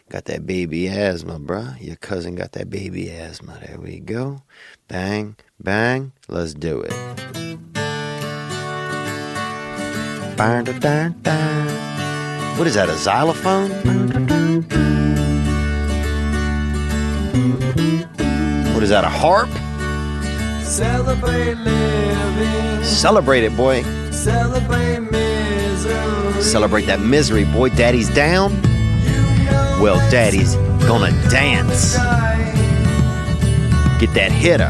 Got that baby asthma, bruh. Your cousin got that baby asthma. There we go. Bang, bang. Let's do it. What is that, a xylophone? What is that, a harp? Celebrate living. Celebrate it, boy. Celebrate misery. Celebrate that misery, boy. Daddy's down. Well, Daddy's gonna dance. Get that hitter.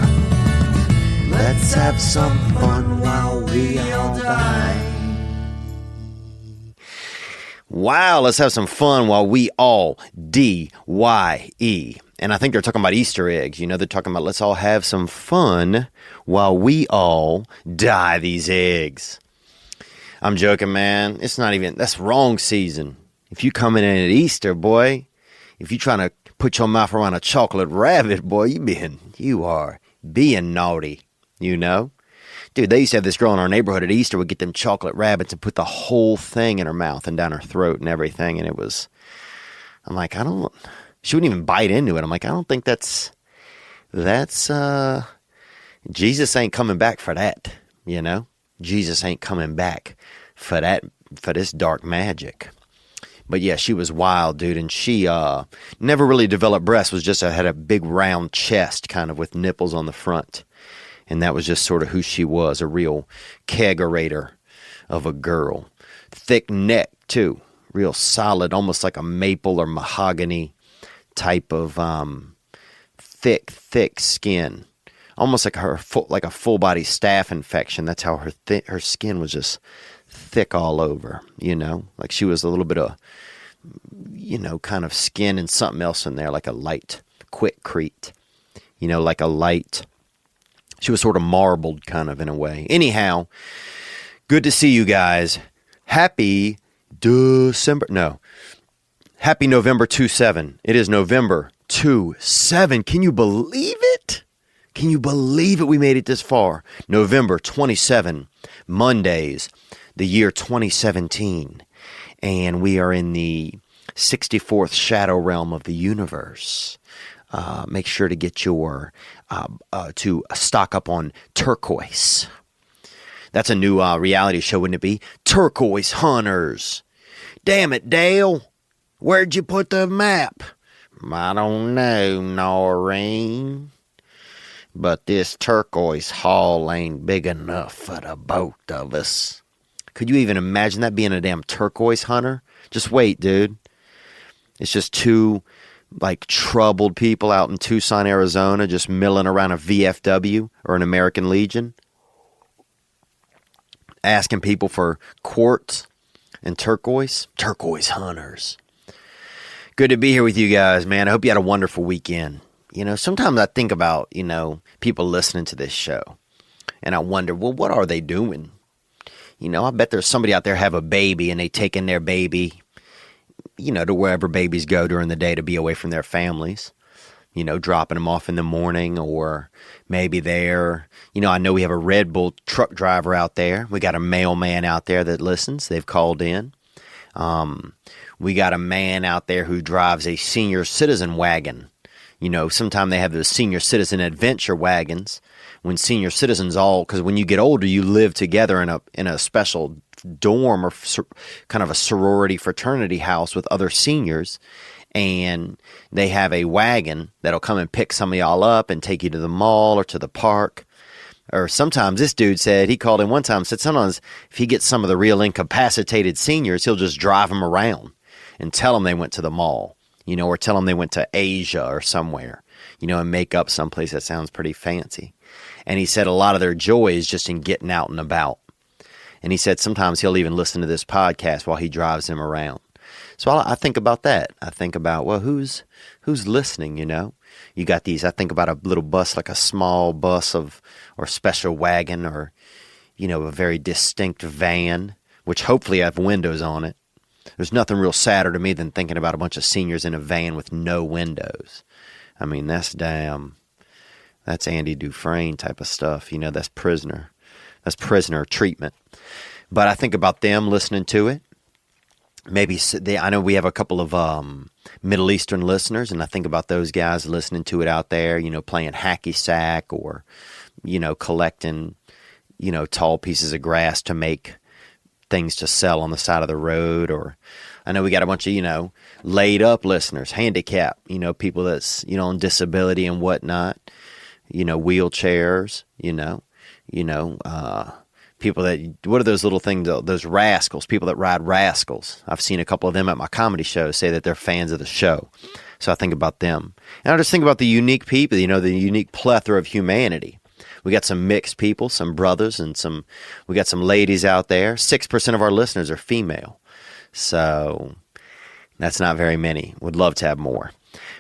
Let's have some fun while we all die. Wow, let's have some fun while we all D-Y-E. And I think they're talking about Easter eggs. You know, they're talking about let's all have some fun while we all die these eggs. I'm joking, man. It's not even, that's wrong season. If you coming in at Easter, boy, if you trying to put your mouth around a chocolate rabbit, boy, you are being naughty, you know? Dude, they used to have this girl in our neighborhood at Easter would get them chocolate rabbits and put the whole thing in her mouth and down her throat and everything. And it was, I'm like, she wouldn't even bite into it. I'm like, I don't think that's, Jesus ain't coming back for that, you know? Jesus ain't coming back for that, for this dark magic. But yeah, she was wild, dude, and she never really developed breasts, was just had a big round chest kind of with nipples on the front. And that was just sort of who she was, a real kegerator of a girl. Thick neck, too, real solid, almost like a maple or mahogany type of thick skin. Almost like like a full body staph infection. That's how her skin was just thick all over, you know, like she was a little bit of, you know, kind of skin and something else in there, like a light quitcrete, you know, like a light, she was sort of marbled kind of in a way. Anyhow, good to see you guys. Happy November 2/7. It is November 2/7. Can you believe it? Can you believe it? We made it this far. November 27, Mondays, the year 2017. And we are in the 64th shadow realm of the universe. Make sure to get your, to stock up on turquoise. That's a new reality show, wouldn't it be? Turquoise Hunters. Damn it, Dale. Where'd you put the map? I don't know, Noreen. But this turquoise haul ain't big enough for the both of us. Could you even imagine that being a damn turquoise hunter? Just wait, dude. It's just two, like, troubled people out in Tucson, Arizona, just milling around a VFW or an American Legion, asking people for quartz and turquoise. Turquoise hunters. Good to be here with you guys, man. I hope you had a wonderful weekend. You know, sometimes I think about, you know, people listening to this show, and I wonder, well, what are they doing? You know, I bet there's somebody out there have a baby, and they taking their baby, you know, to wherever babies go during the day to be away from their families, you know, dropping them off in the morning, or maybe they're, you know, I know we have a Red Bull truck driver out there. We got a mailman out there that listens. They've called in. We got a man out there who drives a senior citizen wagon. You know, sometimes they have the senior citizen adventure wagons when senior citizens because when you get older, you live together in a special dorm or kind of a sorority fraternity house with other seniors. And they have a wagon that'll come and pick some of y'all up and take you to the mall or to the park. Or sometimes this dude said, he called in one time, said sometimes if he gets some of the real incapacitated seniors, he'll just drive them around and tell them they went to the mall. You know, or tell them they went to Asia or somewhere, you know, and make up someplace that sounds pretty fancy. And he said a lot of their joy is just in getting out and about. And he said sometimes he'll even listen to this podcast while he drives them around. So I think about that. I think about, well, who's listening, you know? You got these, I think about a little bus, like a small bus or special wagon, or, you know, a very distinct van, which hopefully have windows on it. There's nothing real sadder to me than thinking about a bunch of seniors in a van with no windows. I mean, that's Andy Dufresne type of stuff. You know, that's prisoner treatment. But I think about them listening to it. I know we have a couple of Middle Eastern listeners, and I think about those guys listening to it out there, playing hacky sack or, collecting, tall pieces of grass to make things to sell on the side of the road. Or I know we got a bunch of, laid up listeners, handicap, people that's, on disability and whatnot, wheelchairs, people that, what are those little things, those rascals, people that ride rascals. I've seen a couple of them at my comedy shows say that they're fans of the show. So I think about them. And I just think about the unique people, the unique plethora of humanity. We got some mixed people, some brothers, and we got some ladies out there. 6% of our listeners are female. So that's not very many. Would love to have more.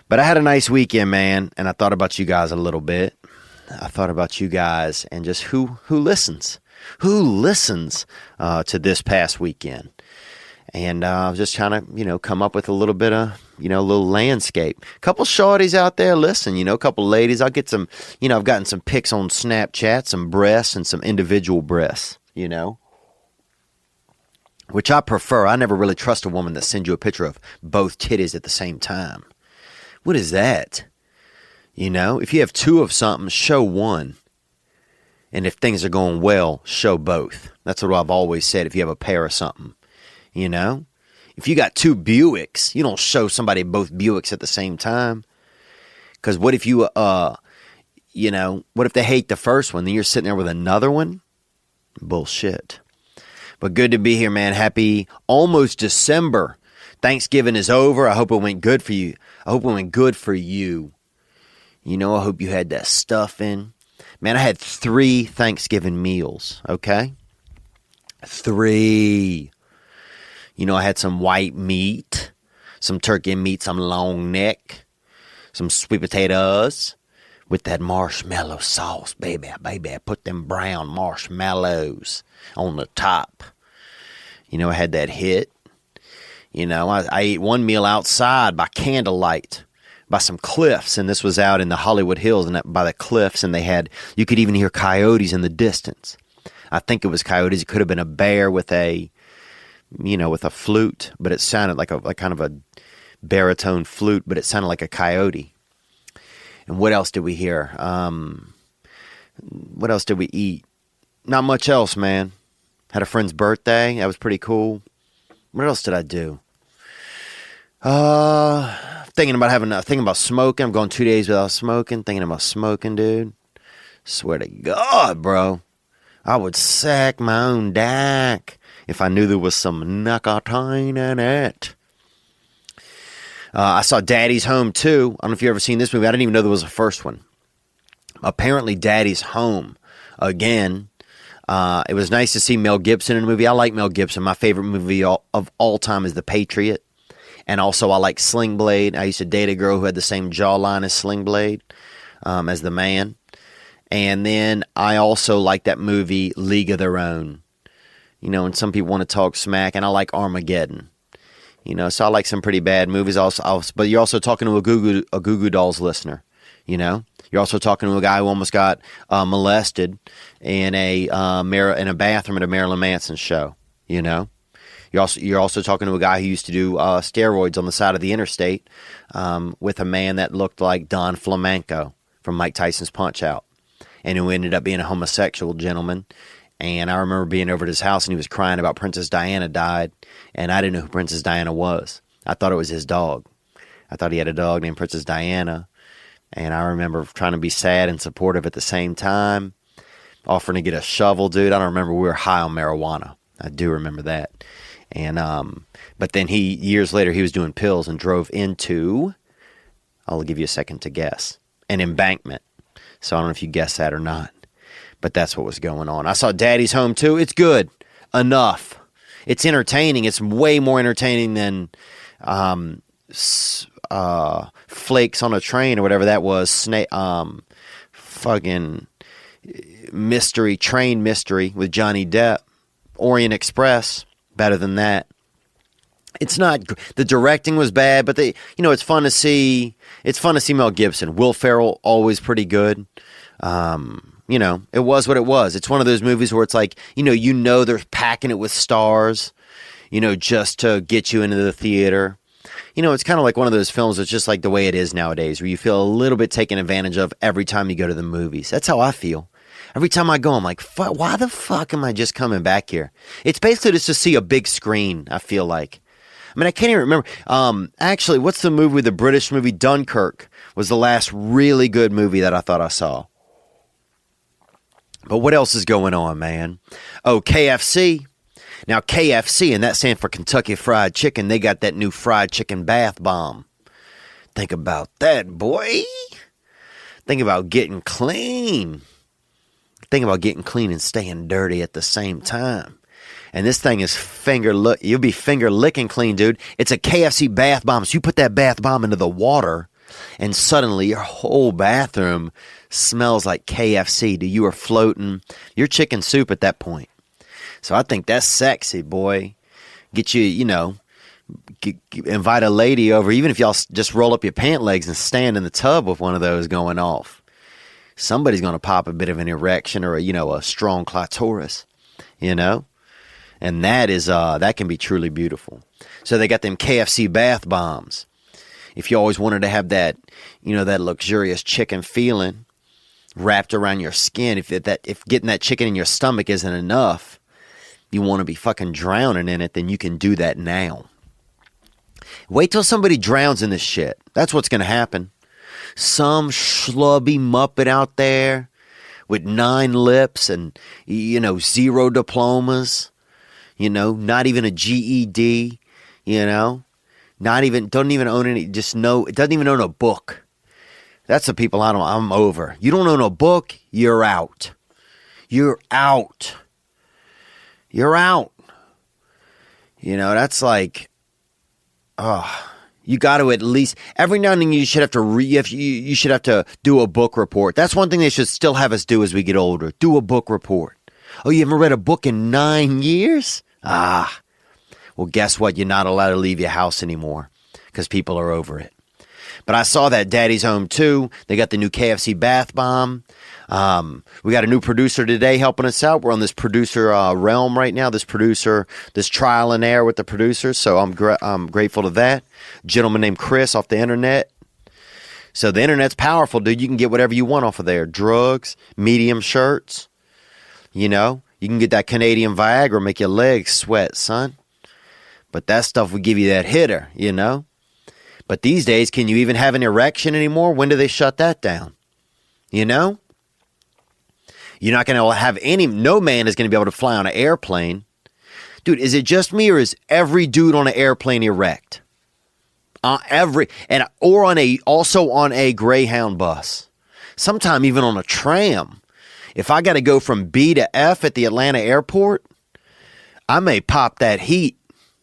But I had a nice weekend, man, and I thought about you guys a little bit. I thought about you guys and just who listens. Who listens to this past weekend? And I was just trying to, come up with a little bit of, a little landscape. A couple shorties out there listen, a couple ladies. I'll get some, I've gotten some pics on Snapchat, some breasts and some individual breasts, which I prefer. I never really trust a woman that sends you a picture of both titties at the same time. What is that? If you have two of something, show one. And if things are going well, show both. That's what I've always said if you have a pair of something. If you got two Buicks, you don't show somebody both Buicks at the same time. Because what if what if they hate the first one, then you're sitting there with another one? Bullshit. But good to be here, man. Happy almost December. Thanksgiving is over. I hope it went good for you. I hope it went good for you. I hope you had that stuffing. Man, I had 3 Thanksgiving meals, okay? 3. I had some white meat, some turkey meat, some long neck, some sweet potatoes with that marshmallow sauce, baby. I put them brown marshmallows on the top. I had that hit. I ate one meal outside by candlelight. By some cliffs, and this was out in the Hollywood Hills, and by the cliffs, and you could even hear coyotes in the distance. I think it was coyotes. It could have been a bear with a flute, but it sounded like kind of a baritone flute, but it sounded like a coyote. And what else did we hear? What else did we eat? Not much else, man. Had a friend's birthday. That was pretty cool. What else did I do? Thinking about smoking. I'm going 2 days without smoking. Thinking about smoking, dude. Swear to God, bro. I would sack my own dick if I knew there was some nicotine in it. I saw Daddy's Home, too. I don't know if you've ever seen this movie. I didn't even know there was a first one. Apparently, Daddy's Home, again. It was nice to see Mel Gibson in a movie. I like Mel Gibson. My favorite movie of all time is The Patriot. And also, I like Sling Blade. I used to date a girl who had the same jawline as Sling Blade, as the man. And then I also like that movie, League of Their Own. And some people want to talk smack, and I like Armageddon. So I like some pretty bad movies. But you're also talking to a Goo Goo Dolls listener. You're also talking to a guy who almost got molested in a bathroom at a Marilyn Manson show. You're also talking to a guy who used to do steroids on the side of the interstate with a man that looked like Don Flamenco from Mike Tyson's Punch-Out, and who ended up being a homosexual gentleman. And I remember being over at his house, and he was crying about Princess Diana died, and I didn't know who Princess Diana was. I thought it was his dog. I thought he had a dog named Princess Diana, and I remember trying to be sad and supportive at the same time, offering to get a shovel, dude. I don't remember. We were high on marijuana. I do remember that. And but then years later, he was doing pills and drove into, I'll give you a second to guess, an embankment. So I don't know if you guessed that or not, but that's what was going on. I saw Daddy's Home too. It's good enough. It's entertaining. It's way more entertaining than Flakes on a Train or whatever that was. Fucking train mystery with Johnny Depp. Orient Express. Better than that. It's not. The directing was bad, but it's fun to see. It's fun to see Mel Gibson. Will Ferrell always pretty good. It was what it was. It's one of those movies where it's like, they're packing it with stars. just to get you into the theater. It's kind of like one of those films that's just like the way it is nowadays, where you feel a little bit taken advantage of every time you go to the movies. That's how I feel. Every time I go, I'm like, why the fuck am I just coming back here? It's basically just to see a big screen, I feel like. I mean, I can't even remember. Actually, what's the movie, the British movie Dunkirk was the last really good movie that I thought I saw. But what else is going on, man? Oh, KFC. Now, KFC, and that stands for Kentucky Fried Chicken, they got that new fried chicken bath bomb. Think about that, boy. Think about getting clean. Think about getting clean and staying dirty at the same time. And this thing is you'll be finger licking clean, dude. It's a KFC bath bomb. So you put that bath bomb into the water, and suddenly your whole bathroom smells like KFC. Dude, you are floating. You're chicken soup at that point. So I think that's sexy, boy. Get you, invite a lady over, even if y'all just roll up your pant legs and stand in the tub with one of those going off. Somebody's going to pop a bit of an erection or, a strong clitoris, and that can be truly beautiful. So they got them KFC bath bombs. If you always wanted to have that, that luxurious chicken feeling wrapped around your skin, if getting that chicken in your stomach isn't enough, you want to be fucking drowning in it, then you can do that now. Wait till somebody drowns in this shit. That's what's going to happen. Some schlubby muppet out there with 9 lips and, 0 diplomas, not even a GED, doesn't even own any, it doesn't even own a book. That's the people I'm over. You don't own a book, you're out. You're out. You're out. That's like, you got to at least every now and then you should have to you should have to do a book report. That's one thing they should still have us do as we get older. Do a book report. Oh, you haven't read a book in 9 years? Well, guess what? You're not allowed to leave your house anymore because people are over it. But I saw that Daddy's Home 2. They got the new KFC bath bomb. We got a new producer today helping us out. We're on this producer realm right now. This trial and error with the producers. So I'm grateful to that. Gentleman named Chris off the internet. So the internet's powerful, dude. You can get whatever you want off of there. Drugs, medium shirts. You can get that Canadian Viagra, make your legs sweat, son. But that stuff will give you that hitter, But these days, can you even have an erection anymore? When do they shut that down? You're not going to have no man is going to be able to fly on an airplane. Dude, is it just me or is every dude on an airplane erect? Also on a Greyhound bus. Sometime even on a tram. If I got to go from B to F at the Atlanta airport, I may pop that heat.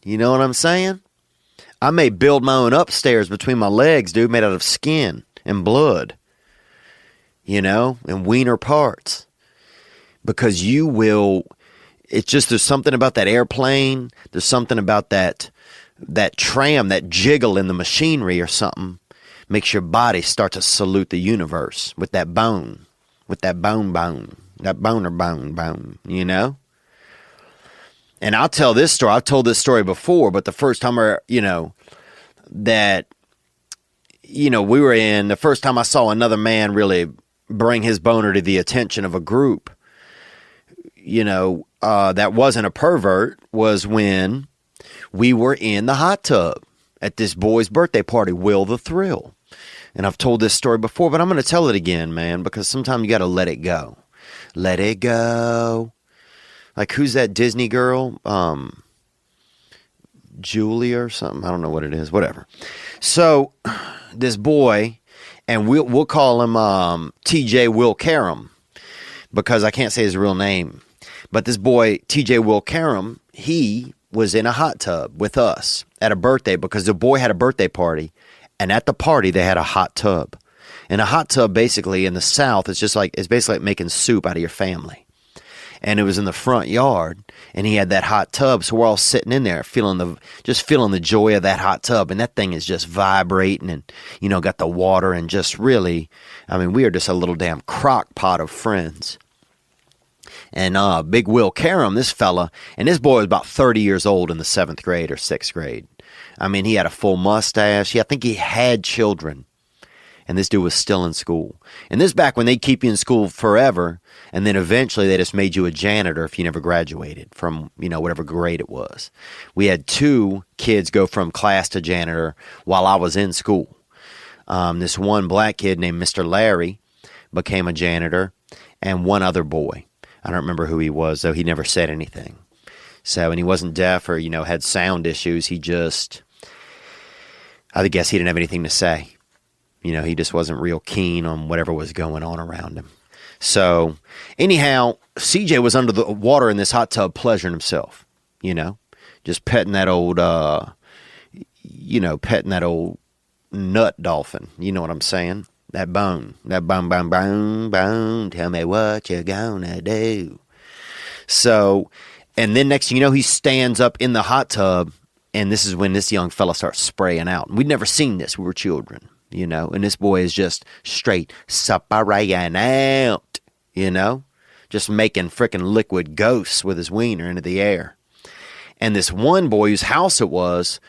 You know what I'm saying? I may build my own upstairs between my legs, dude, made out of skin and blood. And wiener parts. Because there's something about that airplane. There's something about that tram, that jiggle in the machinery or something. Makes your body start to salute the universe with that bone. With that bone. That boner bone, And I'll tell this story. I've told this story before, but the first time the first time I saw another man really bring his boner to the attention of a group, that wasn't a pervert, was when we were in the hot tub at this boy's birthday party, Will the Thrill. And I've told this story before, but I'm going to tell it again, man, because sometimes you got to let it go. Let it go. Like, who's that Disney girl? Julia or something? I don't know what it is. Whatever. So, this boy, and we'll call him TJ Will Karam, because I can't say his real name. But this boy, TJ Will Karam, he was in a hot tub with us at a birthday because the boy had a birthday party. And at the party, they had a hot tub. And a hot tub, basically, in the South, it's basically like making soup out of your family. And it was in the front yard, and he had that hot tub. So we're all sitting in there, feeling the joy of that hot tub. And that thing is just vibrating and, got the water and just really, we are just a little damn crock pot of friends. And Big Will Karam, this fella, and this boy was about 30 years old in the 7th grade or 6th grade. I mean, he had a full mustache. I think he had children. And this dude was still in school. And this back when they keep you in school forever, and then eventually they just made you a janitor if you never graduated from, whatever grade it was. We had 2 kids go from class to janitor while I was in school. This one black kid named Mr. Larry became a janitor, and one other boy. I don't remember who he was, though. He never said anything. So, and he wasn't deaf or, had sound issues. I guess he didn't have anything to say. He just wasn't real keen on whatever was going on around him. So, anyhow, CJ was under the water in this hot tub pleasuring himself, just petting that old, nut dolphin. You know what I'm saying? That bone, bone, tell me what you're gonna do. So, and then next thing you know, he stands up in the hot tub, and this is when this young fella starts spraying out. And we'd never seen this. We were children, and this boy is just straight spraying out, just making freaking liquid ghosts with his wiener into the air. And this one boy whose house it was,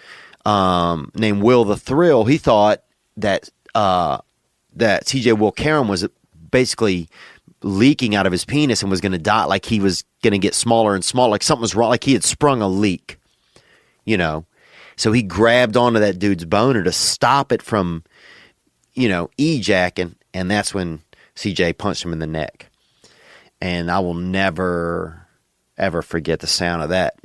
named Will the Thrill, he thought that TJ Will Karam was basically leaking out of his penis and was going to die, like he was going to get smaller and smaller, like something was wrong, like he had sprung a leak, So he grabbed onto that dude's boner to stop it from, ejacking, and that's when CJ punched him in the neck. And I will never, ever forget the sound of that.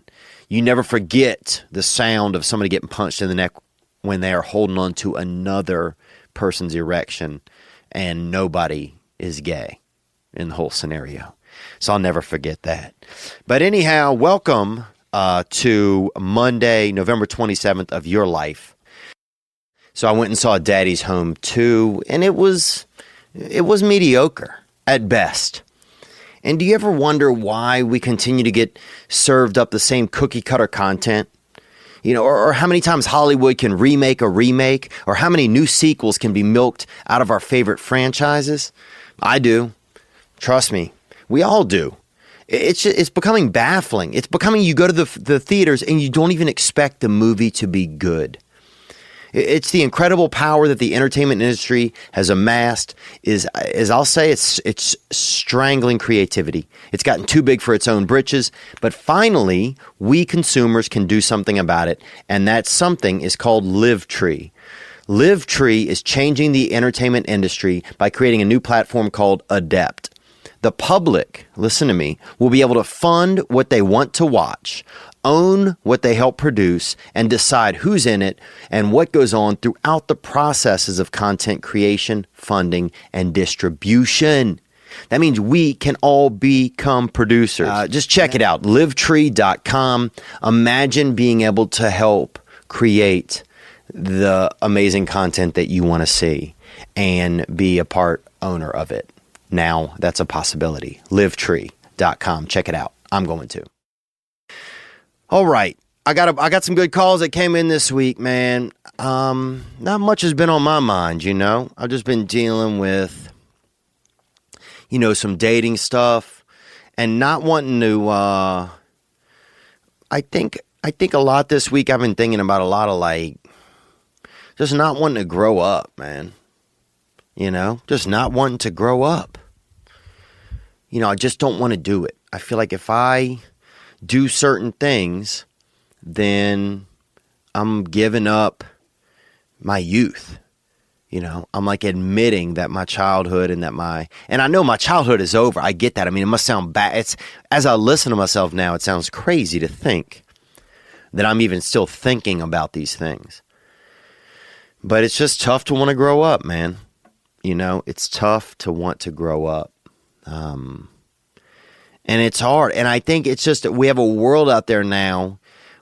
You never forget the sound of somebody getting punched in the neck when they are holding on to another person's erection and nobody is gay in the whole scenario. So I'll never forget that. But anyhow, welcome to Monday, November 27th of your life. So I went and saw Daddy's Home 2, and it was mediocre at best. And do you ever wonder why we continue to get served up the same cookie cutter content? Or how many times Hollywood can remake a remake, or how many new sequels can be milked out of our favorite franchises? I do. Trust me. We all do. It's becoming baffling. It's becoming, you go to the theaters and you don't even expect the movie to be good. It's the incredible power that the entertainment industry has amassed is I'll say, it's strangling creativity. It's gotten too big for its own britches, but finally, we consumers can do something about it, and that something is called Livetree. Livetree is changing the entertainment industry by creating a new platform called Adept. The public, listen to me, will be able to fund what they want to watch, own what they help produce, and decide who's in it and what goes on throughout the processes of content creation, funding, and distribution. That means we can all become producers. Just check it out, livetree.com. Imagine being able to help create the amazing content that you want to see and be a part owner of it. Now, that's a possibility. Livetree.com. Check it out. I'm going to. All right. I got some good calls that came in this week, man. Not much has been on my mind, I've just been dealing with, some dating stuff and not wanting to, I think a lot this week I've been thinking about a lot of just not wanting to grow up, man. Just not wanting to grow up. I just don't want to do it. I feel like if I do certain things, then I'm giving up my youth. I'm admitting that my childhood and I know my childhood is over. I get that. I mean, it must sound bad. As I listen to myself now, it sounds crazy to think that I'm even still thinking about these things. But it's just tough to want to grow up, man. It's tough to want to grow up. And it's hard. And I think it's just that we have a world out there now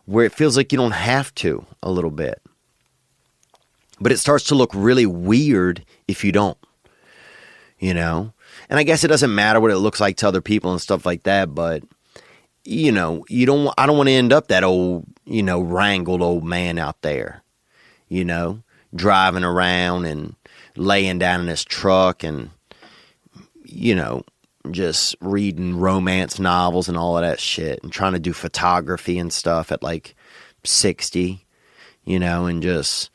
where it feels like you don't have to a little bit. But it starts to look really weird if you don't, And I guess it doesn't matter what it looks like to other people and stuff like that. But, I don't want to end up that old, wrangled old man out there, driving around and laying down in his truck and, just reading romance novels and all of that shit and trying to do photography and stuff at like 60, and just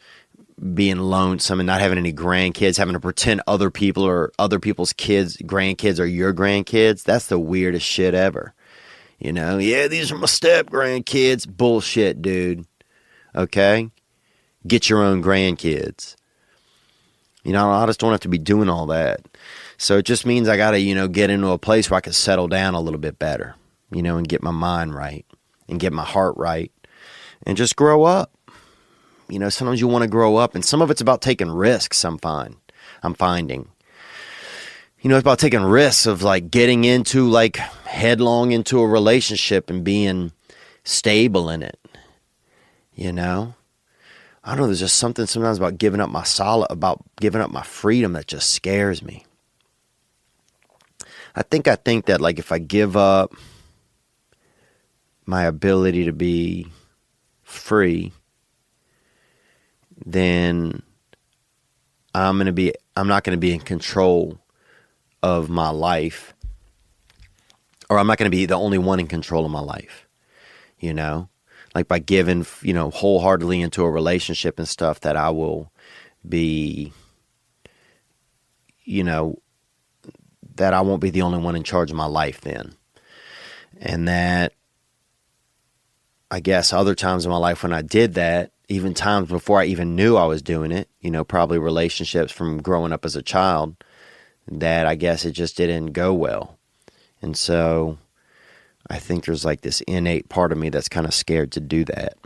being lonesome and not having any grandkids, having to pretend other people or other people's grandkids are your grandkids. That's the weirdest shit ever. Yeah, these are my step grandkids. Bullshit, dude. Okay? Get your own grandkids. I just don't have to be doing all that. So it just means I got to, get into a place where I can settle down a little bit better, and get my mind right and get my heart right and just grow up. Sometimes you want to grow up, and some of it's about taking risks, I'm finding. It's about taking risks of like getting into like headlong into a relationship and being stable in it. I don't know, there's just something sometimes about giving up my freedom that just scares me. I think that like if I give up my ability to be free, then I'm not going to be in control of my life, or I'm not going to be the only one in control of my life, like by giving, wholeheartedly into a relationship and stuff, that I will be, that I won't be the only one in charge of my life then. And that, I guess, other times in my life when I did that, even times before I even knew I was doing it, probably relationships from growing up as a child, that I guess it just didn't go well. And so I think there's like this innate part of me that's kind of scared to do that.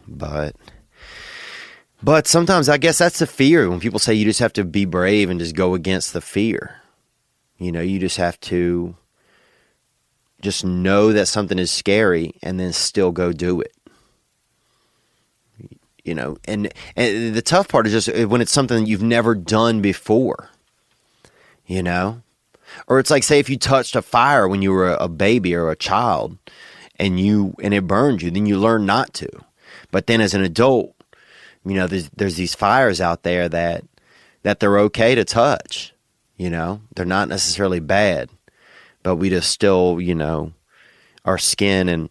But sometimes I guess that's the fear. When people say you just have to be brave and just go against the fear. You just have to just know that something is scary and then still go do it. And the tough part is just when it's something you've never done before, or it's like, say, if you touched a fire when you were a baby or a child and it burned you, then you learn not to. But then as an adult, there's these fires out there that they're okay to touch, they're not necessarily bad, but we just still, our skin and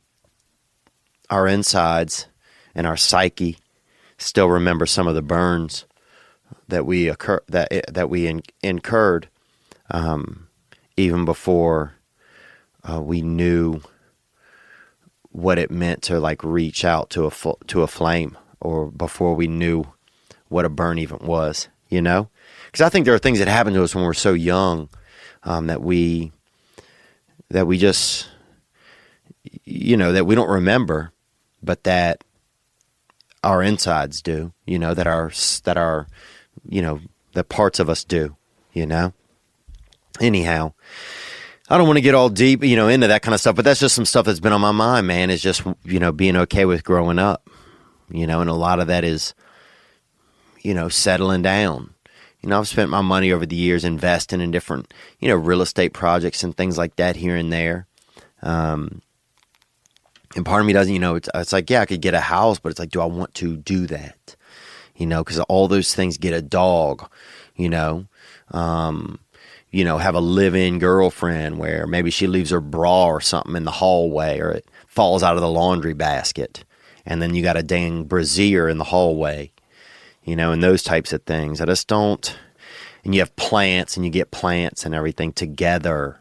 our insides and our psyche still remember some of the burns that we incurred, even before we knew what it meant to like reach out to a flame, or before we knew what a burn even was. Because I think there are things that happen to us when we're so young, that we just, that we don't remember, but that our insides do, that our that parts of us do, Anyhow, I don't want to get all deep, into that kind of stuff, but that's just some stuff that's been on my mind, man. Is just, being okay with growing up, and a lot of that is, settling down. I've spent my money over the years investing in different, real estate projects and things like that here and there. And part of me doesn't, it's like, yeah, I could get a house, but it's like, do I want to do that? Because all those things, get a dog, have a live-in girlfriend where maybe she leaves her bra or something in the hallway, or it falls out of the laundry basket. And then you got a dang brassiere in the hallway, and those types of things. I just don't. And you have plants, and you get plants and everything together.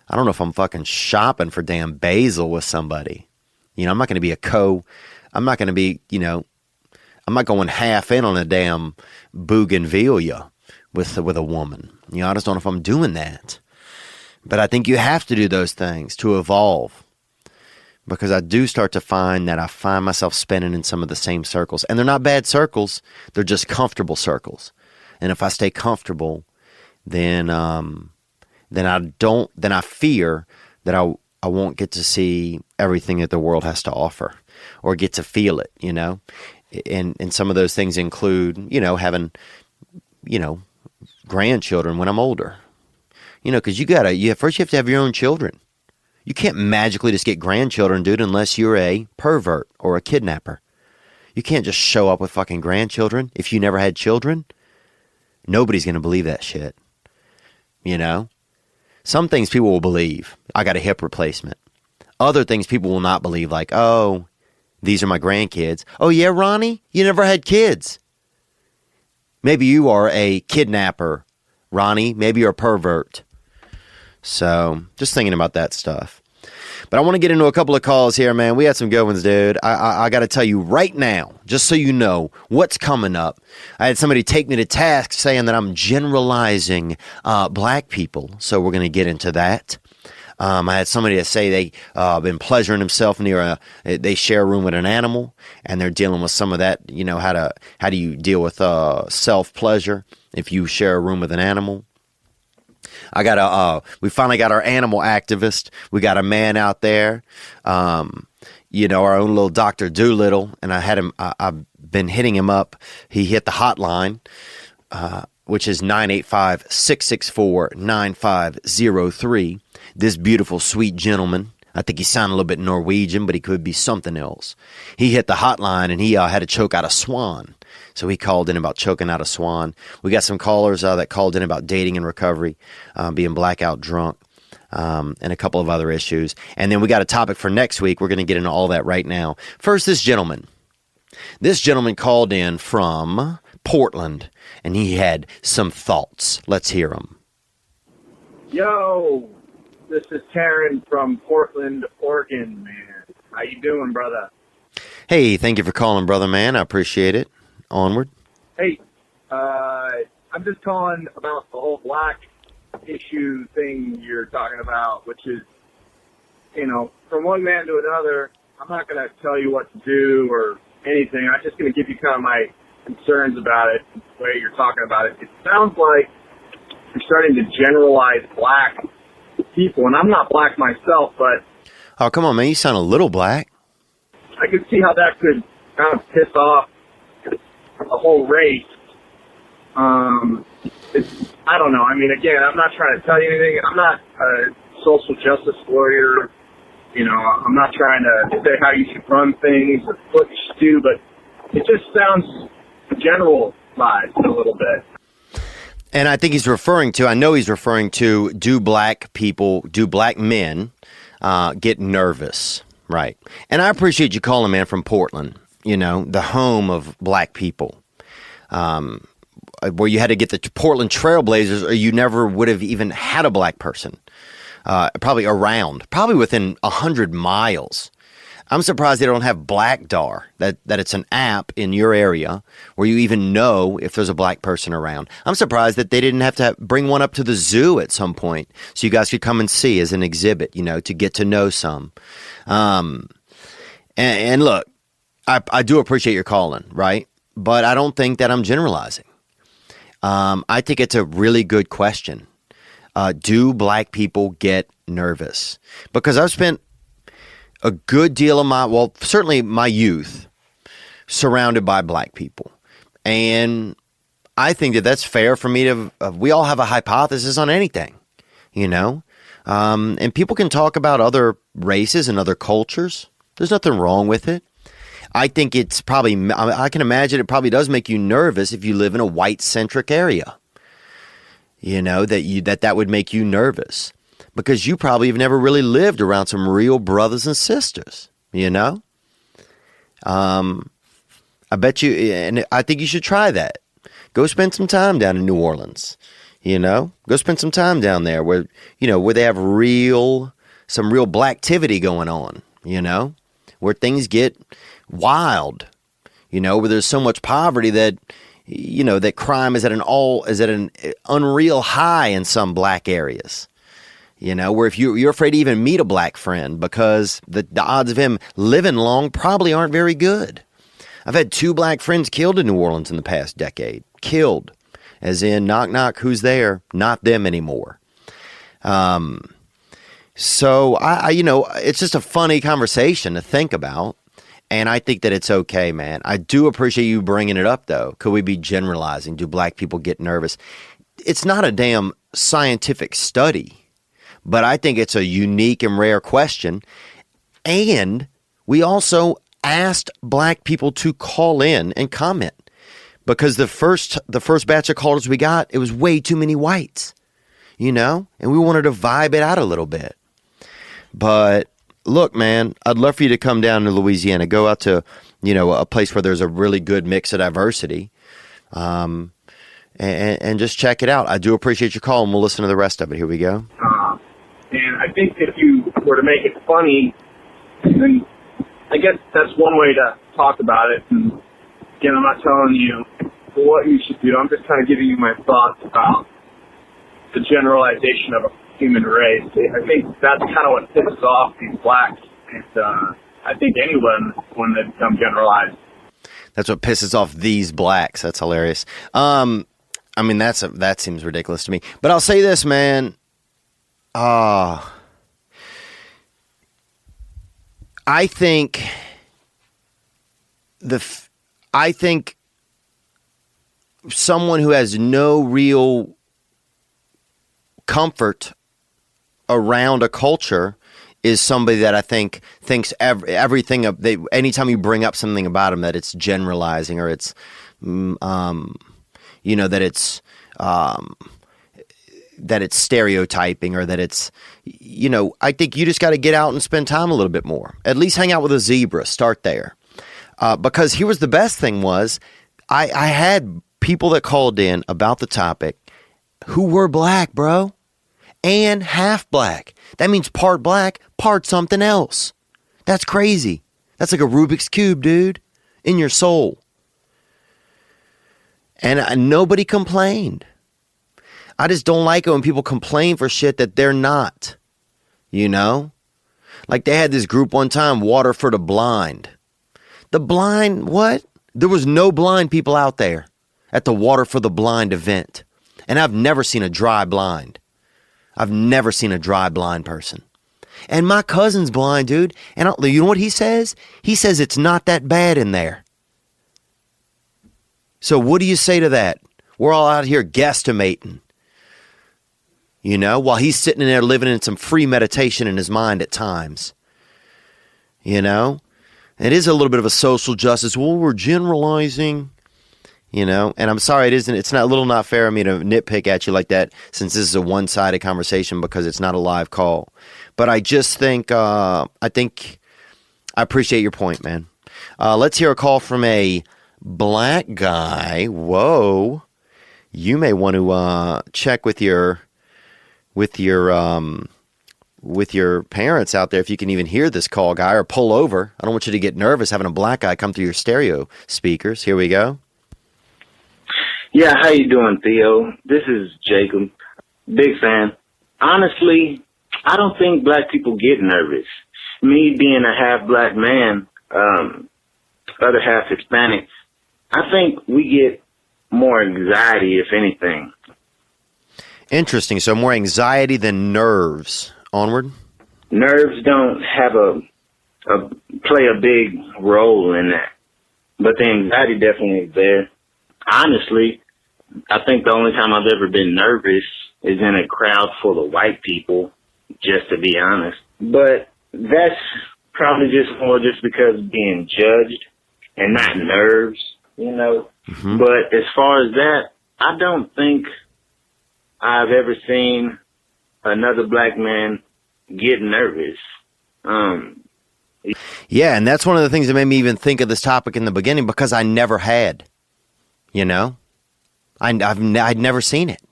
I don't know if I'm fucking shopping for damn basil with somebody. I'm not going to be I'm not going to be, I'm not going half in on a damn bougainvillea with a woman. I just don't know if I'm doing that. But I think you have to do those things to evolve. Because I do start to find that I find myself spinning in some of the same circles. And they're not bad circles. They're just comfortable circles. And if I stay comfortable, then I fear that I won't get to see everything that the world has to offer, or get to feel it, And some of those things include, having, grandchildren when I'm older. Because first you have to have your own children. You can't magically just get grandchildren, dude, unless you're a pervert or a kidnapper. You can't just show up with fucking grandchildren if you never had children. Nobody's going to believe that shit. Some things people will believe. I got a hip replacement. Other things people will not believe, like, oh, these are my grandkids. Oh, yeah, Ronnie, you never had kids. Maybe you are a kidnapper, Ronnie. Maybe you're a pervert. So just thinking about that stuff. But I want to get into a couple of calls here, man. We had some good ones, dude. I got to tell you right now, just so you know what's coming up. I had somebody take me to task saying that I'm generalizing black people. So we're going to get into that. I had somebody that say they been pleasuring themselves near they share a room with an animal, and they're dealing with some of that. You know, how do you deal with self pleasure if you share a room with an animal? We finally got our animal activist. We got a man out there, you know, our own little Dr. Doolittle, and I've been hitting him up. He hit the hotline, which is 985-664-9503. This beautiful, sweet gentleman, I think he sounded a little bit Norwegian, but he could be something else. He hit the hotline, and he had to choke out a swan. So he called in about choking out a swan. We got some callers that called in about dating and recovery, being blackout drunk, and a couple of other issues. And then we got a topic for next week. We're going to get into all that right now. First, this gentleman. This gentleman called in from Portland, and he had some thoughts. Let's hear them. Yo, this is Taryn from Portland, Oregon, man. How you doing, brother? Hey, thank you for calling, brother, man. I appreciate it. Onward. Hey, I'm just calling about the whole black issue thing you're talking about, which is, you know, from one man to another, I'm not going to tell you what to do or anything. I'm just going to give you kind of my concerns about it, the way you're talking about it. It sounds like you're starting to generalize black people, and I'm not black myself, but... Oh, come on, man. You sound a little black. I can see how that could kind of piss off the whole race. I don't know. I mean, again, I'm not trying to tell you anything. I'm not a social justice lawyer. You know, I'm not trying to say how you should run things or what you should do, but it just sounds generalized a little bit. And I think I know he's referring to, do black men get nervous? Right. And I appreciate you calling, man, from Portland, you know, the home of black people, where you had to get the Portland Trailblazers, or you never would have even had a black person, probably within 100 miles. I'm surprised they don't have Blackdar, that it's an app in your area where you even know if there's a black person around. I'm surprised that they didn't have to bring one up to the zoo at some point so you guys could come and see as an exhibit, you know, to get to know some. And look, I do appreciate your calling, right? But I don't think that I'm generalizing. I think it's a really good question. Do black people get nervous? Because I've spent a good deal of certainly my youth surrounded by black people. And I think that that's fair for me to, we all have a hypothesis on anything, you know? And people can talk about other races and other cultures. There's nothing wrong with it. I think it's probably, I can imagine it probably does make you nervous if you live in a white-centric area. You know, that would make you nervous. Because you probably have never really lived around some real brothers and sisters, you know? I bet you, and I think you should try that. Go spend some time down in New Orleans, you know? Go spend some time down there where, you know, where they have some real blacktivity going on, you know? Where things get wild, you know, where there's so much poverty that, you know, that crime is at an unreal high in some black areas. You know, where if you're afraid to even meet a black friend because the odds of him living long probably aren't very good. I've had 2 black friends killed in New Orleans in the past decade. Killed. As in, knock, knock, who's there? Not them anymore. So, I you know, it's just a funny conversation to think about. And I think that it's okay, man. I do appreciate you bringing it up, though. Could we be generalizing? Do black people get nervous? It's not a damn scientific study. But I think it's a unique and rare question. And we also asked black people to call in and comment. Because the first batch of callers we got, it was way too many whites. you know, and we wanted to vibe it out a little bit. But look, man, I'd love for you to come down to Louisiana, go out to, you know, a place where there's a really good mix of diversity, and just check it out. I do appreciate your call, and we'll listen to the rest of it. Here we go. And I think if you were to make it funny, then I guess that's one way to talk about it. And again, I'm not telling you what you should do. I'm just kind of giving you my thoughts about the generalization of a human race. I think that's kind of what pisses off these blacks. And I think anyone when they become generalized. That's what pisses off these blacks. That's hilarious. I mean, that seems ridiculous to me. But I'll say this, man. I think someone who has no real comfort around a culture is somebody that I think thinks everything of anytime you bring up something about them that it's generalizing or it's you know, that it's stereotyping or that it's, you know, I think you just got to get out and spend time a little bit more. At least hang out with a zebra. Start there. Because here was the best thing was I had people that called in about the topic who were black, bro, and half black. That means part black, part something else. That's crazy. That's like a Rubik's Cube, dude, in your soul. And nobody complained. I just don't like it when people complain for shit that they're not, you know? Like they had this group one time, Water for the Blind. The blind, what? There was no blind people out there at the Water for the Blind event. And I've never seen a dry blind. I've never seen a dry blind person. And my cousin's blind, dude. And you know what he says? He says it's not that bad in there. So what do you say to that? We're all out here guesstimating. You know, while he's sitting in there living in some free meditation in his mind at times. You know, it is a little bit of a social justice. Well, we're generalizing, you know, and I'm sorry, it's not a little not fair of me to nitpick at you like that since this is a one-sided conversation because it's not a live call. But I just think, I appreciate your point, man. Let's hear a call from a black guy. Whoa. You may want to check with your parents out there if you can even hear this call, guy, or pull over. I don't want you to get nervous having a black guy come through your stereo speakers. Here we go. Yeah, how you doing, Theo? This is Jacob. Big fan. Honestly, I don't think black people get nervous. Me being a half black man, other half Hispanic, I think we get more anxiety, if anything. Interesting. So more anxiety than nerves. Onward. Nerves don't have play a big role in that, but the anxiety definitely is there. Honestly, I think the only time I've ever been nervous is in a crowd full of white people, just to be honest. But that's probably just because being judged and not nerves, you know. Mm-hmm. But as far as that, I don't think I've ever seen another black man get nervous. Yeah, and that's one of the things that made me even think of this topic in the beginning because I never had, you know, I'd never seen it.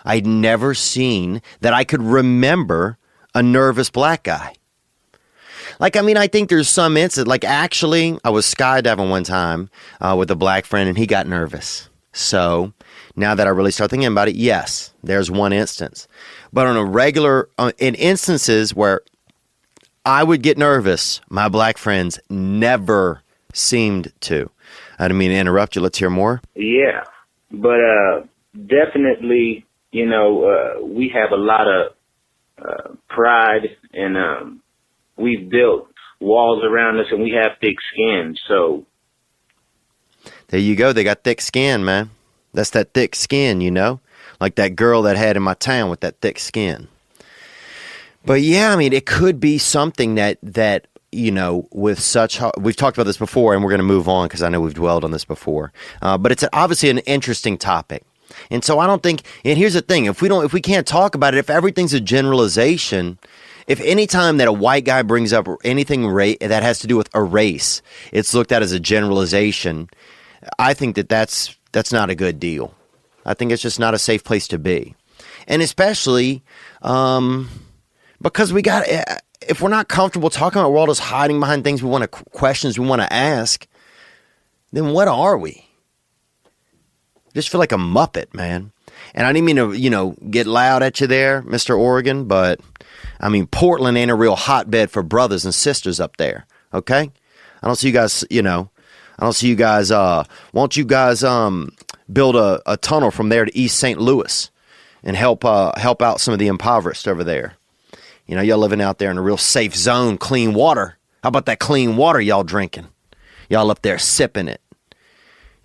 I'd never seen that I could remember a nervous black guy. Like, I mean, I think there's some incident, like actually I was skydiving one time with a black friend and he got nervous. So now that I really start thinking about it, yes, there's one instance. But on a regular, in instances where I would get nervous, my black friends never seemed to. I didn't mean to interrupt you. Let's hear more. Yeah, but definitely, you know, we have a lot of pride and we've built walls around us and we have thick skin. So there you go. They got thick skin, man. That's that thick skin, you know, like that girl that had in my town with that thick skin. But yeah, I mean, it could be something that, you know, with such, we've talked about this before and we're going to move on because I know we've dwelled on this before. But it's obviously an interesting topic. And so I don't think, and here's the thing, if we can't talk about it, if everything's a generalization, if any time that a white guy brings up anything that has to do with a race, it's looked at as a generalization, I think that's not a good deal. I think it's just not a safe place to be. And especially because if we're not comfortable talking about, we're all just hiding behind things questions we want to ask, then what are we? I just feel like a Muppet, man. And I didn't mean to, get loud at you there, Mr. Oregon, but I mean, Portland ain't a real hotbed for brothers and sisters up there, okay? I don't see you guys, why don't you guys build a tunnel from there to East St. Louis and help out some of the impoverished over there? Y'all living out there in a real safe zone, clean water. How about that clean water y'all drinking? Y'all up there sipping it,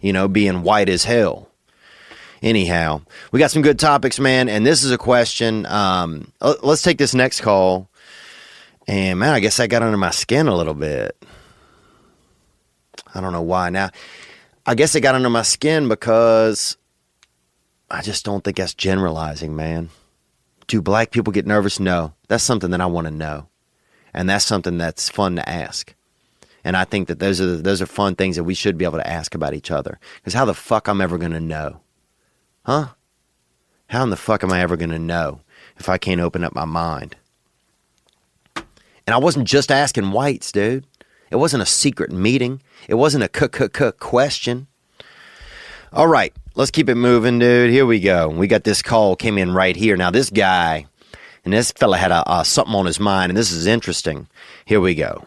being white as hell. Anyhow, we got some good topics, man, and this is a question. Let's take this next call. And, man, I guess I got under my skin a little bit. I don't know why. Now, I guess it got under my skin because I just don't think that's generalizing, man. Do black people get nervous? No. That's something that I want to know. And that's something that's fun to ask. And I think that those are fun things that we should be able to ask about each other. Because how the fuck I'm ever going to know? Huh? How in the fuck am I ever going to know if I can't open up my mind? And I wasn't just asking whites, dude. It wasn't a secret meeting. It wasn't a question. All right, let's keep it moving, dude. Here we go. We got this call came in right here. Now, this guy and this fella had something on his mind, and this is interesting. Here we go.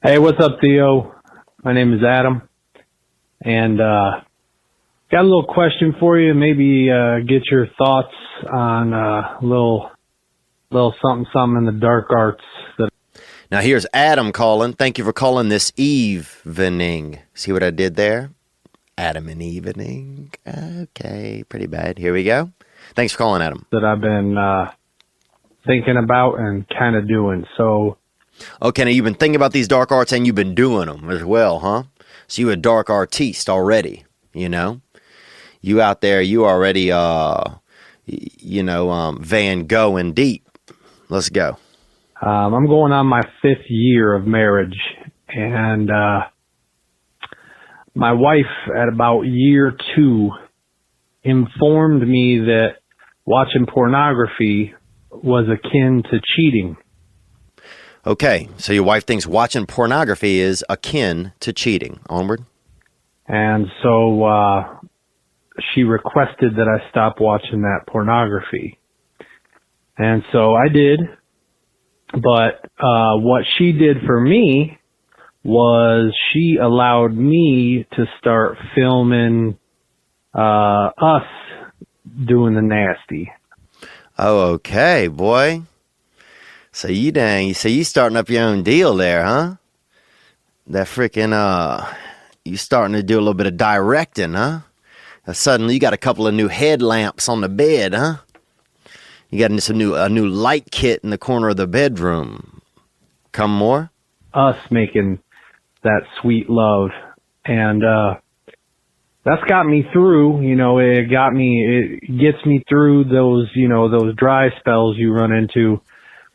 Hey, what's up, Theo? My name is Adam, and got a little question for you. Maybe get your thoughts on a little something in the dark arts. Now here's Adam calling. Thank you for calling this evening. See what I did there? Adam and evening. Okay, pretty bad. Here we go. Thanks for calling, Adam. That I've been thinking about and kind of doing. So, okay, now you've been thinking about these dark arts and you've been doing them as well, huh? So you a dark artiste already, You out there, you already, Van Goghing deep. Let's go. I'm going on my 5th year of marriage, and my wife at about year 2 informed me that watching pornography was akin to cheating. Okay, so your wife thinks watching pornography is akin to cheating. Onward. And so she requested that I stop watching that pornography. And so I did. But what she did for me was she allowed me to start filming us doing the nasty. Oh, okay, boy. So you starting up your own deal there, huh? That freaking you starting to do a little bit of directing, huh? Suddenly you got a couple of new headlamps on the bed, huh? You got a new light kit in the corner of the bedroom. Come more? Us making that sweet love. And that's got me through, it gets me through those, those dry spells you run into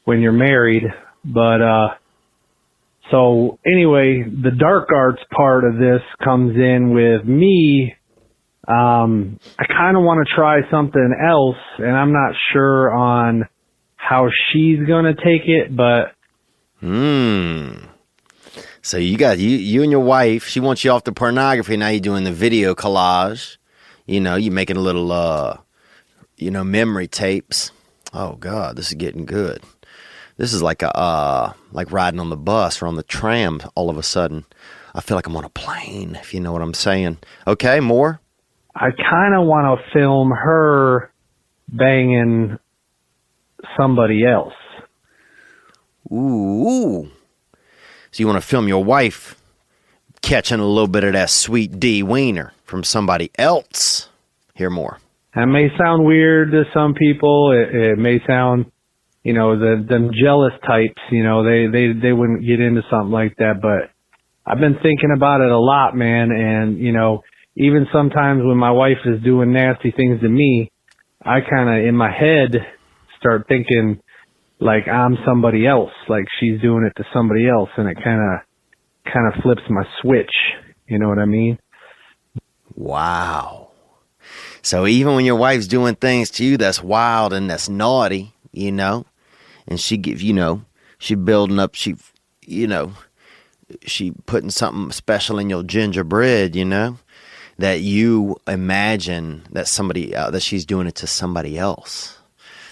when you're married. But so anyway, the dark arts part of this comes in with me. I kind of want to try something else, and I'm not sure on how she's going to take it, but... So you got, you and your wife, she wants you off the pornography, now you're doing the video collage. You're making a little, memory tapes. Oh, God, this is getting good. This is like like riding on the bus or on the tram all of a sudden. I feel like I'm on a plane, if you know what I'm saying. Okay, more? I kind of want to film her banging somebody else. Ooh. So you want to film your wife catching a little bit of that sweet D wiener from somebody else. Hear more. That may sound weird to some people. It may sound, them jealous types, they wouldn't get into something like that. But I've been thinking about it a lot, man. And, even sometimes when my wife is doing nasty things to me, I kind of in my head start thinking like I'm somebody else, like she's doing it to somebody else, and it kind of flips my switch. You know what I mean? Wow. So even when your wife's doing things to you that's wild and that's naughty, you know, and she give, you know, she building up, you know, she putting something special in your gingerbread, you know, that you imagine that that she's doing it to somebody else.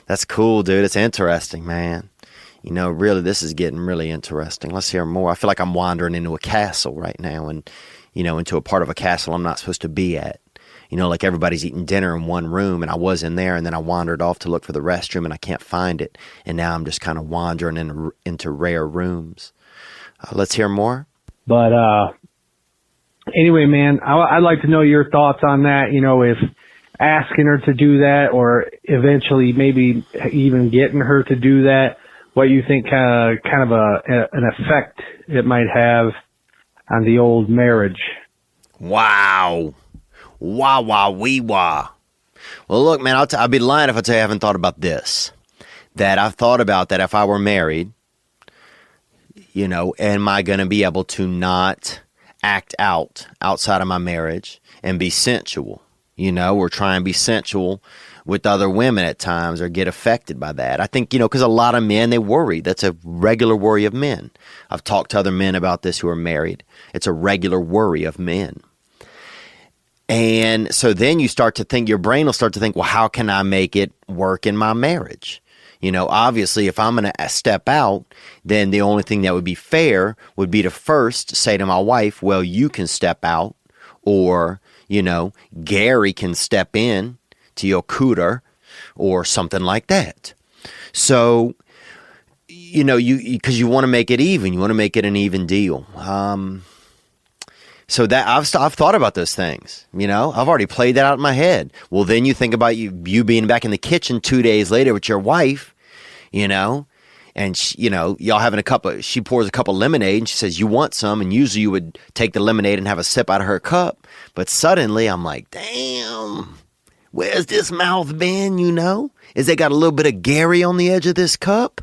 That's cool, dude. It's interesting, man. You know, really, this is getting really interesting. Let's hear more. I feel like I'm wandering into a castle right now and, you know, into a part of a castle I'm not supposed to be at. You know, like everybody's eating dinner in one room and I was in there and then I wandered off to look for the restroom and I can't find it. And now I'm just kind of wandering into rare rooms. Let's hear more. But anyway, man, I'd like to know your thoughts on that. You know, if asking her to do that or eventually maybe even getting her to do that, what you think kind of an effect it might have on the old marriage. Wow. Wah, wah, wee, wah. Well, look, man, I'd be lying if I tell you I haven't thought about this. That I've thought about that if I were married, you know, am I going to be able to not act outside of my marriage and be sensual, you know, or try and be sensual with other women at times or get affected by that. I think, you know, because a lot of men, they worry. That's a regular worry of men. I've talked to other men about this who are married. It's a regular worry of men. And so then you start to think, your brain will start to think, well, how can I make it work in my marriage? You know, obviously, if I'm going to step out, then the only thing that would be fair would be to first say to my wife, well, you can step out, or, you know, Gary can step in to your cooter or something like that. So, you know, because you want to make it even, you want to make it an even deal. So that I've thought about those things, you know, I've already played that out in my head. Well, then you think about you being back in the kitchen 2 days later with your wife, you know, and she, you know, y'all having she pours a cup of lemonade and she says, you want some? And usually you would take the lemonade and have a sip out of her cup. But suddenly I'm like, damn, where's this mouth been? You know, is it got a little bit of Gary on the edge of this cup?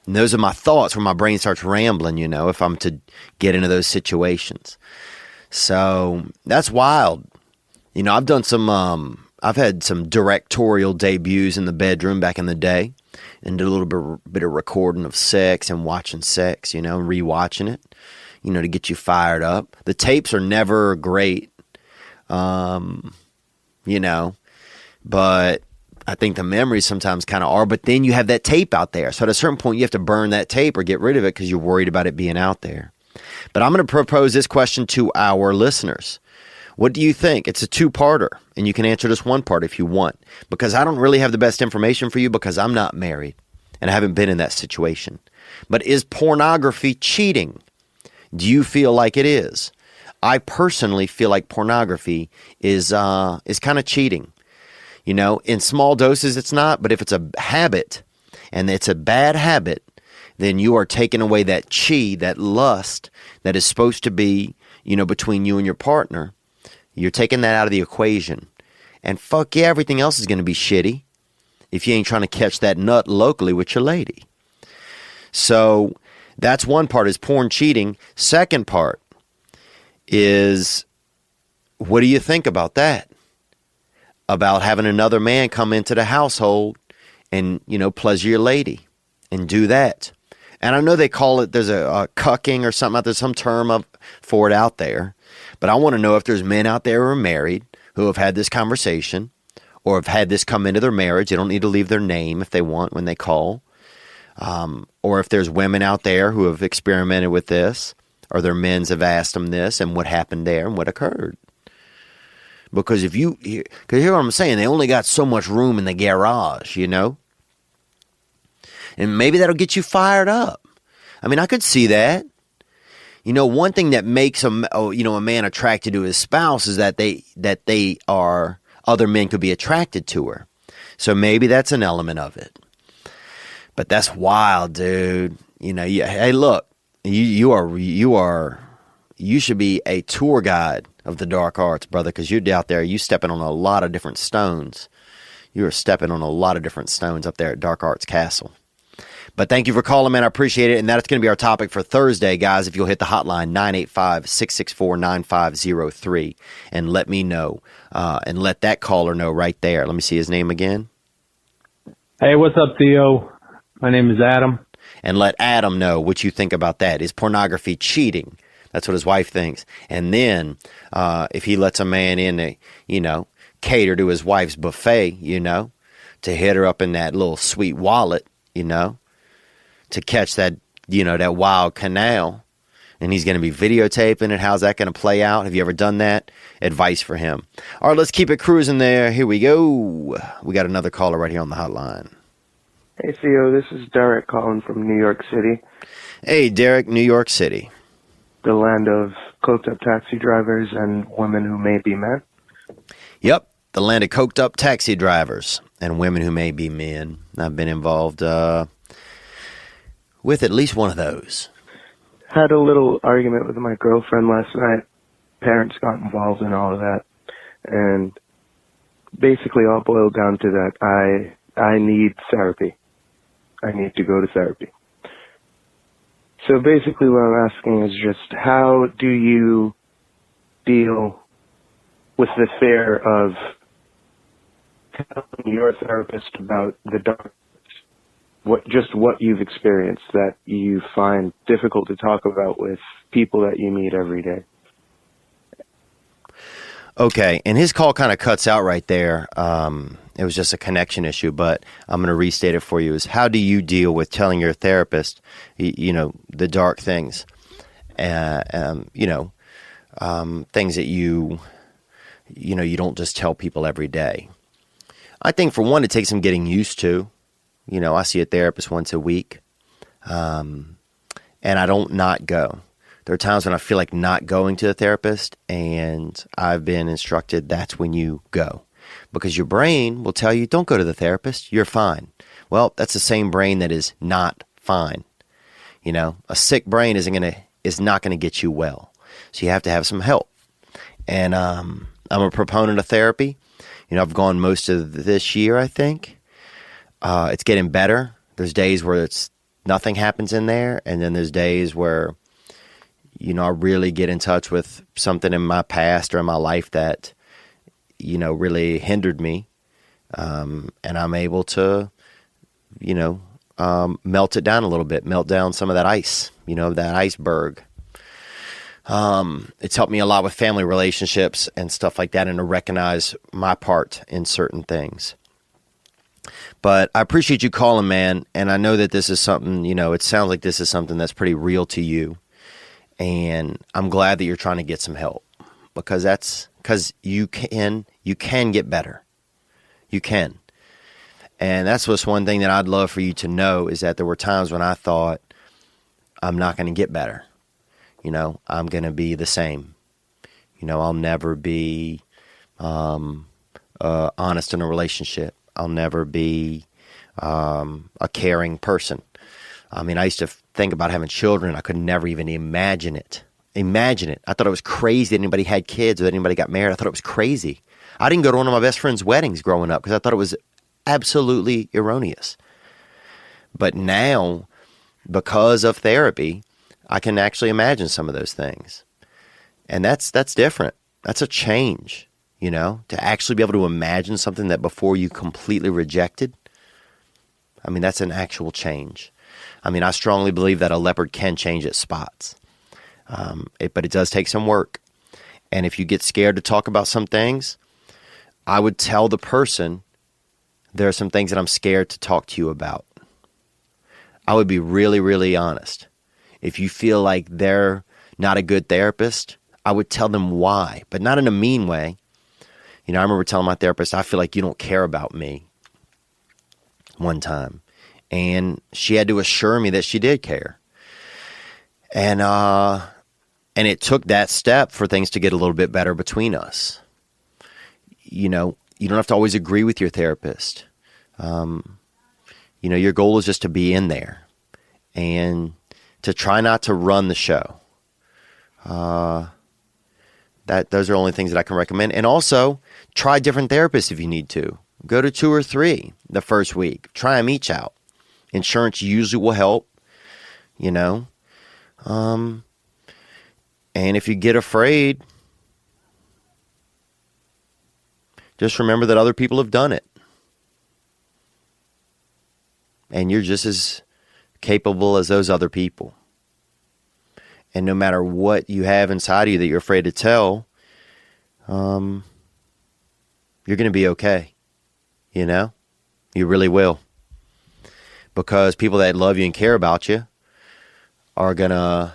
And those are my thoughts where my brain starts rambling, you know, if I'm to get into those situations. So that's wild. You know, I've had some directorial debuts in the bedroom back in the day and did a little bit of recording of sex and watching sex, you know, and rewatching it, you know, to get you fired up. The tapes are never great, you know, but I think the memories sometimes kind of are, but then you have that tape out there. So at a certain point, you have to burn that tape or get rid of it because you're worried about it being out there. But I'm going to propose this question to our listeners. What do you think? It's a two-parter, and you can answer just one part if you want, because I don't really have the best information for you because I'm not married and I haven't been in that situation. But is pornography cheating? Do you feel like it is? I personally feel like pornography is kind of cheating. You know, in small doses it's not, but if it's a habit and it's a bad habit, then you are taking away that chi, that lust that is supposed to be, you know, between you and your partner. You're taking that out of the equation. And fuck yeah, everything else is going to be shitty if you ain't trying to catch that nut locally with your lady. So that's one part, is porn cheating. Second part is, what do you think about that? About having another man come into the household and, you know, pleasure your lady and do that. And I know they call it, there's a cucking or something, there's some term for it out there. But I want to know if there's men out there who are married who have had this conversation or have had this come into their marriage. They don't need to leave their name if they want when they call. Or if there's women out there who have experimented with this, or their men's have asked them this and what happened there and what occurred. Because because hear what I'm saying, they only got so much room in the garage, you know? And maybe that'll get you fired up. I mean, I could see that. You know, one thing that makes a man attracted to his spouse is that other men could be attracted to her. So maybe that's an element of it. But that's wild, dude. You know, hey, look, you should be a tour guide of the dark arts, brother, because you're out there, you stepping on a lot of different stones. You are stepping on a lot of different stones up there at Dark Arts Castle. But thank you for calling, man. I appreciate it. And that's going to be our topic for Thursday, guys. If you'll hit the hotline, 985-664-9503, and let me know, and let that caller know right there. Let me see his name again. Hey, what's up, Theo? My name is Adam. And let Adam know what you think about that. Is pornography cheating? That's what his wife thinks. And then if he lets a man in to, cater to his wife's buffet, to hit her up in that little sweet wallet, to catch that, that wild canal, and he's going to be videotaping it. How's that going to play out? Have you ever done that? Advice for him. All right, let's keep it cruising there. Here we go. We got another caller right here on the hotline. Hey, Theo, this is Derek calling from New York City. Hey, Derek, New York City. The land of coked-up taxi drivers and women who may be men. Yep, the land of coked-up taxi drivers and women who may be men. I've been involved with at least one of those. Had a little argument with my girlfriend last night. Parents got involved in all of that. And basically all boiled down to that I need therapy. I need to go to therapy. So basically what I'm asking is just how do you deal with the fear of telling your therapist about the dark, what you've experienced that you find difficult to talk about with people that you meet every day? Okay, and his call kind of cuts out right there. It was just a connection issue, but I'm going to restate it for you. Is how do you deal with telling your therapist, the dark things, things that you don't just tell people every day? I think for one, it takes some getting used to. I see a therapist once a week, and I don't not go. There are times when I feel like not going to the therapist, and I've been instructed that's when you go. Because your brain will tell you, don't go to the therapist, you're fine. Well, that's the same brain that is not fine. A sick brain is not going to get you well. So you have to have some help. And I'm a proponent of therapy. I've gone most of this year, I think. It's getting better. There's days where nothing happens in there, and then there's days where I really get in touch with something in my past or in my life that really hindered me, and I'm able to melt it down a little bit, melt down some of that ice, that iceberg. It's helped me a lot with family relationships and stuff like that, and to recognize my part in certain things. But I appreciate you calling, man, and I know that this is something, it sounds like this is something that's pretty real to you, and I'm glad that you're trying to get some help, because you can get better. You can. And that's what's one thing that I'd love for you to know, is that there were times when I thought, I'm not going to get better. I'm going to be the same. I'll never be honest in a relationship. I'll never be a caring person. I used to think about having children. I could never even imagine it. I thought it was crazy that anybody had kids or that anybody got married. I thought it was crazy. I didn't go to one of my best friend's weddings growing up because I thought it was absolutely erroneous. But now, because of therapy, I can actually imagine some of those things. And that's different. That's a change, to actually be able to imagine something that before you completely rejected. That's an actual change. I strongly believe that a leopard can change its spots. But it does take some work. And if you get scared to talk about some things, I would tell the person, there are some things that I'm scared to talk to you about. I would be really, really honest. If you feel like they're not a good therapist, I would tell them why, but not in a mean way. I remember telling my therapist, I feel like you don't care about me, one time. And she had to assure me that she did care. And it took that step for things to get a little bit better between us. You don't have to always agree with your therapist. Your goal is just to be in there and to try not to run the show. Those are only things that I can recommend. And also, try different therapists if you need to. Go to 2 or 3 the first week. Try them each out. Insurance usually will help, you know. And if you get afraid, just remember that other people have done it. And you're just as capable as those other people. And no matter what you have inside of you that you're afraid to tell, you're going to be okay. You know? You really will. Because people that love you and care about you are going to...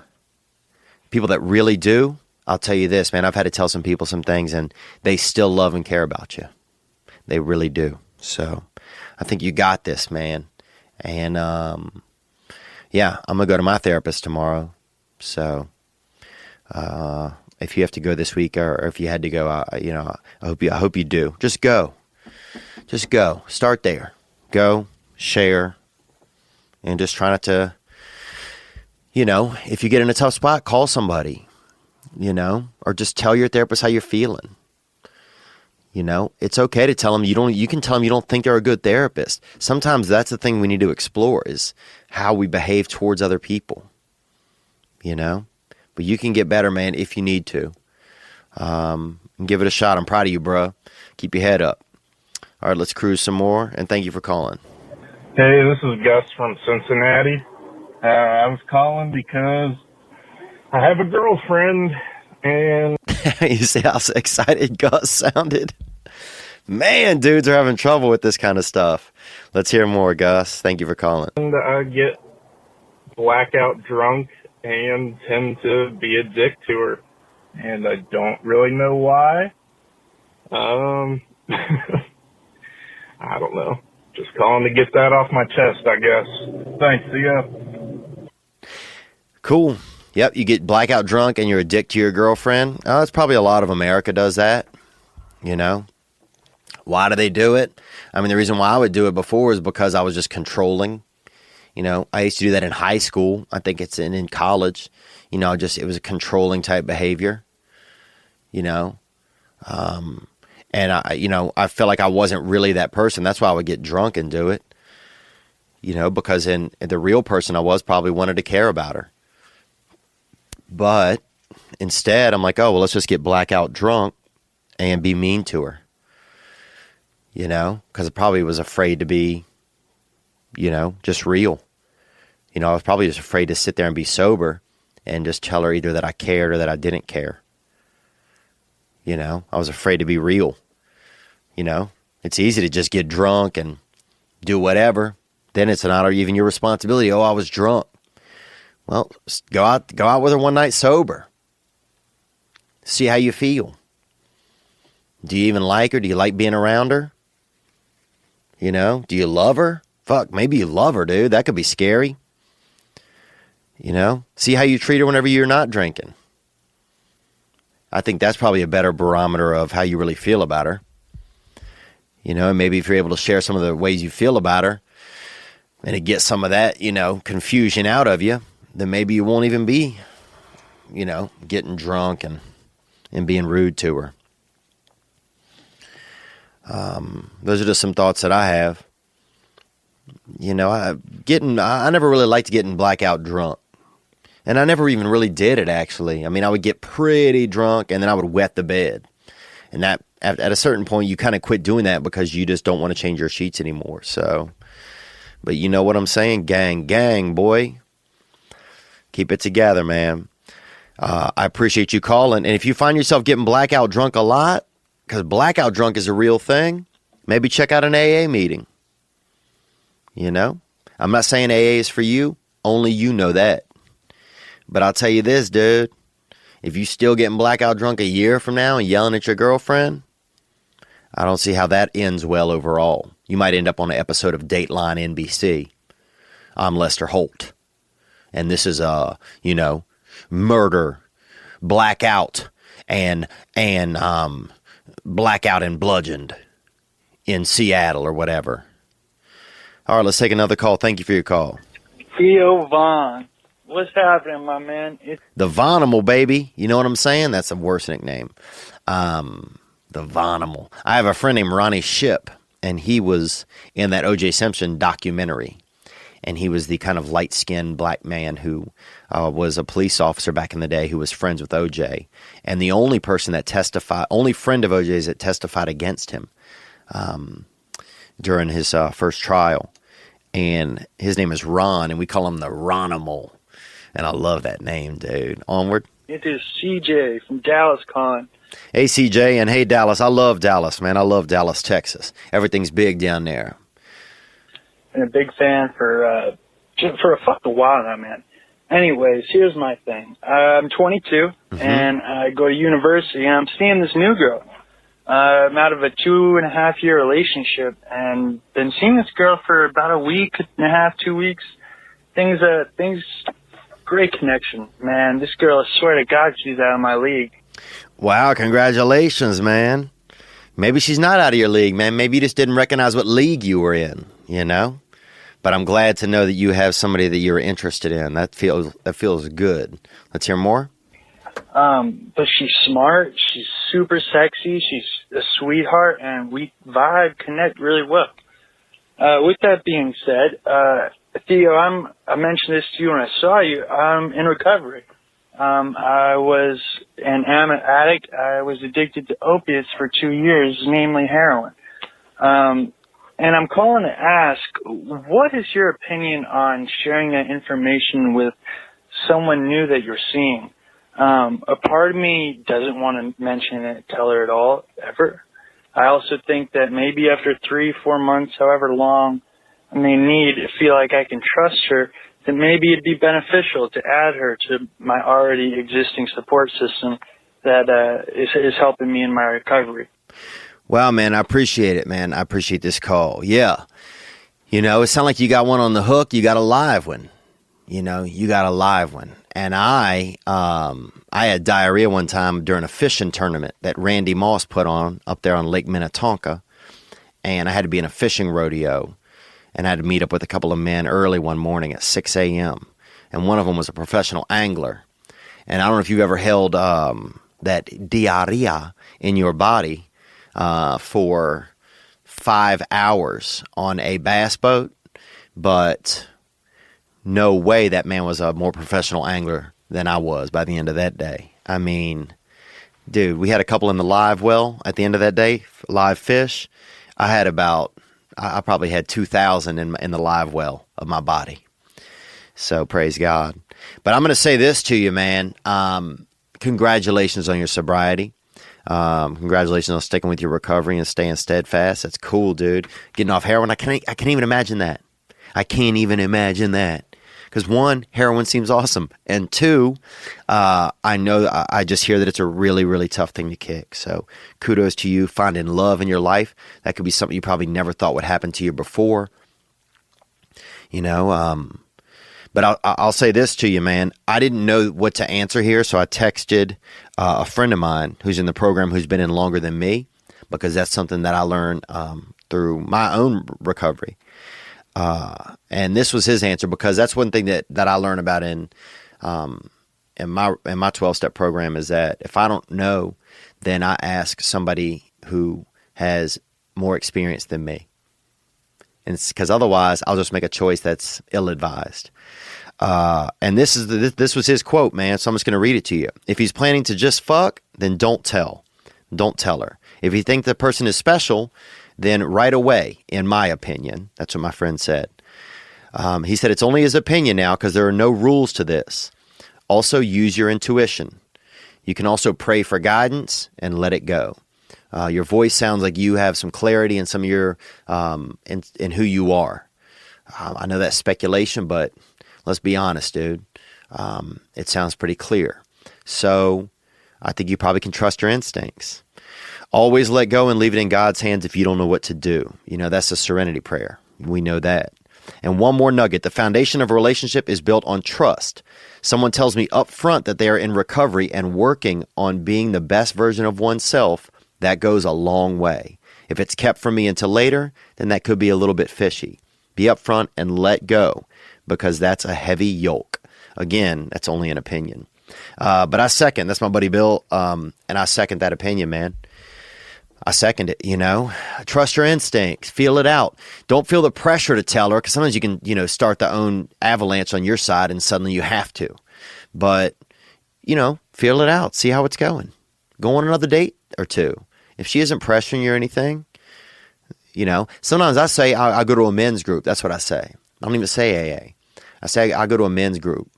People that really do, I'll tell you this, man. I've had to tell some people some things, and they still love and care about you. They really do. So, I think you got this, man. And, yeah, I'm going to go to my therapist tomorrow. So, if you have to go this week, or if you had to go, you know, I hope you do. Just go. Just go. Start there. Go, share, and just try not to, you know, if you get in a tough spot, call somebody, you know, or just tell your therapist how you're feeling. You know, it's okay to tell them you can tell them you don't think they're a good therapist. Sometimes that's the thing we need to explore, is how we behave towards other people. You know, but you can get better, man, if you need to. And give it a shot. I'm proud of you, bro. Keep your head up. All right, let's cruise some more, and thank you for calling. Hey, this is Gus from Cincinnati. I was calling because I have a girlfriend, and... You see how excited Gus sounded? Man, dudes are having trouble with this kind of stuff. Let's hear more, Gus. Thank you for calling. And I get blackout drunk and tend to be a dick to her, and I don't really know why. I don't know. Just calling to get that off my chest, I guess. Thanks. See ya. Cool. Yep, you get blackout drunk and you're a dick to your girlfriend. It's probably a lot of America does that, you know. Why do they do it? I mean, the reason why I would do it before is because I was just controlling. You know, I used to do that in high school. I think it's in college. You know, it was a controlling type behavior, you know. And I felt like I wasn't really that person. That's why I would get drunk and do it, you know, because in the real person I was probably wanted to care about her. But instead I'm like, oh, well, let's just get blackout drunk and be mean to her, you know, because I probably was afraid to be, you know, just real. You know, I was probably just afraid to sit there and be sober and just tell her either that I cared or that I didn't care. You know, I was afraid to be real. You know, it's easy to just get drunk and do whatever. Then it's not even your responsibility. Oh, I was drunk. Well, go out with her one night sober. See how you feel. Do you even like her? Do you like being around her? You know, do you love her? Fuck, maybe you love her, dude. That could be scary. You know, see how you treat her whenever you're not drinking. I think that's probably a better barometer of how you really feel about her. You know, and maybe if you're able to share some of the ways you feel about her and it gets some of that, you know, confusion out of you, then maybe you won't even be, you know, getting drunk and being rude to her. Those are just some thoughts that I have. You know, I never really liked getting blackout drunk. And I never even really did it, actually. I mean, I would get pretty drunk, and then I would wet the bed. And that, at a certain point, you kind of quit doing that because you just don't want to change your sheets anymore. So, but you know what I'm saying? Gang, boy. Keep it together, man. I appreciate you calling. And if you find yourself getting blackout drunk a lot, because blackout drunk is a real thing, maybe check out an AA meeting. You know? I'm not saying AA is for you. Only you know that. But I'll tell you this, dude. If you still getting blackout drunk a year from now and yelling at your girlfriend, I don't see how that ends well overall. You might end up on an episode of Dateline NBC. I'm Lester Holt. And this is murder, blackout, and blackout and bludgeoned in Seattle or whatever. All right, let's take another call. Thank you for your call. Theo Vaughn. What's happening, my man? The Vonimal, baby. You know what I'm saying? That's the worst nickname. The Vonimal. I have a friend named Ronnie Ship, and he was in that O.J. Simpson documentary. And he was the kind of light-skinned black man who was a police officer back in the day who was friends with O.J. And the only person that only friend of O.J.'s that testified against him during his first trial. And his name is Ron, and we call him the Ronimal. And I love that name, dude. Onward. It is CJ from Dallas Con. Hey, CJ, and hey, Dallas. I love Dallas, man. I love Dallas, Texas. Everything's big down there. And a big fan for a fucking while now, man. Anyways, here's my thing. I'm 22, and I go to university, and I'm seeing this new girl. I'm out of a 2.5-year relationship, and been seeing this girl for about a week and a half, 2 weeks. Things, great connection, man. This girl, I swear to God, she's out of my league. Wow, congratulations, man. Maybe she's not out of your league, man. Maybe you just didn't recognize what league you were in, you know? But I'm glad to know that you have somebody that you're interested in. That feels good. Let's hear more. But she's smart. She's super sexy. She's a sweetheart, and we connect really well. With that being said, Theo, I mentioned this to you when I saw you. I'm in recovery. I was an addict. I was addicted to opiates for 2 years, namely heroin. And I'm calling to ask, what is your opinion on sharing that information with someone new that you're seeing? A part of me doesn't want to mention it, tell her at all, ever. I also think that maybe after 3-4 months, however long I may feel like I can trust her, that maybe it'd be beneficial to add her to my already existing support system that is helping me in my recovery. Wow, man, I appreciate it, man. I appreciate this call. Yeah. You know, it sounds like you got one on the hook. You got a live one. You know, you got a live one. And I had diarrhea one time during a fishing tournament that Randy Moss put on up there on Lake Minnetonka. And I had to be in a fishing rodeo. And I had to meet up with a couple of men early one morning at 6 a.m. And one of them was a professional angler. And I don't know if you've ever held that diarrhea in your body for 5 hours on a bass boat, but no way that man was a more professional angler than I was by the end of that day. I mean, dude, we had a couple in the live well at the end of that day, live fish. I probably had 2,000 in the live well of my body. So praise God. But I'm going to say this to you, man. Congratulations on your sobriety. Congratulations on sticking with your recovery and staying steadfast. That's cool, dude. Getting off heroin. I can't even imagine that. I can't even imagine that. Because one, heroin seems awesome. And two, I just hear that it's a really, really tough thing to kick. So kudos to you finding love in your life. That could be something you probably never thought would happen to you before. You know, but I'll say this to you, man. I didn't know what to answer here, so I texted a friend of mine who's in the program who's been in longer than me, because that's something that I learned through my own recovery. And this was his answer, because that's one thing that I learned about in my 12-step program, is that if I don't know, then I ask somebody who has more experience than me. And because otherwise I'll just make a choice that's ill-advised. And this was his quote, man. So I'm just going to read it to you. If he's planning to just fuck, then don't tell. Don't tell her. If you think the person is special, then right away, in my opinion. That's what my friend said. He said it's only his opinion now, because there are no rules to this. Also, use your intuition. You can also pray for guidance and let it go. Your voice sounds like you have some clarity in some of your in who you are. I know that's speculation, but let's be honest, dude. It sounds pretty clear. So I think you probably can trust your instincts. Always let go and leave it in God's hands if you don't know what to do. You know, that's a serenity prayer. We know that. And one more nugget. The foundation of a relationship is built on trust. Someone tells me up front that they are in recovery and working on being the best version of oneself. That goes a long way. If it's kept from me until later, then that could be a little bit fishy. Be upfront and let go, because that's a heavy yoke. Again, that's only an opinion. But I second, that's my buddy Bill, and I second that opinion, man. I second it, Trust your instincts. Feel it out. Don't feel the pressure to tell her, because sometimes you can, start the own avalanche on your side and suddenly you have to. But, feel it out. See how it's going. Go on another date or two. If she isn't pressuring you or anything, sometimes I say I go to a men's group. That's what I say. I don't even say AA. I say I go to a men's group,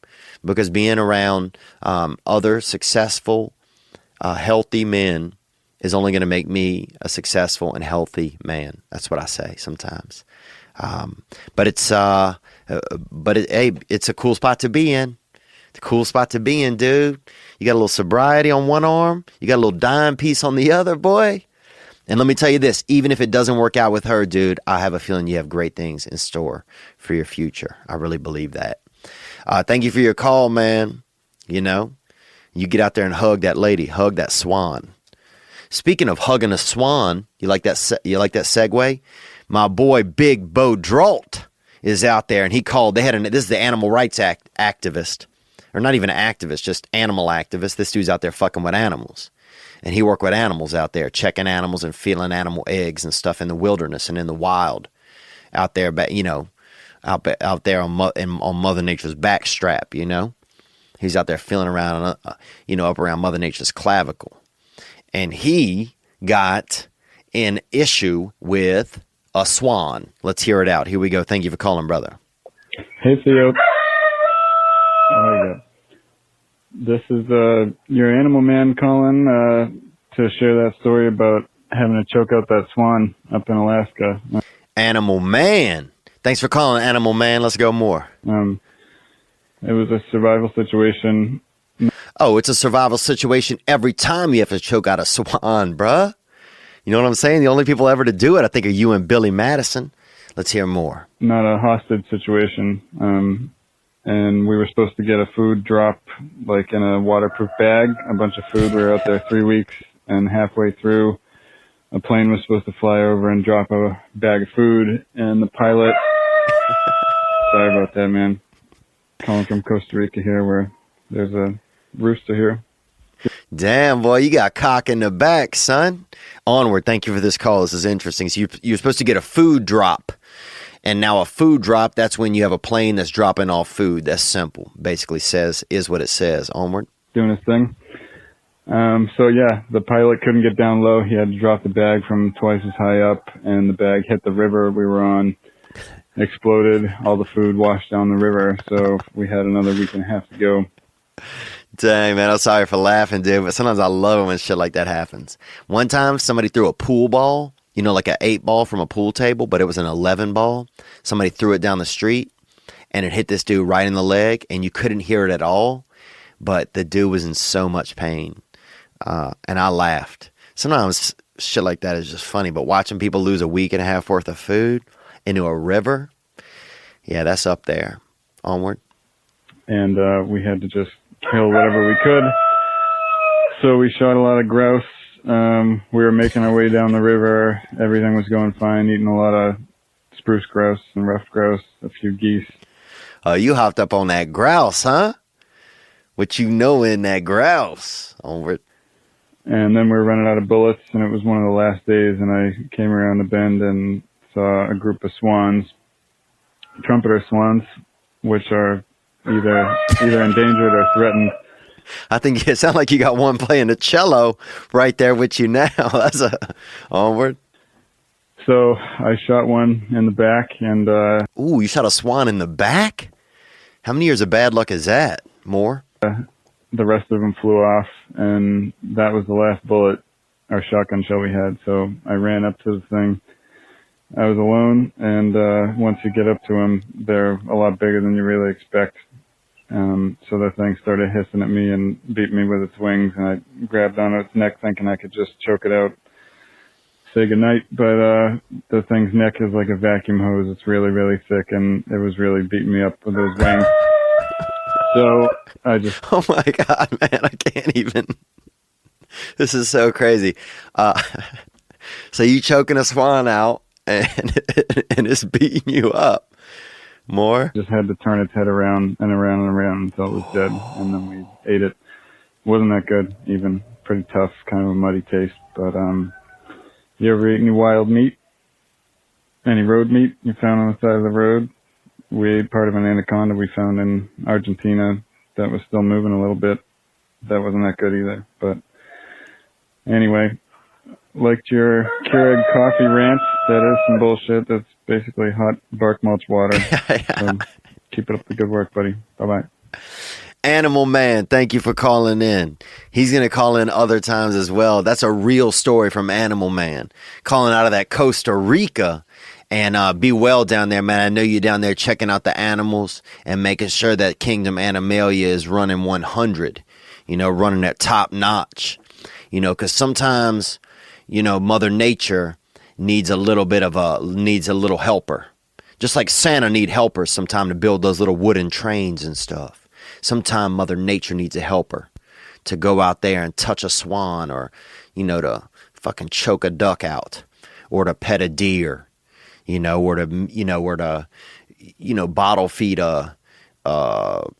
because being around other successful, healthy men is only going to make me a successful and healthy man. That's what I say sometimes. But it's a cool spot to be in. It's a cool spot to be in, dude. You got a little sobriety on one arm. You got a little dime piece on the other, boy. And let me tell you this, even if it doesn't work out with her, dude, I have a feeling you have great things in store for your future. I really believe that. Thank you for your call, man. You get out there and hug that lady, hug that swan. Speaking of hugging a swan, you like that segue? My boy Big Bo Dralt is out there, and he called. This is the animal rights activist, or not even an activist, just animal activist. This dude's out there fucking with animals, and he worked with animals out there, checking animals and feeling animal eggs and stuff in the wilderness and in the wild, out there, out there on Mother Nature's backstrap. He's out there feeling around, up around Mother Nature's clavicle. And he got an issue with a swan. Let's hear it out. Here we go. Thank you for calling, brother. Hey, Theo. This is your animal man calling to share that story about having to choke out that swan up in Alaska. Animal man. Thanks for calling, Animal man. Let's go more. It was a survival situation. Oh, it's a survival situation every time you have to choke out a swan, bruh. You know what I'm saying? The only people ever to do it, I think, are you and Billy Madison. Let's hear more. Not a hostage situation. And we were supposed to get a food drop, like in a waterproof bag, a bunch of food. We were out there 3 weeks, and halfway through, a plane was supposed to fly over and drop a bag of food, and the pilot... Sorry about that, man. Calling from Costa Rica here, where there's a rooster here. Damn, boy, you got cock in the back, son. Onward. Thank you for this call. This is interesting. So you're supposed to get a food drop. And now a food drop, that's when you have a plane that's dropping off food. That's simple. Basically is what it says. Onward. Doing his thing. The pilot couldn't get down low. He had to drop the bag from twice as high up, and the bag hit the river we were on, exploded. All the food washed down the river, so we had another week and a half to go. Dang, man, I'm sorry for laughing, dude, but sometimes I love it when shit like that happens. One time, somebody threw a pool ball, like an 8 ball from a pool table, but it was an 11 ball. Somebody threw it down the street, and it hit this dude right in the leg, and you couldn't hear it at all, but the dude was in so much pain, and I laughed. Sometimes shit like that is just funny, but watching people lose a week and a half worth of food into a river, yeah, that's up there. Onward. And we had to just kill whatever we could. So we shot a lot of grouse. We were making our way down the river. Everything was going fine, eating a lot of spruce grouse and ruffed grouse, a few geese. You hopped up on that grouse, huh? What you know in that grouse? Onward. And then we were running out of bullets, and it was one of the last days, and I came around the bend and saw a group of swans, trumpeter swans, which are either endangered or threatened. I think it sounds like you got one playing the cello right there with you now. That's onward. So I shot one in the back, and ooh, you shot a swan in the back? How many years of bad luck is that? More? The rest of them flew off, and that was the last bullet, or shotgun shell we had. So I ran up to the thing. I was alone, and once you get up to them, they're a lot bigger than you really expect. So the thing started hissing at me and beat me with its wings, and I grabbed onto its neck thinking I could just choke it out, say goodnight. But the thing's neck is like a vacuum hose. It's really, really thick, and it was really beating me up with those wings. So I just... Oh my God, man, I can't even... This is so crazy. So you choking a swan out, and it's beating you up. More? Just had to turn its head around and around and around until it was dead, and then we ate it. Wasn't that good, even. Pretty tough, kind of a muddy taste. But you ever eat any wild meat? Any road meat you found on the side of the road? We ate part of an anaconda we found in Argentina that was still moving a little bit. That wasn't that good either. But anyway, liked your Keurig coffee rant. That is some bullshit. That's basically hot bark mulch water. So keep it up the good work, buddy. Bye-bye. Animal Man, thank you for calling in. He's going to call in other times as well. That's a real story from Animal Man. Calling out of that Costa Rica. And be well down there, man. I know you're down there checking out the animals and making sure that Kingdom Animalia is running 100. You know, running at top notch. You know, because sometimes, you know, Mother Nature needs a little helper. Just like Santa need helpers sometime to build those little wooden trains and stuff. Sometime Mother Nature needs a helper to go out there and touch a swan, or, you know, to fucking choke a duck out, or to pet a deer, you know, or to bottle feed a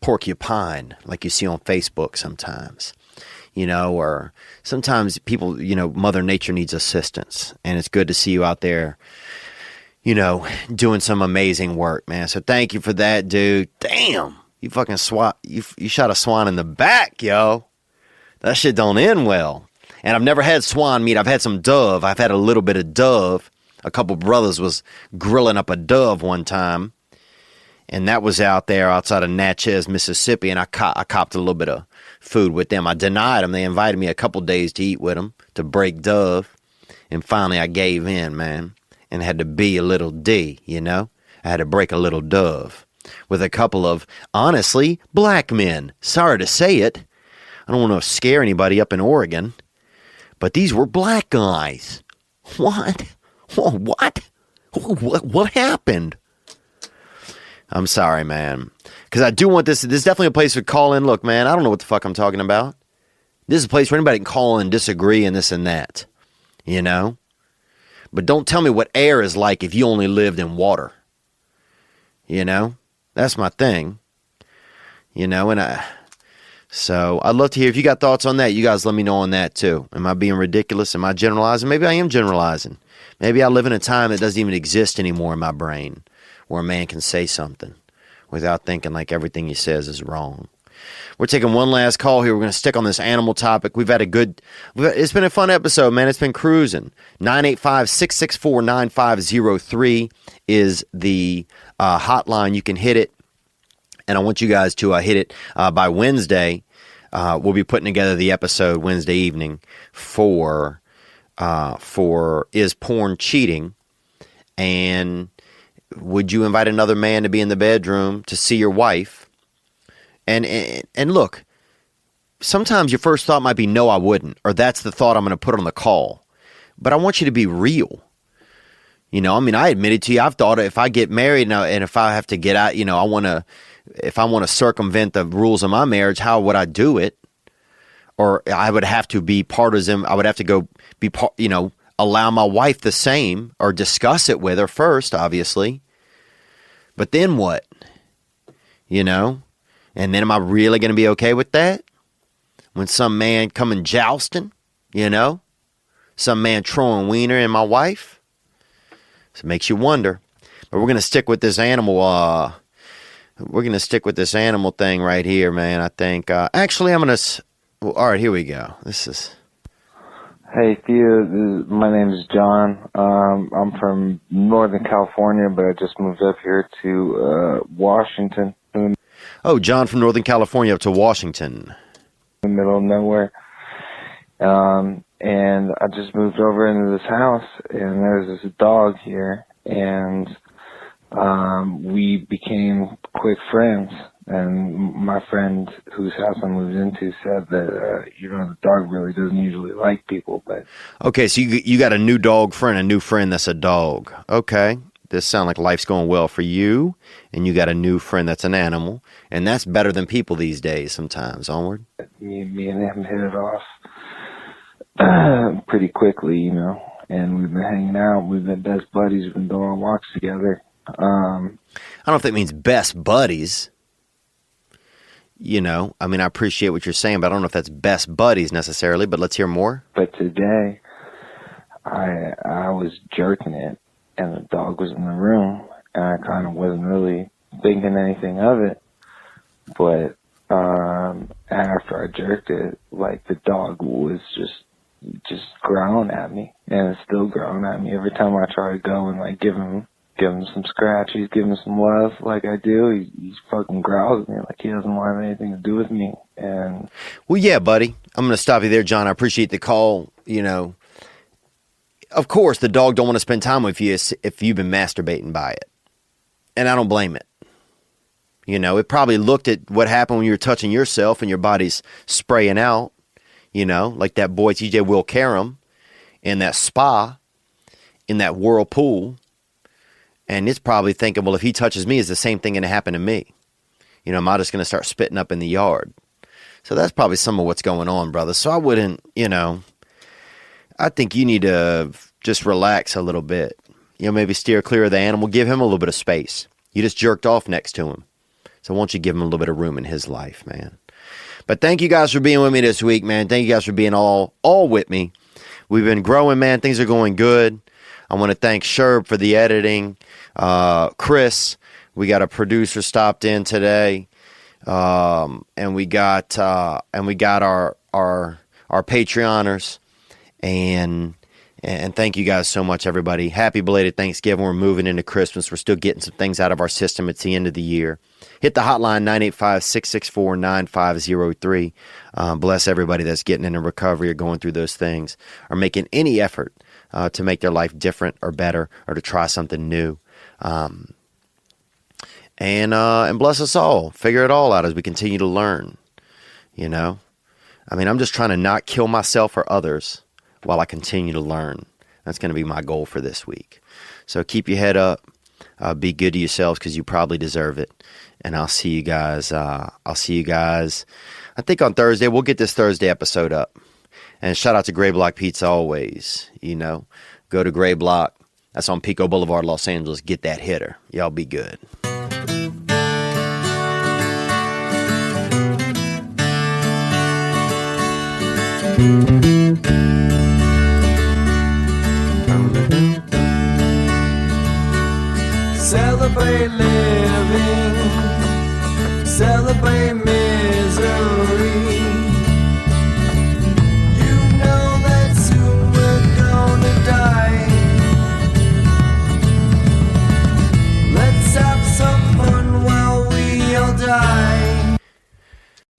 porcupine like you see on Facebook sometimes, you know, or sometimes people, you know, Mother Nature needs assistance, and it's good to see you out there, you know, doing some amazing work, man. So thank you for that, dude. Damn. You fucking you shot a swan in the back, yo. That shit don't end well. And I've never had swan meat. I've had some dove. I've had a little bit of dove. A couple brothers was grilling up a dove one time. And that was out there outside of Natchez, Mississippi. And I copped a little bit of food with them. I denied them. They invited me a couple days to eat with them, to break dove. And finally I gave in, man. And had to be a little D, you know. I had to break a little dove. With a couple of, honestly, black men. Sorry to say it. I don't want to scare anybody up in Oregon. But these were black guys. What? What? What happened? I'm sorry, man. Because I do want this. This is definitely a place to call in. Look, man, I don't know what the fuck I'm talking about. This is a place where anybody can call in and disagree and this and that. You know? But don't tell me what air is like if you only lived in water. You know? That's my thing. You know, so I'd love to hear if you got thoughts on that. You guys let me know on that too. Am I being ridiculous? Am I generalizing? Maybe I am generalizing. Maybe I live in a time that doesn't even exist anymore in my brain, where a man can say something without thinking like everything he says is wrong. We're taking one last call here. We're going to stick on this animal topic. It's been a fun episode, man. It's been cruising. 985-664-9503 is the hotline. You can hit it. And I want you guys to hit it by Wednesday. We'll be putting together the episode Wednesday evening for Is Porn Cheating? And would you invite another man to be in the bedroom to see your wife? And look, sometimes your first thought might be, no, I wouldn't. Or that's the thought I'm going to put on the call. But I want you to be real. You know, I mean, I admitted to you, I've thought if I get married now, and if I have to get out, you know, if I want to circumvent the rules of my marriage, how would I do it? Or I would have to be partisan. I would have to go be, you know, allow my wife the same, or discuss it with her first, obviously. But then what? You know? And then am I really going to be okay with that? When some man coming jousting, you know? Some man throwing wiener in my wife? So it makes you wonder. But we're going to stick with this animal. We're going to stick with this animal thing right here, man. I think. Actually, I'm going to. Well, all right, here we go. This is. Hey, Theo. My name is John. I'm from Northern California, but I just moved up here to Washington. Oh, John from Northern California up to Washington. In the middle of nowhere. And I just moved over into this house, and there's this dog here, and we became quick friends. And my friend whose house I moved into said that, the dog really doesn't usually like people. But okay, so you got a new dog friend, a new friend that's a dog. Okay. This sounds like life's going well for you, and you got a new friend that's an animal, and that's better than people these days sometimes. Onward. Me and him hit it off pretty quickly, you know, and we've been hanging out. We've been best buddies. We've been going on walks together, I don't know if that means best buddies. You know, I mean, I appreciate what you're saying, but I don't know if that's best buddies necessarily, but let's hear more. But today, I was jerking it, and the dog was in the room, and I kind of wasn't really thinking anything of it. But after I jerked it, like, the dog was just growling at me, and it's still growling at me every time I try to go and, like, give him some scratches, give him some love like I do. He fucking growls at me like he doesn't want anything to do with me. And well, yeah, buddy, I'm going to stop you there, John. I appreciate the call. You know, of course, the dog don't want to spend time with you if you've been masturbating by it, and I don't blame it. You know, it probably looked at what happened when you were touching yourself and your body's spraying out. You know, like that boy TJ Will Karam in that spa, in that whirlpool. And it's probably thinking, well, if he touches me, is the same thing going to happen to me? You know, am I just going to start spitting up in the yard? So that's probably some of what's going on, brother. So I wouldn't, you know, I think you need to just relax a little bit. You know, maybe steer clear of the animal. Give him a little bit of space. You just jerked off next to him. So why don't you give him a little bit of room in his life, man? But thank you guys for being with me this week, man. Thank you guys for being all with me. We've been growing, man. Things are going good. I want to thank Sherb for the editing. Chris, we got a producer stopped in today. And we got our Patreoners. And thank you guys so much, everybody. Happy belated Thanksgiving. We're moving into Christmas. We're still getting some things out of our system. It's the end of the year. Hit the hotline, 985-664-9503. Bless everybody that's getting into recovery or going through those things or making any effort to make their life different or better or to try something new. And bless us all. Figure it all out as we continue to learn. You know? I mean, I'm just trying to not kill myself or others while I continue to learn. That's going to be my goal for this week. So keep your head up. Be good to yourselves because you probably deserve it. And I'll see you guys. I think on Thursday. We'll get this Thursday episode up. And shout out to Gray Block Pizza always. You know, go to Gray Block. That's on Pico Boulevard, Los Angeles. Get that hitter. Y'all be good. Celebrate living, celebrate misery. You know that soon we're gonna die. Let's have some fun while we all die.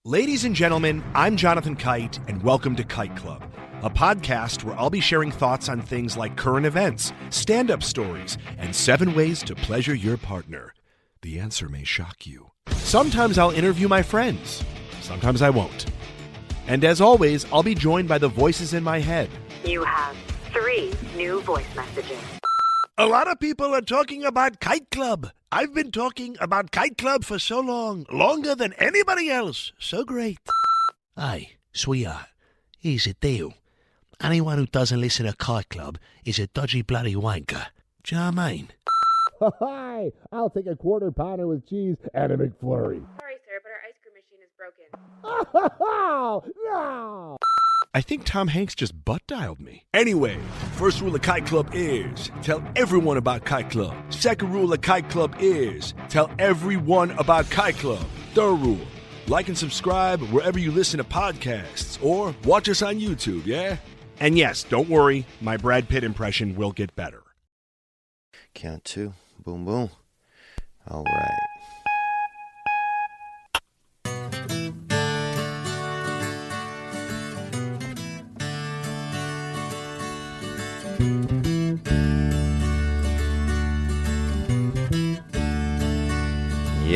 Ladies and gentlemen, I'm Jonathan Kite, and welcome to Kite Club, a podcast where I'll be sharing thoughts on things like current events, stand-up stories, and 7 ways to pleasure your partner. The answer may shock you. Sometimes I'll interview my friends. Sometimes I won't. And as always, I'll be joined by the voices in my head. You have 3 new voice messages. A lot of people are talking about Kite Club. I've been talking about Kite Club for so long, longer than anybody else. So great. Hey, sweetheart, here's the deal. Anyone who doesn't listen to Kite Club is a dodgy bloody wanker. Do you know what I mean? Hi, I'll take a quarter pounder with cheese and a McFlurry. Sorry, sir, but our ice cream machine is broken. No! I think Tom Hanks just butt-dialed me. Anyway, first rule of Kite Club is tell everyone about Kite Club. Second rule of Kite Club is tell everyone about Kite Club. Third rule, like and subscribe wherever you listen to podcasts or watch us on YouTube, yeah? And yes, don't worry, my Brad Pitt impression will get better. Count 2. Boom, boom. All right.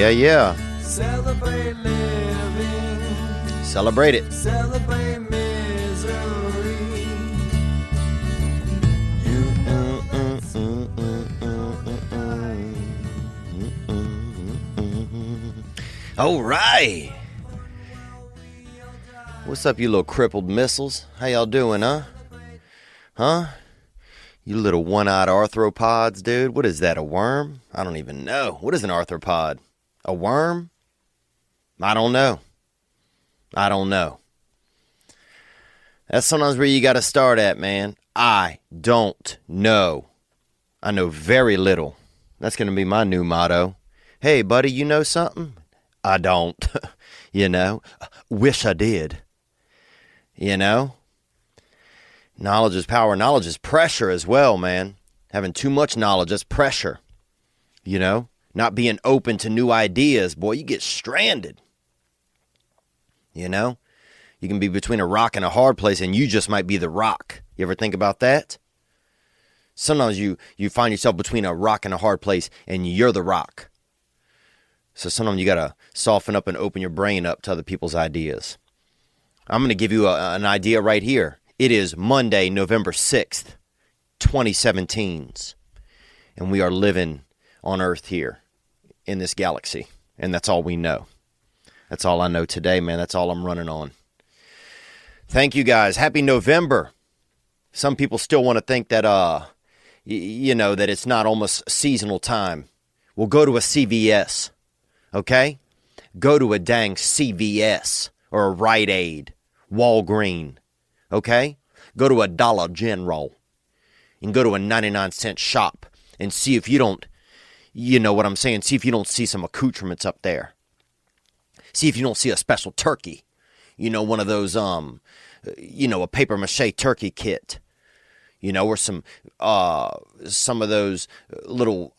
Yeah. Celebrate living, Celebrate it. celebrate misery. All right. What's up, you little crippled missiles? How y'all doing, huh? You little one-eyed arthropods, dude. What is that, a worm? I don't even know. What is an arthropod? A worm? I don't know. That's sometimes where you got to start at, man. I don't know. I know very little. That's going to be my new motto. Hey, buddy, you know something? I don't. Wish I did. Knowledge is power. Knowledge is pressure as well, man. Having too much knowledge, that's pressure. Not being open to new ideas, boy, you get stranded. You can be between a rock and a hard place, and you just might be the rock. You ever think about that? Sometimes you find yourself between a rock and a hard place, and you're the rock. So sometimes you got to soften up and open your brain up to other people's ideas. I'm going to give you an idea right here. It is Monday, November 6th, 2017. And we are living on Earth here in this galaxy. And that's all we know. That's all I know today, man. That's all I'm running on. Thank you, guys. Happy November. Some people still want to think that, that it's not almost seasonal time. Well, go to a CVS, okay? Go to a dang CVS or a Rite Aid, Walgreen, okay? Go to a Dollar General and go to a 99-cent shop and see if you don't, see if you don't see some accoutrements up there. See if you don't see a special turkey. One of those, a paper mache turkey kit. Or some of those little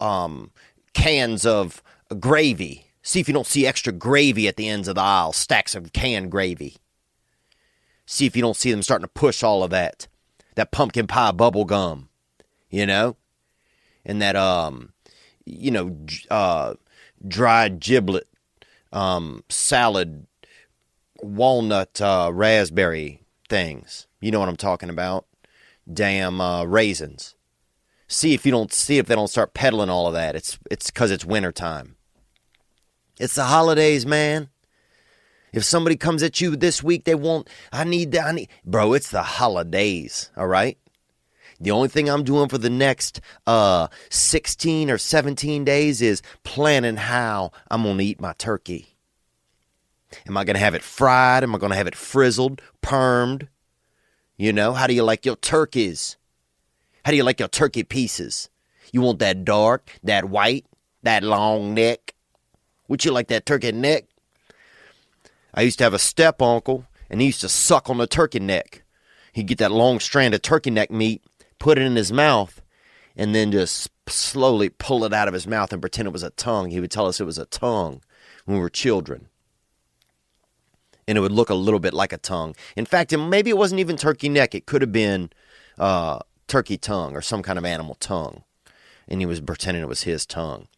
cans of gravy. See if you don't see extra gravy at the ends of the aisle, stacks of canned gravy. See if you don't see them starting to push all of that pumpkin pie bubble gum, and that, dried giblet, salad, walnut, raspberry things. You know what I'm talking about. Damn raisins. See if they don't start peddling all of that. It's because it's wintertime. It's the holidays, man. If somebody comes at you this week, bro, it's the holidays, all right? The only thing I'm doing for the next 16 or 17 days is planning how I'm going to eat my turkey. Am I going to have it fried? Am I going to have it frizzled, permed? How do you like your turkeys? How do you like your turkey pieces? You want that dark, that white, that long neck? Would you like that turkey neck? I used to have a step uncle, and he used to suck on the turkey neck. He'd get that long strand of turkey neck meat, put it in his mouth, and then just slowly pull it out of his mouth and pretend it was a tongue. He would tell us it was a tongue when we were children. And it would look a little bit like a tongue. In fact, maybe it wasn't even turkey neck. It could have been turkey tongue or some kind of animal tongue. And he was pretending it was his tongue.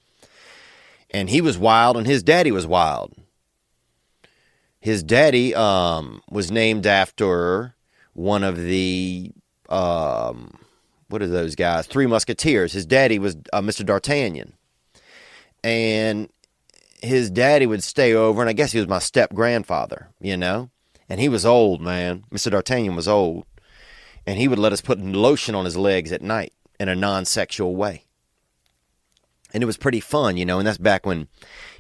And he was wild, and his daddy was wild. His daddy was named after one of the, what are those guys? Three Musketeers. His daddy was Mr. D'Artagnan. And his daddy would stay over, and I guess he was my step-grandfather, And he was old, man. Mr. D'Artagnan was old. And he would let us put lotion on his legs at night in a non-sexual way. And it was pretty fun, and that's back when,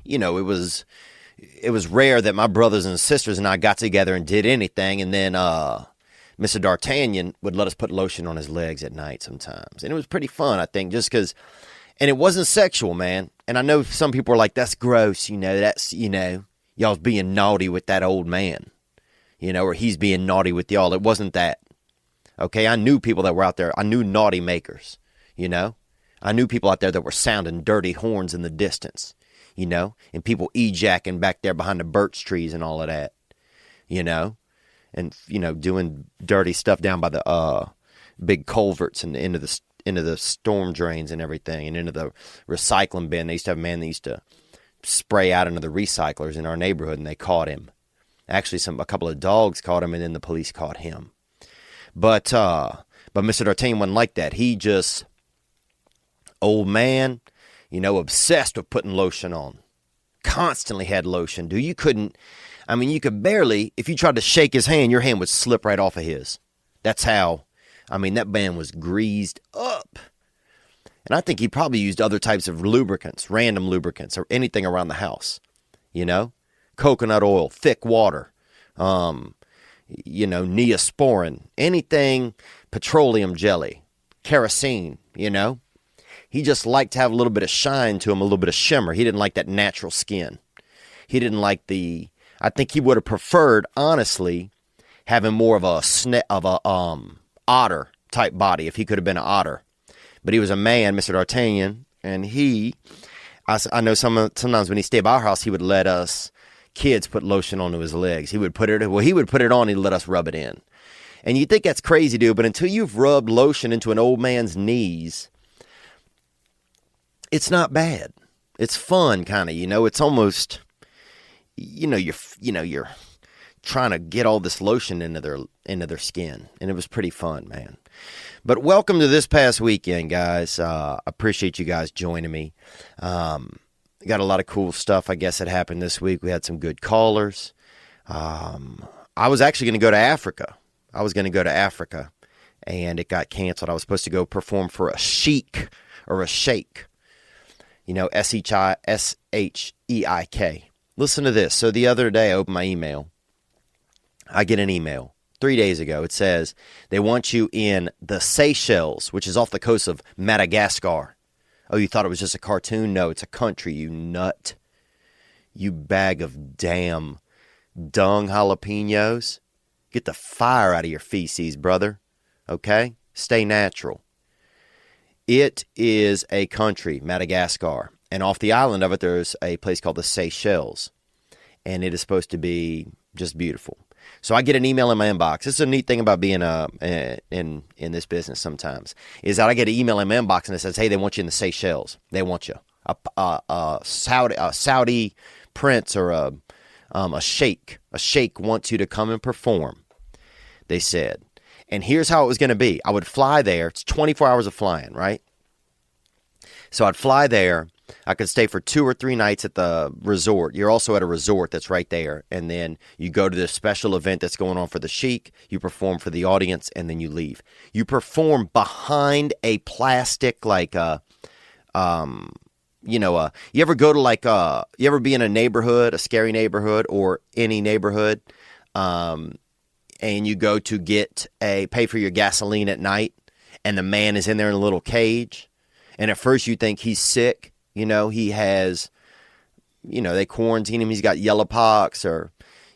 it was rare that my brothers and sisters and I got together and did anything, and then Mr. D'Artagnan would let us put lotion on his legs at night sometimes. And it was pretty fun, I think, just because, and it wasn't sexual, man. And I know some people are like, that's gross, that's, y'all's being naughty with that old man, or he's being naughty with y'all. It wasn't that. Okay, I knew people that were out there. I knew naughty makers, I knew people out there that were sounding dirty horns in the distance, and people ejacking back there behind the birch trees and all of that, and, doing dirty stuff down by the big culverts and into the storm drains and everything, and into the recycling bin. They used to have a man that used to spray out into the recyclers in our neighborhood, and they caught him. Actually, a couple of dogs caught him, and then the police caught him. But Mr. D'Artagnan wasn't like that. He just, old man, obsessed with putting lotion on. Constantly had lotion, dude. You could barely, if you tried to shake his hand, your hand would slip right off of his. That's how I mean, that man was greased up. And I think he probably used other types of lubricants, random lubricants, or anything around the house. You know, coconut oil, thick water, Neosporin, anything, petroleum jelly, kerosene, He just liked to have a little bit of shine to him, a little bit of shimmer. He didn't like that natural skin. He didn't like I think he would have preferred, honestly, having more of a otter type body if he could have been an otter. But he was a man, Mr. D'Artagnan, and I know sometimes when he stayed by our house, he would let us kids put lotion onto his legs. He would put it on, he'd let us rub it in. And you think that's crazy, dude, but until you've rubbed lotion into an old man's knees, it's not bad. It's fun, kind of, it's almost, you're trying to get all this lotion into their skin. And it was pretty fun, man. But welcome to this past weekend, guys. Appreciate you guys joining me. Got a lot of cool stuff, I guess, that happened this week. We had some good callers. I was actually going to go to Africa. And it got canceled. I was supposed to go perform for a sheik or a sheikh. S-H-E-I-K. Listen to this. So the other day I opened my email. I get an email 3 days ago. It says they want you in the Seychelles, which is off the coast of Madagascar. Oh, you thought it was just a cartoon? No, it's a country, you nut. You bag of damn dung jalapenos. Get the fire out of your feces, brother. Okay? Stay natural. It is a country, Madagascar. And off the island of it, there's a place called the Seychelles. And it is supposed to be just beautiful. So I get an email in my inbox. This is a neat thing about being in this business sometimes, is that I get an email in my inbox and it says, hey, they want you in the Seychelles. They want you. A Saudi prince or a sheikh. A sheikh wants you to come and perform, they said. And here's how it was going to be. I would fly there. It's 24 hours of flying, right? So I'd fly there. I could stay for 2 or 3 nights at the resort. You're also at a resort that's right there. And then you go to this special event that's going on for the sheik. You perform for the audience, and then you leave. You perform behind a plastic, you ever go to you ever be in a neighborhood, a scary neighborhood, or any neighborhood, and you go to pay for your gasoline at night, and the man is in there in a little cage, and at first you think he's sick. He has, they quarantine him. He's got yellow pox, or,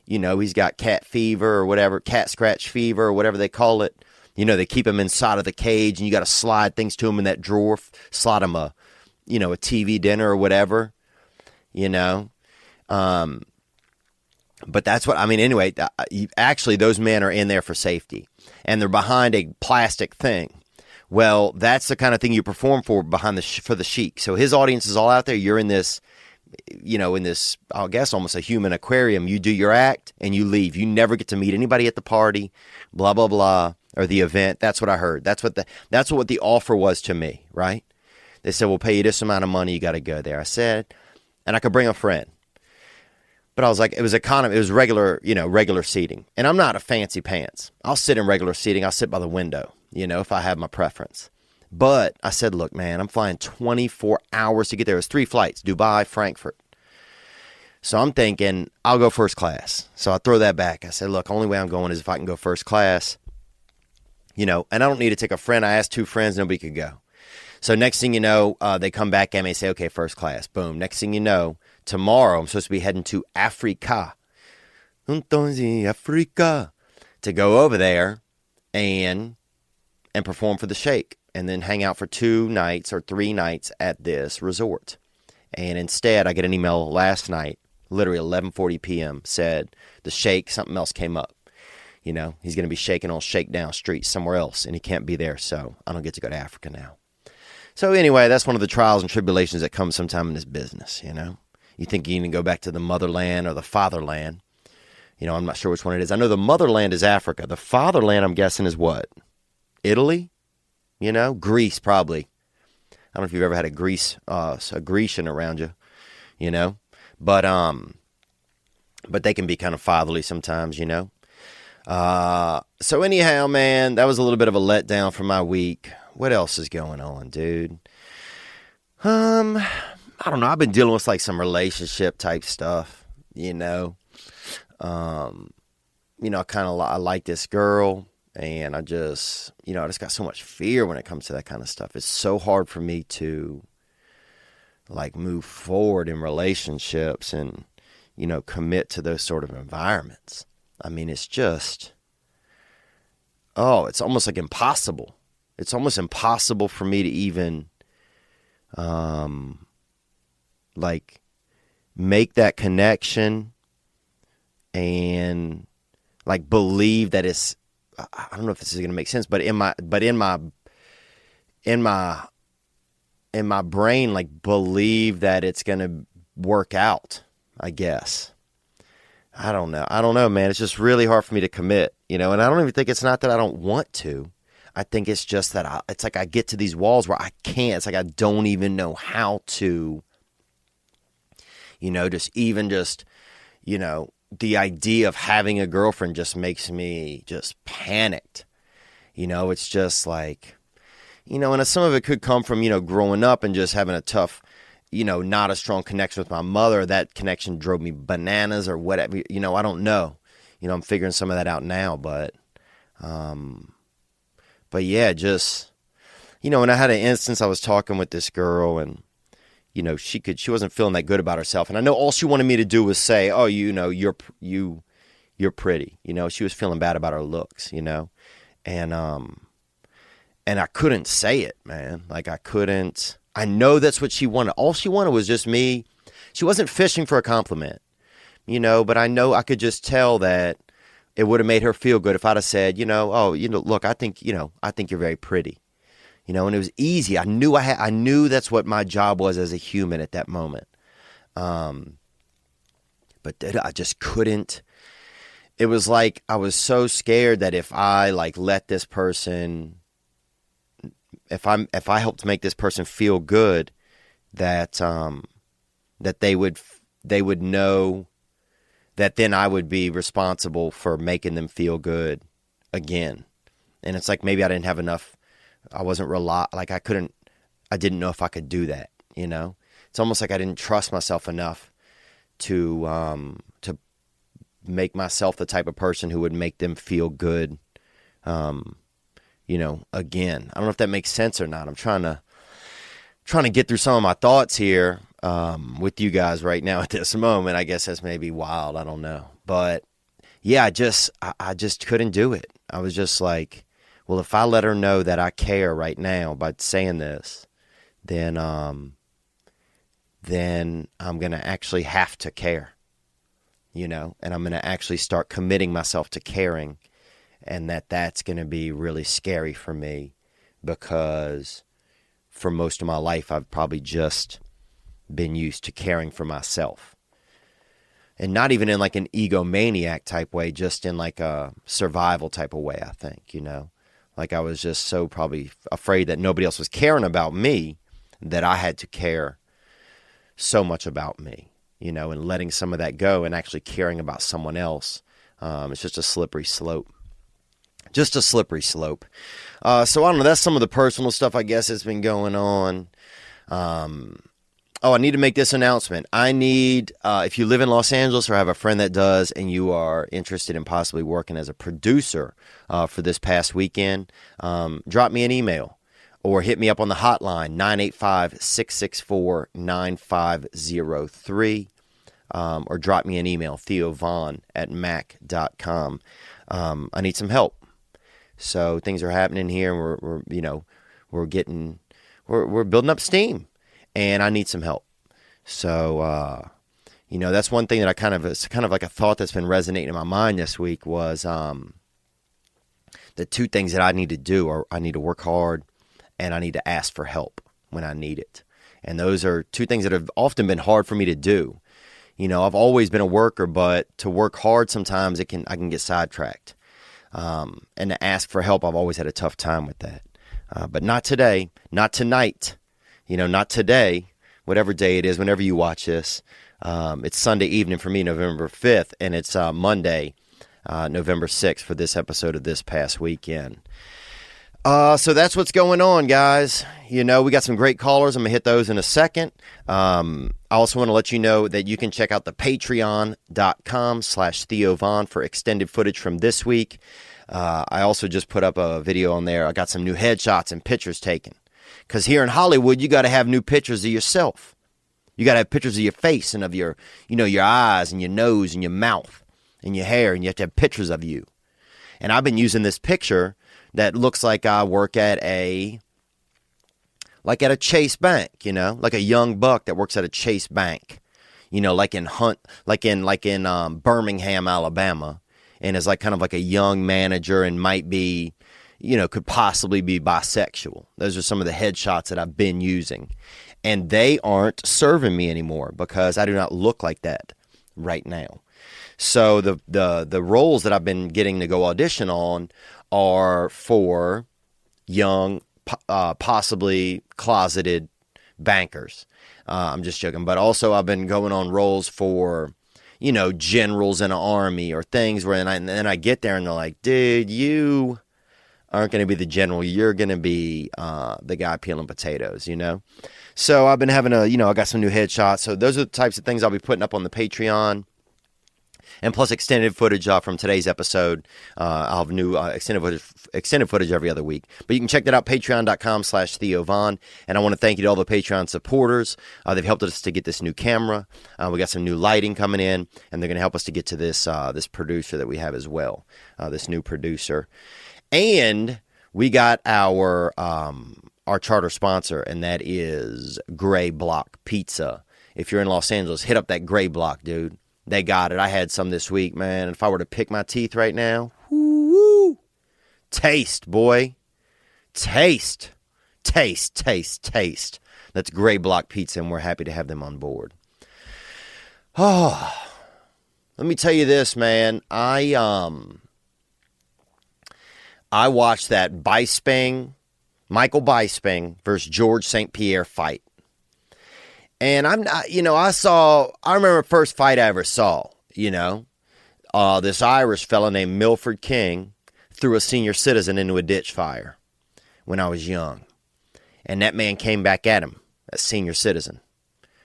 he's got cat fever or whatever, cat scratch fever or whatever they call it. They keep him inside of the cage, and you got to slide things to him in that drawer, slide him a TV dinner or whatever, But that's what, anyway, actually those men are in there for safety, and they're behind a plastic thing. Well, that's the kind of thing you perform for for the sheik. So his audience is all out there. You're in this, I guess, almost a human aquarium. You do your act and you leave. You never get to meet anybody at the party, blah, blah, blah, or the event. That's what I heard. That's what the offer was to me, right? They said, we'll pay you this amount of money. You got to go there. I said, and I could bring a friend. But I was like, it was regular, regular seating. And I'm not a fancy pants. I'll sit in regular seating. I'll sit by the window, if I have my preference. But I said, look, man, I'm flying 24 hours to get there. It was 3 flights, Dubai, Frankfurt. So I'm thinking, I'll go first class. So I throw that back. I said, look, only way I'm going is if I can go first class. And I don't need to take a friend. I asked 2 friends, nobody could go. So next thing you know, they come back at me and say, okay, first class. Boom. Next thing you know, tomorrow I'm supposed to be heading to Africa. Africa. To go over there and perform for the sheikh. And then hang out for 2 nights or 3 nights at this resort. And instead, I get an email last night, literally 11:40 p.m., said the sheikh, something else came up. He's going to be shaking on Shakedown Street somewhere else, and he can't be there, so I don't get to go to Africa now. So anyway, that's one of the trials and tribulations that come sometime in this business, You think you can go back to the motherland or the fatherland. I'm not sure which one it is. I know the motherland is Africa. The fatherland, I'm guessing, is what? Italy? Greece, probably. I don't know if you've ever had a Grecian around you, But they can be kind of fatherly sometimes, So anyhow, man, that was a little bit of a letdown for my week. What else is going on, dude? I don't know. I've been dealing with like some relationship type stuff, you know. I like this girl, and I just got so much fear when it comes to that kind of stuff. It's so hard for me to like move forward in relationships and, commit to those sort of environments. I mean, it's just, it's almost like impossible. It's almost impossible for me to even, like make that connection and like believe that it's, I don't know if this is going to make sense, but in my brain, like believe that it's going to work out, I guess. I don't know, man. It's just really hard for me to commit, and I don't even think it's not that I don't want to. I think it's just that it's like I get to these walls where I can't. It's like I don't even know how to, the idea of having a girlfriend just makes me just panicked. It's just like, and some of it could come from, growing up and just having a tough, not a strong connection with my mother. That connection drove me bananas or whatever. I don't know. I'm figuring some of that out now, but yeah, just, and I had an instance, I was talking with this girl and, she wasn't feeling that good about herself. And I know all she wanted me to do was say, oh, you're pretty. She was feeling bad about her looks, and I couldn't say it, man. Like I know that's what she wanted. All she wanted was just me. She wasn't fishing for a compliment, but I know I could just tell that it would have made her feel good if I'd have said, look, I think you're very pretty. And it was easy. I knew that's what my job was as a human at that moment. But I just couldn't. It was like I was so scared that if I like let this person, if I helped make this person feel good, that that they would know that then I would be responsible for making them feel good again. And it's like maybe I didn't have enough. I wasn't I didn't know if I could do that, It's almost like I didn't trust myself enough to make myself the type of person who would make them feel good, again. I don't know if that makes sense or not. I'm trying to get through some of my thoughts here with you guys right now at this moment. I guess that's maybe wild. I don't know. But yeah, I just couldn't do it. I was just like, well, if I let her know that I care right now by saying this, then I'm going to actually have to care, and I'm going to actually start committing myself to caring, and that's going to be really scary for me because for most of my life, I've probably just been used to caring for myself. And not even in like an egomaniac type way, just in like a survival type of way, I think, Like I was just so probably afraid that nobody else was caring about me that I had to care so much about me, and letting some of that go and actually caring about someone else. It's just a slippery slope. Just a slippery slope. So I don't know. That's some of the personal stuff, I guess, that's been going on. I need to make this announcement. I need, if you live in Los Angeles or have a friend that does and you are interested in possibly working as a producer for this past weekend, drop me an email or hit me up on the hotline, 985-664-9503, or drop me an email, theovon@mac.com. I need some help. So things are happening here, and we're building up steam. And I need some help. So, that's one thing that it's kind of like a thought that's been resonating in my mind this week was the two things that I need to do are I need to work hard and I need to ask for help when I need it. And those are two things that have often been hard for me to do. I've always been a worker, but to work hard sometimes I can get sidetracked. And to ask for help, I've always had a tough time with that. But not today, not tonight. Not today, whatever day it is, whenever you watch this. It's Sunday evening for me, November 5th, and it's Monday, November 6th for this episode of This Past Weekend. So that's what's going on, guys. We got some great callers. I'm going to hit those in a second. I also want to let you know that you can check out the patreon.com/Theo Von for extended footage from this week. I also just put up a video on there. I got some new headshots and pictures taken. Because here in Hollywood, you got to have new pictures of yourself. You got to have pictures of your face and of your, your eyes and your nose and your mouth and your hair. And you have to have pictures of you. And I've been using this picture that looks like I work at a Chase Bank, like a young buck that works at a Chase Bank, like in Birmingham, Alabama, and is like kind of like a young manager and might be, could possibly be bisexual. Those are some of the headshots that I've been using, and they aren't serving me anymore because I do not look like that right now. So the roles that I've been getting to go audition on are for young, possibly closeted bankers. I'm just joking. But also I've been going on roles for, generals in an army or things where, and then I get there and they're like, dude, you aren't going to be the general. You're going to be the guy peeling potatoes, So I've been having I got some new headshots. So those are the types of things I'll be putting up on the Patreon. And plus extended footage from today's episode. I'll have new extended footage every other week. But you can check that out, patreon.com/Theo Von. And I want to thank you to all the Patreon supporters. They've helped us to get this new camera. We got some new lighting coming in. And they're going to help us to get to this this producer that we have as well. This new producer. And we got our charter sponsor, and that is Gray Block Pizza. If you're in Los Angeles, hit up that Gray Block, dude. They got it. I had some this week, man. If I were to pick my teeth right now, woo, taste, boy. Taste. That's Gray Block Pizza, and we're happy to have them on board. Oh, let me tell you this, man. I watched that Michael Bisping versus George St. Pierre fight. And I'm not, I remember the first fight I ever saw, this Irish fella named Milford King threw a senior citizen into a ditch fire when I was young. And that man came back at him, a senior citizen,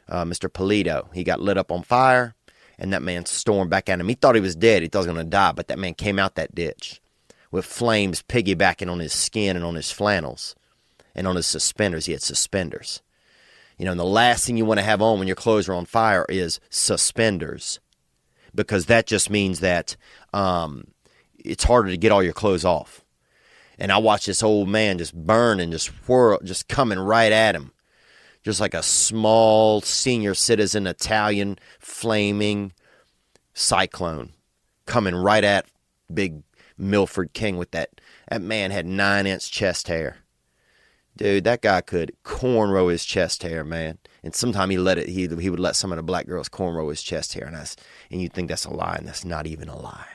Mr. Polito. He got lit up on fire, and that man stormed back at him. He thought he was dead. He thought he was going to die, but that man came out that ditch with flames piggybacking on his skin and on his flannels and on his suspenders. He had suspenders. And the last thing you want to have on when your clothes are on fire is suspenders, because that just means that it's harder to get all your clothes off. And I watched this old man just burn and just whirl, just coming right at him, just like a small senior citizen Italian flaming cyclone coming right at big Milford King with that. That man had 9-inch chest hair. Dude, that guy could cornrow his chest hair, man. And sometimes he would let some of the black girls cornrow his chest hair, and you'd think that's a lie, and that's not even a lie.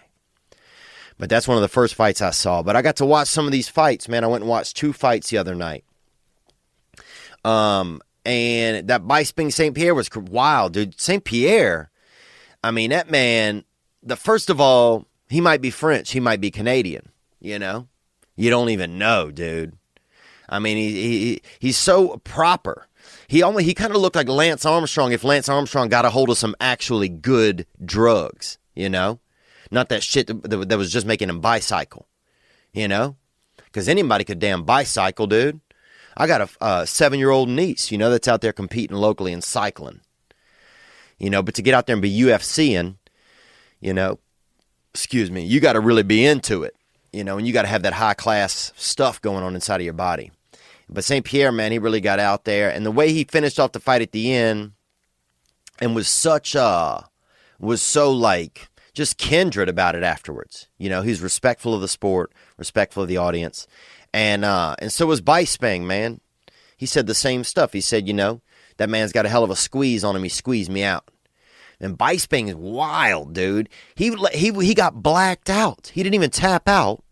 But that's one of the first fights I saw. But I got to watch some of these fights, man. I went and watched 2 fights the other night. And that Bisping St. Pierre was wild, dude. St. Pierre, I mean, that man, first of all, he might be French, he might be Canadian, You don't even know, dude. I mean, he's so proper. He kind of looked like Lance Armstrong if Lance Armstrong got a hold of some actually good drugs, Not that shit that was just making him bicycle, Because anybody could damn bicycle, dude. I got a 7-year-old niece, that's out there competing locally in cycling. But to get out there and be UFCing, excuse me, you got to really be into it, and you got to have that high-class stuff going on inside of your body. But St. Pierre, man, he really got out there. And the way he finished off the fight at the end and was so just kindred about it afterwards. He's respectful of the sport, respectful of the audience. And so was Bisping, man. He said the same stuff. He said, that man's got a hell of a squeeze on him. He squeezed me out. And Bisping is wild, dude. He got blacked out. He didn't even tap out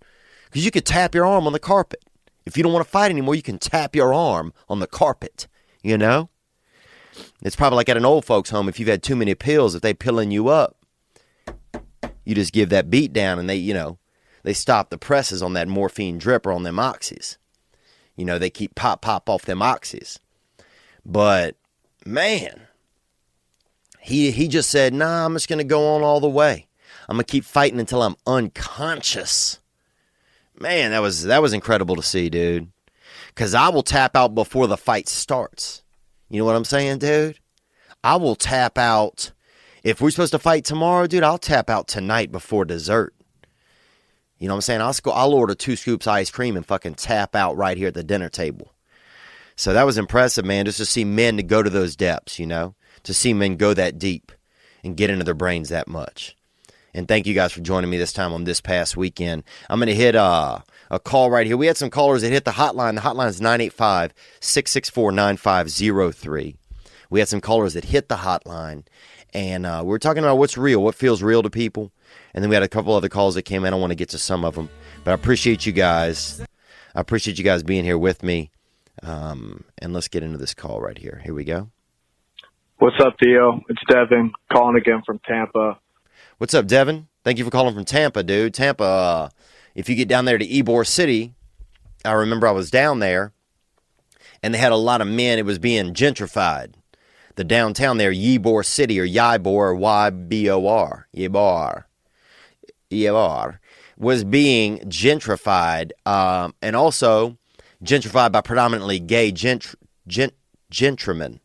because you could tap your arm on the carpet. If you don't want to fight anymore, you can tap your arm on the carpet, It's probably like at an old folks home. If you've had too many pills, if they pilling you up, You just give that beat down and they stop the presses on that morphine drip or on them oxys. They keep pop off them oxys. But, man, he just said, nah, I'm just going to go on all the way. I'm going to keep fighting until I'm unconscious. Man, that was incredible to see, dude. Because I will tap out before the fight starts. You know what I'm saying, dude? I will tap out. If we're supposed to fight tomorrow, dude, I'll tap out tonight before dessert. You know what I'm saying? I'll order 2 scoops of ice cream and fucking tap out right here at the dinner table. So that was impressive, man, just to see men to go to those depths, to see men go that deep and get into their brains that much. And thank you guys for joining me this time on this past weekend. I'm going to hit a call right here. We had some callers that hit the hotline. The hotline is 985-664-9503. We had some callers that hit the hotline. And we were talking about what's real, what feels real to people. And then we had a couple other calls that came in. I want to get to some of them. But I appreciate you guys. I appreciate you guys being here with me. And let's get into this call right here. Here we go. What's up, Theo? It's Devin calling again from Tampa. What's up, Devin? Thank you for calling from Tampa, dude. Tampa, if you get down there to Ybor City, I remember I was down there, and they had a lot of men. It was being gentrified. The downtown there, Ybor City, or Ybor, or Y-B-O-R, Ybor, was being gentrified, and also gentrified by predominantly gay gentrymen.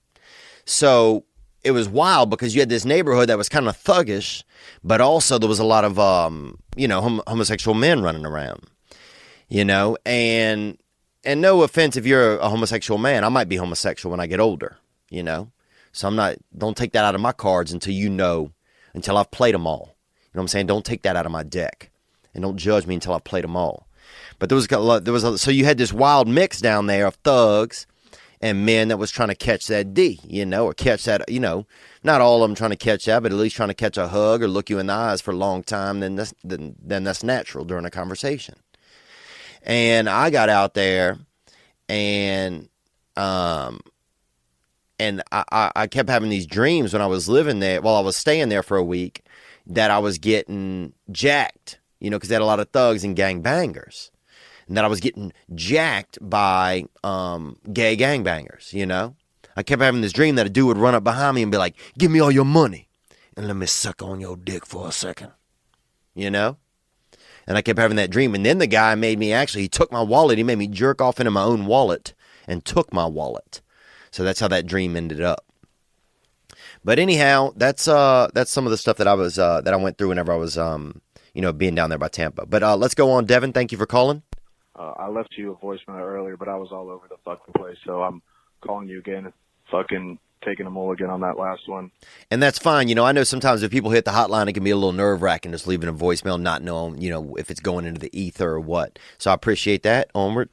So it was wild because you had this neighborhood that was kind of thuggish, but also there was a lot of, homosexual men running around, and no offense if you're a homosexual man, I might be homosexual when I get older, So don't take that out of my cards until I've played them all. You know what I'm saying? Don't take that out of my deck and don't judge me until I've played them all. But so you had this wild mix down there of thugs and men that was trying to catch that D, or catch that, not all of them trying to catch that, but at least trying to catch a hug or look you in the eyes for a long time. Then that's natural during a conversation. And I got out there and I kept having these dreams when I was living there, while I was staying there for a week, that I was getting jacked, because they had a lot of thugs and gangbangers. And that I was getting jacked by gay gangbangers, I kept having this dream that a dude would run up behind me and be like, give me all your money and let me suck on your dick for a second, And I kept having that dream. And then the guy he took my wallet. He made me jerk off into my own wallet and took my wallet. So that's how that dream ended up. But anyhow, that's some of the stuff that I went through whenever I was, being down there by Tampa. But let's go on, Devin. Thank you for calling. I left you a voicemail earlier, but I was all over the fucking place, so I'm calling you again, fucking taking a mulligan on that last one. And that's fine. I know sometimes if people hit the hotline, it can be a little nerve-wracking just leaving a voicemail, not knowing, if it's going into the ether or what. So I appreciate that. Onward.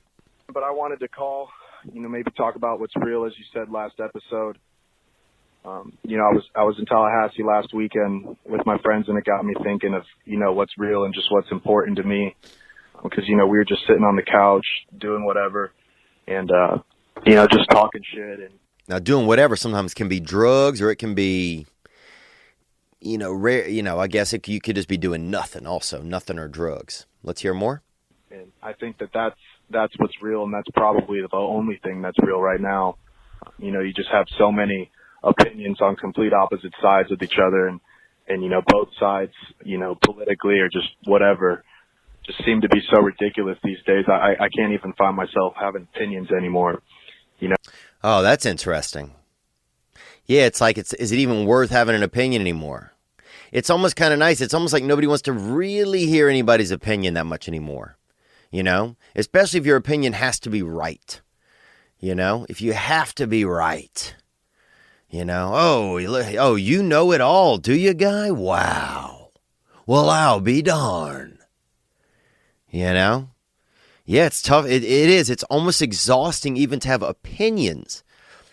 But I wanted to call, maybe talk about what's real, as you said last episode. I was in Tallahassee last weekend with my friends, and it got me thinking of, what's real and just what's important to me. Because, we were just sitting on the couch doing whatever and, just talking shit. And now, doing whatever sometimes can be drugs, or it can be, rare. I guess you could just be doing nothing also, nothing or drugs. Let's hear more. And I think that's what's real, and that's probably the only thing that's real right now. You just have so many opinions on complete opposite sides of each other, and both sides, politically or just whatever, just seem to be so ridiculous these days. I can't even find myself having opinions anymore, Oh, that's interesting. Yeah, it's like, is it even worth having an opinion anymore? It's almost kind of nice. It's almost like nobody wants to really hear anybody's opinion that much anymore, especially if your opinion has to be right, if you have to be right, oh, you know it all, do you, guy? Wow. Well, I'll be darned. Yeah, it's tough. It is. It's almost exhausting even to have opinions.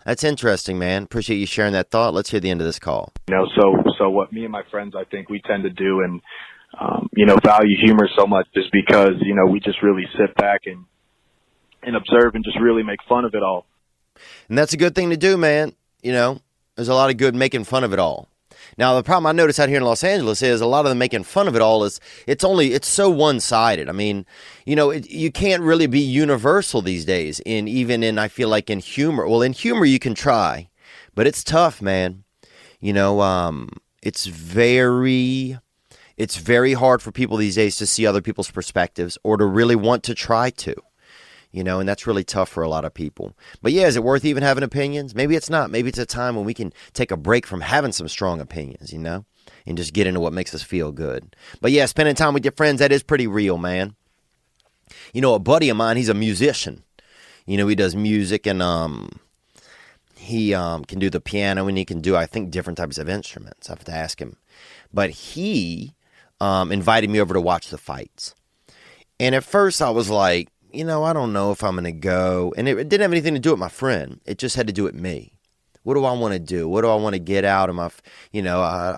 That's interesting, man. Appreciate you sharing that thought. Let's hear the end of this call. So what me and my friends, I think we tend to do and, value humor so much is because, we just really sit back and observe and just really make fun of it all. And that's a good thing to do, man. There's a lot of good making fun of it all. Now, the problem I notice out here in Los Angeles is a lot of them making fun of it all is it's so one-sided. I mean, you can't really be universal these days I feel like in humor. Well, in humor you can try, but it's tough, man. It's very hard for people these days to see other people's perspectives or to really want to try to. And that's really tough for a lot of people. But yeah, is it worth even having opinions? Maybe it's not. Maybe it's a time when we can take a break from having some strong opinions, and just get into what makes us feel good. But yeah, spending time with your friends, that is pretty real, man. A buddy of mine, he's a musician. He does music and he can do the piano and he can do, I think, different types of instruments. I have to ask him. But he invited me over to watch the fights. And at first I was like, I don't know if I'm going to go. And it didn't have anything to do with my friend. It just had to do with me. What do I want to do? What do I want to get out of my,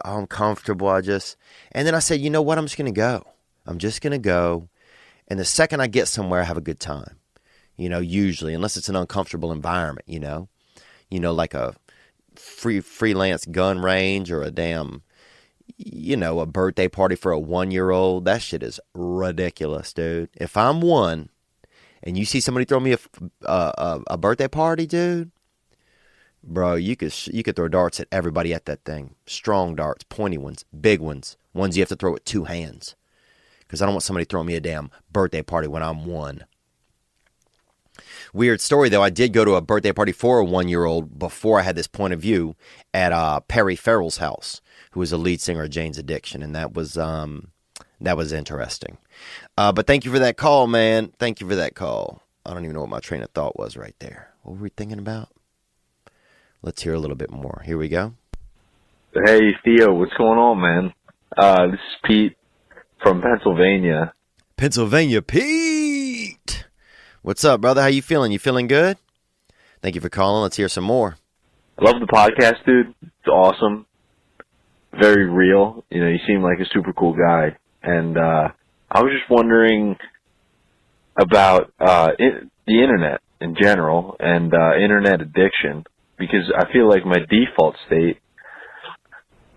I'm comfortable. And then I said, you know what? I'm just going to go. I'm just going to go. And the second I get somewhere, I have a good time, usually, unless it's an uncomfortable environment, like a freelance gun range or a damn, a birthday party for a 1-year-old. That shit is ridiculous, dude. If I'm one, and you see somebody throw me a birthday party, dude, bro, you could throw darts at everybody at that thing. Strong darts, pointy ones, big ones you have to throw with 2 hands. Because I don't want somebody throwing me a damn birthday party when I'm 1. Weird story, though. I did go to a birthday party for a 1-year-old before I had this point of view at Perry Farrell's house, who was the lead singer of Jane's Addiction, and that was interesting. But thank you for that call, man. Thank you for that call. I don't even know what my train of thought was right there. What were we thinking about? Let's hear a little bit more. Here we go. Hey, Theo, what's going on, man? This is Pete from Pennsylvania. Pennsylvania Pete! What's up, brother? How you feeling? You feeling good? Thank you for calling. Let's hear some more. I love the podcast, dude. It's awesome. Very real. You seem like a super cool guy. And I was just wondering about the internet in general and internet addiction, because I feel like my default state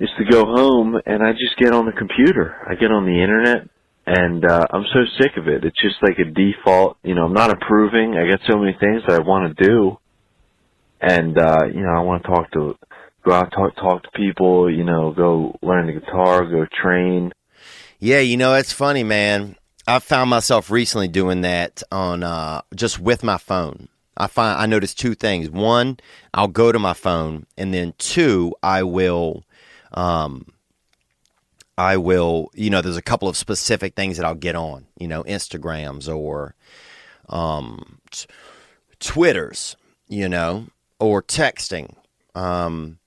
is to go home and I just get on the computer. I get on the internet and I'm so sick of it. It's just like a default. I'm not improving. I got so many things that I want to do. And, I want to go out, talk to people, go learn the guitar, go train. Yeah, it's funny, man. I found myself recently doing that on just with my phone. I noticed 2 things. 1, I'll go to my phone, and then 2, I will, there's a couple of specific things that I'll get on, Instagrams or Twitters, or texting. And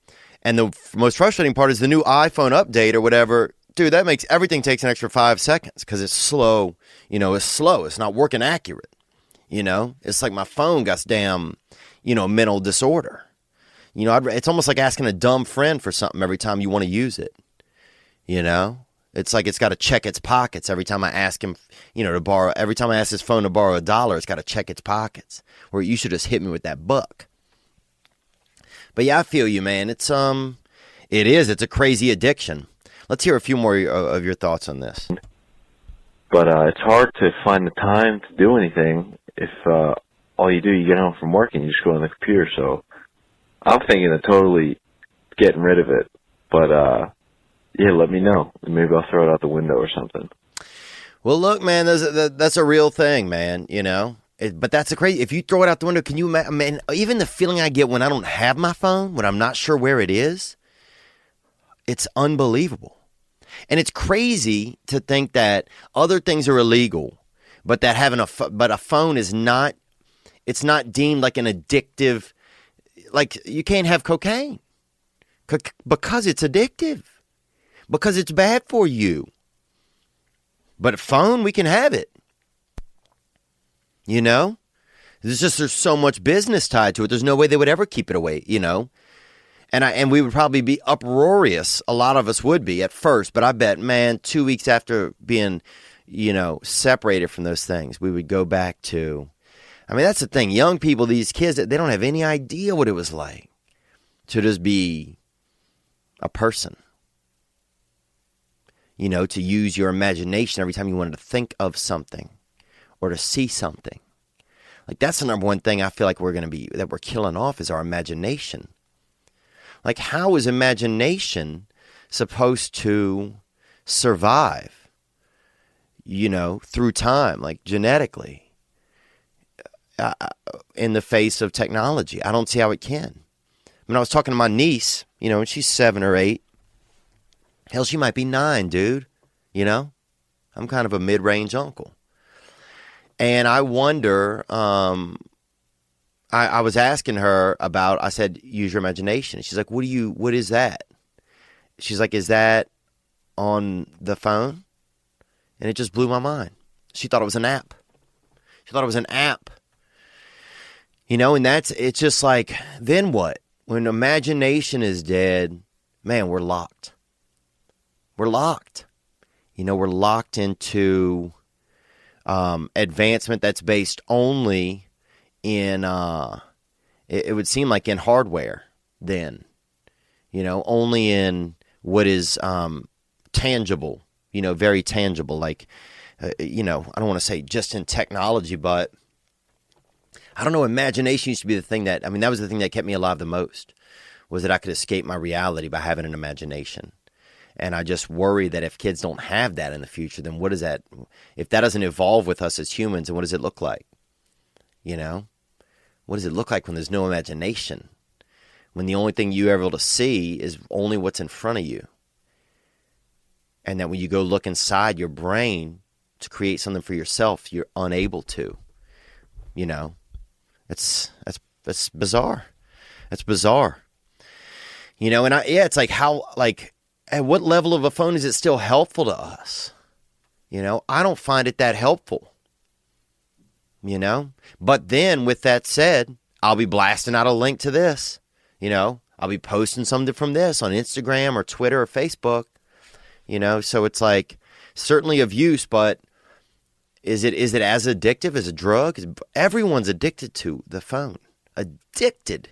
the most frustrating part is the new iPhone update or whatever. Dude, that makes everything takes an extra 5 seconds because it's slow. It's slow. It's not working accurate. It's like my phone got damn, mental disorder. It's almost like asking a dumb friend for something every time you want to use it. It's like it's got to check its pockets every time I ask him, to borrow. Every time I ask his phone to borrow $1, it's got to check its pockets. Where you should just hit me with that buck. But yeah, I feel you, man. It's it's a crazy addiction. Let's hear a few more of your thoughts on this. But it's hard to find the time to do anything if all you do, you get home from work and you just go on the computer. So I'm thinking of totally getting rid of it. But yeah, let me know. Maybe I'll throw it out the window or something. Well, look, man, that's a real thing, man, But that's a crazy. If you throw it out the window, can you imagine? Man, even the feeling I get when I don't have my phone, when I'm not sure where it is, it's unbelievable. And it's crazy to think that other things are illegal, but that having a phone is not. It's not deemed like an addictive. Like you can't have cocaine because it's addictive, because it's bad for you. But a phone, we can have it. There's so much business tied to it. There's no way they would ever keep it away, And we would probably be uproarious. A lot of us would be at first, but I bet, man, 2 weeks after being, separated from those things, we would go back to. I mean, that's the thing. Young people, these kids, they don't have any idea what it was like to just be a person. to use your imagination every time you wanted to think of something or to see something. Like, that's the number one thing I feel like that we're killing off is our imagination. Like, how is imagination supposed to survive, through time, like genetically, in the face of technology? I don't see how it can. I mean, I was talking to my niece, and she's 7 or 8. Hell, she might be 9, dude. I'm kind of a mid-range uncle. And I wonder, I was asking her about, I said, use your imagination. She's like, what is that? She's like, is that on the phone? And it just blew my mind. She thought it was an app. And it's just like, then what? When imagination is dead, man, we're locked. We're locked into advancement that's based only in, it would seem like in hardware then, only in what is tangible, very tangible. Like, I don't want to say just in technology, but I don't know, imagination used to be the thing that was the thing that kept me alive the most, was that I could escape my reality by having an imagination. And I just worry that if kids don't have that in the future, then what is that? If that doesn't evolve with us as humans, then what does it look like? What does it look like when there's no imagination? When the only thing you're able to see is only what's in front of you. And that when you go look inside your brain to create something for yourself, you're unable to. It's bizarre. It's bizarre. It's like at what level of a phone is it still helpful to us? I don't find it that helpful. But then with that said, I'll be blasting out a link to this. I'll be posting something from this on Instagram or Twitter or Facebook. So it's like certainly of use, but is it as addictive as a drug? Everyone's addicted to the phone. Addicted.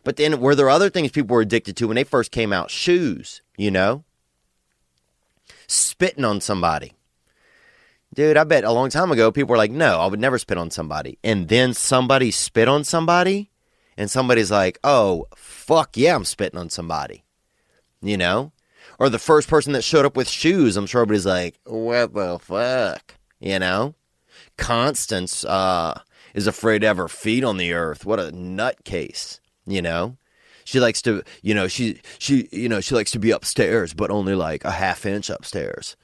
But then were there other things people were addicted to when they first came out? Shoes, spitting on somebody. Dude, I bet a long time ago people were like, no, I would never spit on somebody. And then somebody spit on somebody and somebody's like, oh, fuck yeah, I'm spitting on somebody. Or the first person that showed up with shoes, I'm sure everybody's like, what the fuck? Constance is afraid to have her feet on the earth. What a nutcase, She likes to, she likes to be upstairs, but only like a half inch upstairs,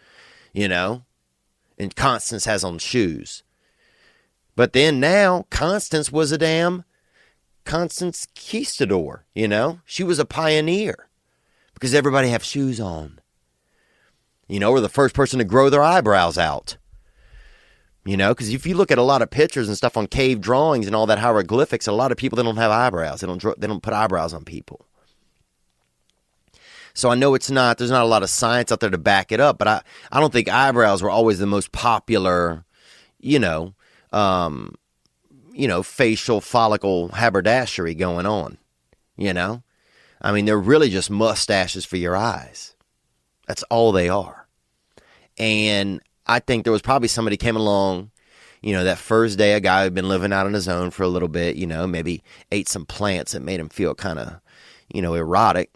And Constance has on shoes. But then now, Constance was a damn Constance Conquistador, She was a pioneer because everybody have shoes on. Or the first person to grow their eyebrows out. Because if you look at a lot of pictures and stuff on cave drawings and all that hieroglyphics, a lot of people, they don't have eyebrows. They don't put eyebrows on people. So I know there's not a lot of science out there to back it up, but I don't think eyebrows were always the most popular, facial follicle haberdashery going on, they're really just mustaches for your eyes. That's all they are. And I think there was probably somebody came along, that first day, a guy who'd been living out on his own for a little bit, maybe ate some plants that made him feel kind of, erotic.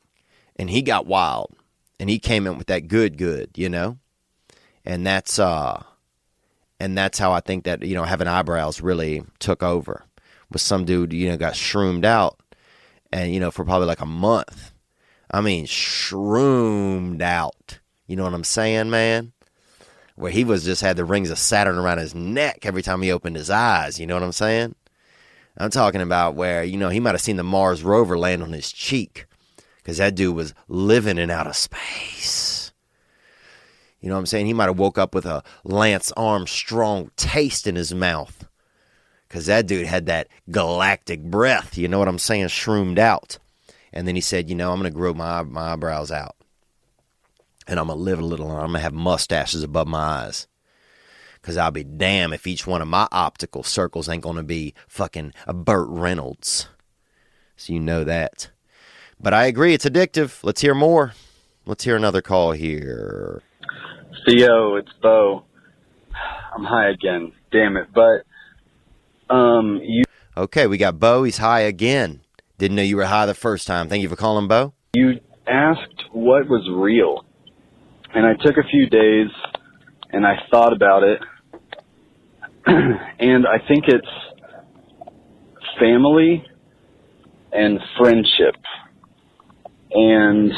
And he got wild. And he came in with that good, And that's how I think that, having eyebrows really took over. With some dude, got shroomed out. And, for probably like a month. Shroomed out. You know what I'm saying, man? Where he just had the rings of Saturn around his neck every time he opened his eyes. You know what I'm saying? I'm talking about where, he might have seen the Mars rover land on his cheek. Because that dude was living in outer space. You know what I'm saying? He might have woke up with a Lance Armstrong taste in his mouth. Because that dude had that galactic breath. You know what I'm saying? Shroomed out. And then he said, I'm going to grow my eyebrows out. And I'm going to live a little longer. I'm going to have mustaches above my eyes. Because I'll be damned if each one of my optical circles ain't going to be fucking a Burt Reynolds. So you know that. But I agree, it's addictive. Let's hear more. Let's hear another call here. Theo, it's Bo. I'm high again. Damn it. But, Okay, we got Bo. He's high again. Didn't know you were high the first time. Thank you for calling, Bo. you asked what was real. And I took a few days and I thought about it. And I think it's family and friendship. And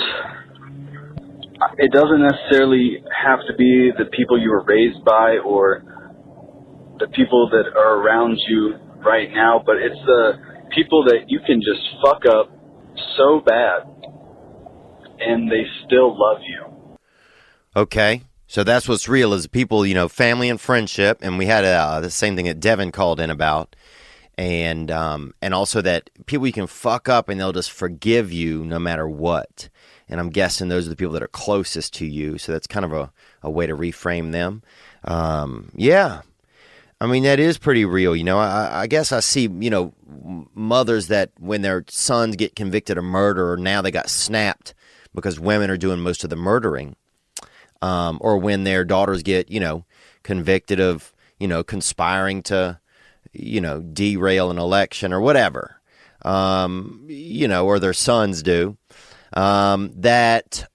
it doesn't necessarily have to be the people you were raised by or the people that are around you right now, but it's the people that you can just fuck up so bad and they still love you. Okay, so that's what's real is people, family and friendship, and we had the same thing that Devin called in about, and also that people you can fuck up and they'll just forgive you no matter what. And I'm guessing those are the people that are closest to you, so that's kind of a way to reframe them. Yeah. I mean, that is pretty real. I guess I see, mothers that when their sons get convicted of murder, now they got snapped because women are doing most of the murdering. Or when their daughters get, convicted of, conspiring to, derail an election or whatever, or their sons do, that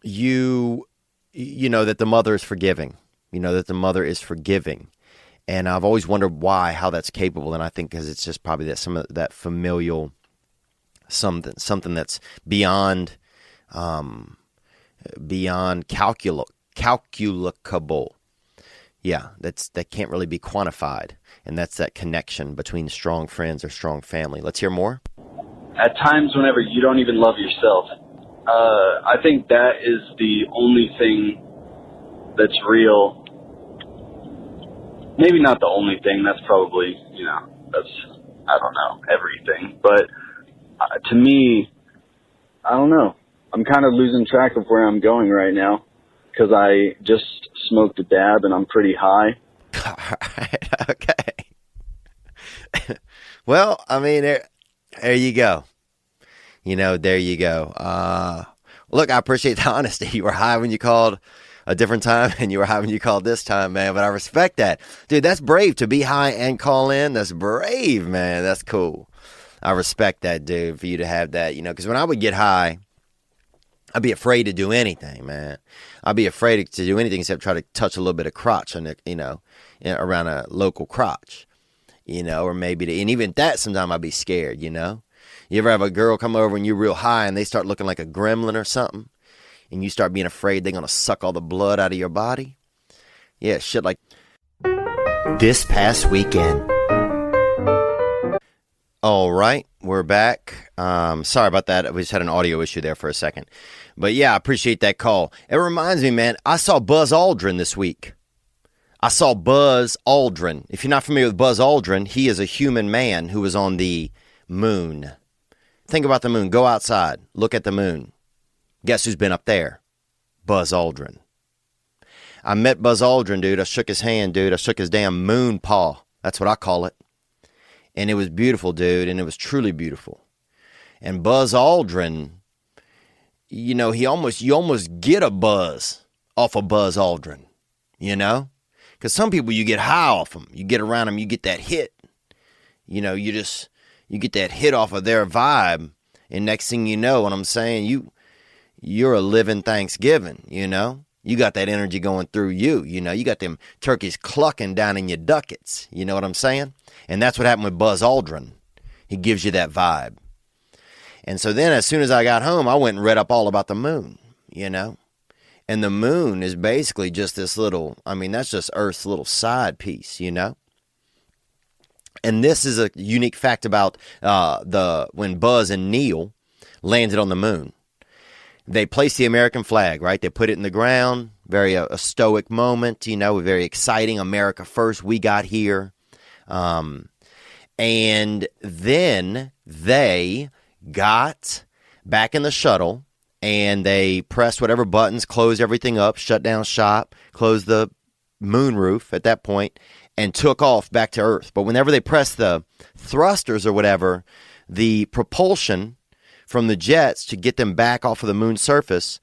that the mother is forgiving, that the mother is forgiving. And I've always wondered how that's capable. And I think because it's just probably that some of that familial, something that's beyond calculable. Yeah, that can't really be quantified. And that's that connection between strong friends or strong family. Let's hear more. At times whenever you don't even love yourself, I think that is the only thing that's real. Maybe not the only thing. That's probably, that's, I don't know, everything. But to me, I don't know. I'm kind of losing track of where I'm going right now because I just smoked a dab and I'm pretty high. All right, okay. Well, I mean, there you go. There you go. Look, I appreciate the honesty. You were high when you called a different time and you were high when you called this time, man. But I respect that. Dude, that's brave to be high and call in. That's brave, man. That's cool. I respect that, dude, for you to have that, because when I would get high, I'd be afraid to do anything, man. I'd be afraid to do anything except try to touch a little bit of crotch on the, around a local crotch, or maybe, and even that sometimes I'd be scared, You ever have a girl come over and you're real high and they start looking like a gremlin or something? And you start being afraid they're going to suck all the blood out of your body? Yeah, shit like this past weekend. All right, we're back. Sorry about that. We just had an audio issue there for a second. But yeah, I appreciate that call. It reminds me, man, I saw Buzz Aldrin this week. I saw Buzz Aldrin. If you're not familiar with Buzz Aldrin, he is a human man who was on the moon. Think about the moon. Go outside. Look at the moon. Guess who's been up there? Buzz Aldrin. I met Buzz Aldrin, dude. I shook his hand, dude. I shook his damn moon paw. That's what I call it. And it was beautiful, dude. And it was truly beautiful. And Buzz Aldrin, you almost get a buzz off of Buzz Aldrin, Because some people, you get high off them. You get around them, you get that hit. You get that hit off of their vibe. And next thing you know, what I'm saying, you're a living Thanksgiving, You got that energy going through you, You got them turkeys clucking down in your ducats. You know what I'm saying? And that's what happened with Buzz Aldrin. He gives you that vibe. And so then as soon as I got home, I went and read up all about the moon, And the moon is basically just this little, that's just Earth's little side piece, And this is a unique fact about when Buzz and Neil landed on the moon. They placed the American flag, right? They put it in the ground. Very a stoic moment, very exciting. America first. We got here. And then they got back in the shuttle and they pressed whatever buttons, closed everything up, shut down shop, closed the moon roof at that point, and took off back to Earth. But whenever they pressed the thrusters or whatever, the propulsion from the jets to get them back off of the moon's surface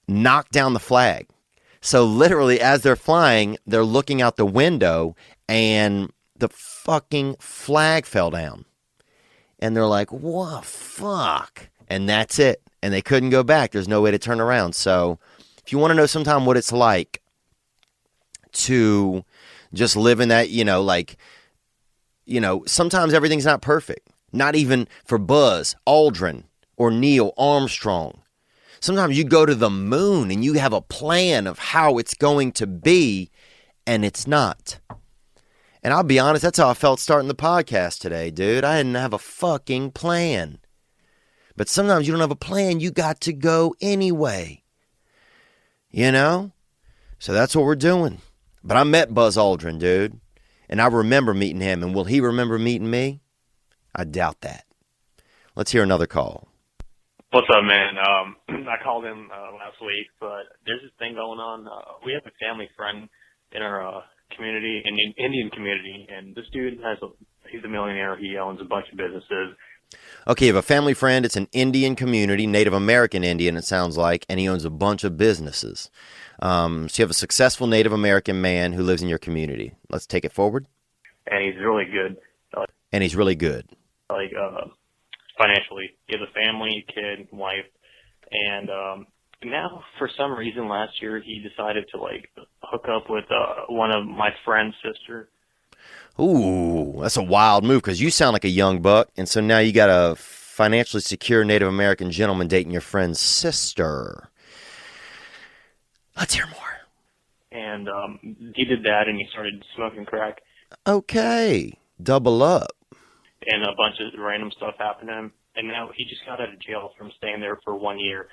knocked down the flag. So literally, as they're flying, they're looking out the window, and the fucking flag fell down. And they're like, what, fuck? And that's it. And they couldn't go back. There's no way to turn around. So if you want to know sometime what it's like to just live in that, sometimes everything's not perfect. Not even for Buzz Aldrin or Neil Armstrong. Sometimes you go to the moon and you have a plan of how it's going to be, and it's not. And I'll be honest, that's how I felt starting the podcast today, dude. I didn't have a fucking plan. But sometimes you don't have a plan. You got to go anyway. So that's what we're doing. But I met Buzz Aldrin, dude. And I remember meeting him. And will he remember meeting me? I doubt that. Let's hear another call. What's up, man? I called him last week, but there's this thing going on. We have a family friend in our community, in the Indian community, and this dude he's a millionaire. He owns a bunch of businesses. Okay, you have a family friend. It's an Indian community, Native American Indian, it sounds like, and he owns a bunch of businesses. So you have a successful Native American man who lives in your community. Let's take it forward. And he's really good. Financially. He has a family, kid, wife, and now for some reason last year he decided to hook up with one of my friend's sister. Ooh, that's a wild move because you sound like a young buck, and so now you got a financially secure Native American gentleman dating your friend's sister. Let's hear more. And he did that, and he started smoking crack. Okay, double up. And a bunch of random stuff happened to him. And now he just got out of jail from staying there for 1 year.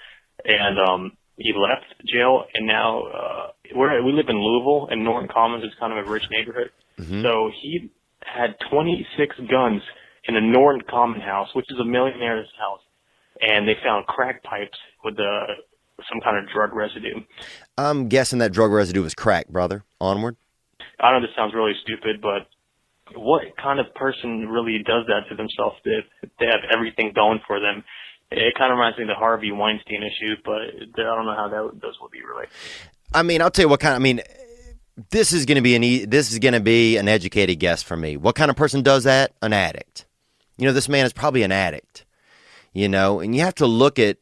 And he left jail, and now we live in Louisville, and Norton Commons is kind of a rich neighborhood. Mm-hmm. So he had 26 guns in a Norton Common house, which is a millionaire's house. And they found crack pipes with some kind of drug residue. I'm guessing that drug residue was crack, brother. Onward. I know this sounds really stupid, but what kind of person really does that to themselves if they have everything going for them? It kind of reminds me of the Harvey Weinstein issue, but I don't know how those will be related. I mean, I'll tell you what kind. This is going to be an educated guess for me. What kind of person does that? An addict. This man is probably an addict. And you have to look at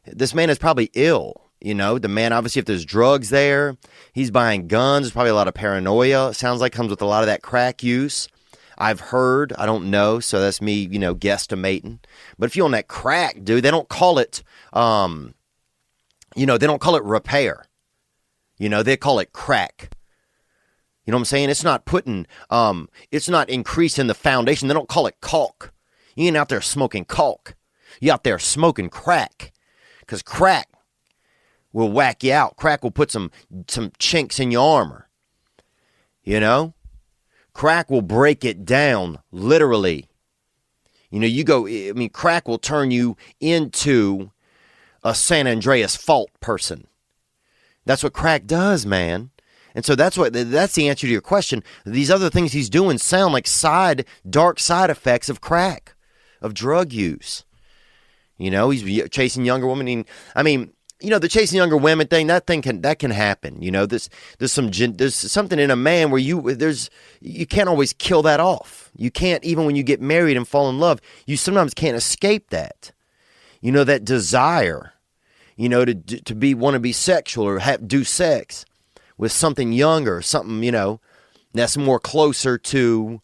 this man is probably ill. The man, obviously, if there's drugs there, he's buying guns. There's probably a lot of paranoia. It sounds like comes with a lot of that crack use. I've heard. I don't know. So that's me, guesstimating. But if you're on that crack, dude, they don't call it, they don't call it repair. They call it crack. You know what I'm saying? It's not it's not increasing the foundation. They don't call it caulk. You ain't out there smoking caulk. You out there smoking crack. Because crack will whack you out. Crack will put some chinks in your armor. Crack will break it down, literally. Crack will turn you into a San Andreas Fault person. That's what crack does, man. And so that's the answer to your question. These other things he's doing sound like dark side effects of crack, of drug use. He's chasing younger women. The chasing younger women thing, that can happen. There's something in a man where you can't always kill that off. You can't, even when you get married and fall in love, you sometimes can't escape that. That desire, to want to be sexual or do sex with something younger, something, that's more closer to,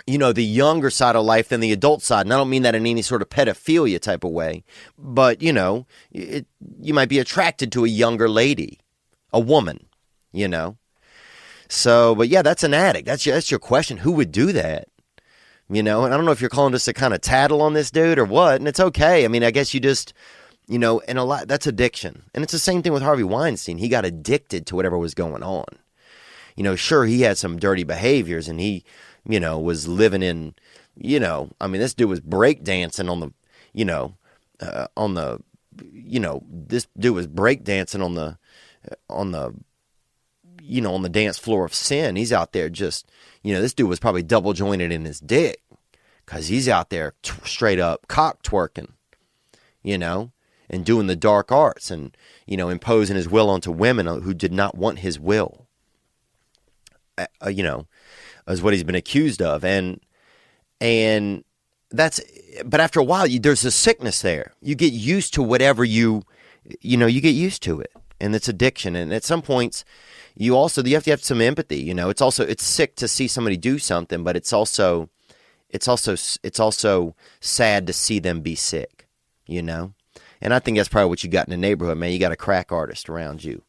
the younger side of life than the adult side. And I don't mean that in any sort of pedophilia type of way, but, you might be attracted to a younger lady, a woman, So, but yeah, that's an addict. That's your question. Who would do that? And I don't know if you're calling us to kind of tattle on this dude or what, and it's okay. I guess you just, and a lot, that's addiction. And it's the same thing with Harvey Weinstein. He got addicted to whatever was going on. Sure, he had some dirty behaviors, and he, was living in, this dude was breakdancing this dude was breakdancing on the dance floor of sin. He's out there just, this dude was probably double jointed in his dick because he's out there straight up cock twerking, and and doing the dark arts and, imposing his will onto women who did not want his will, is what he's been accused of. And but after a while, there's a sickness there. You get used to whatever you get used to it, and it's addiction. And at some points, you have to have some empathy. It's sick to see somebody do something, but it's also sad to see them be sick. And I think that's probably what you got in the neighborhood, man. You got a crack artist around you.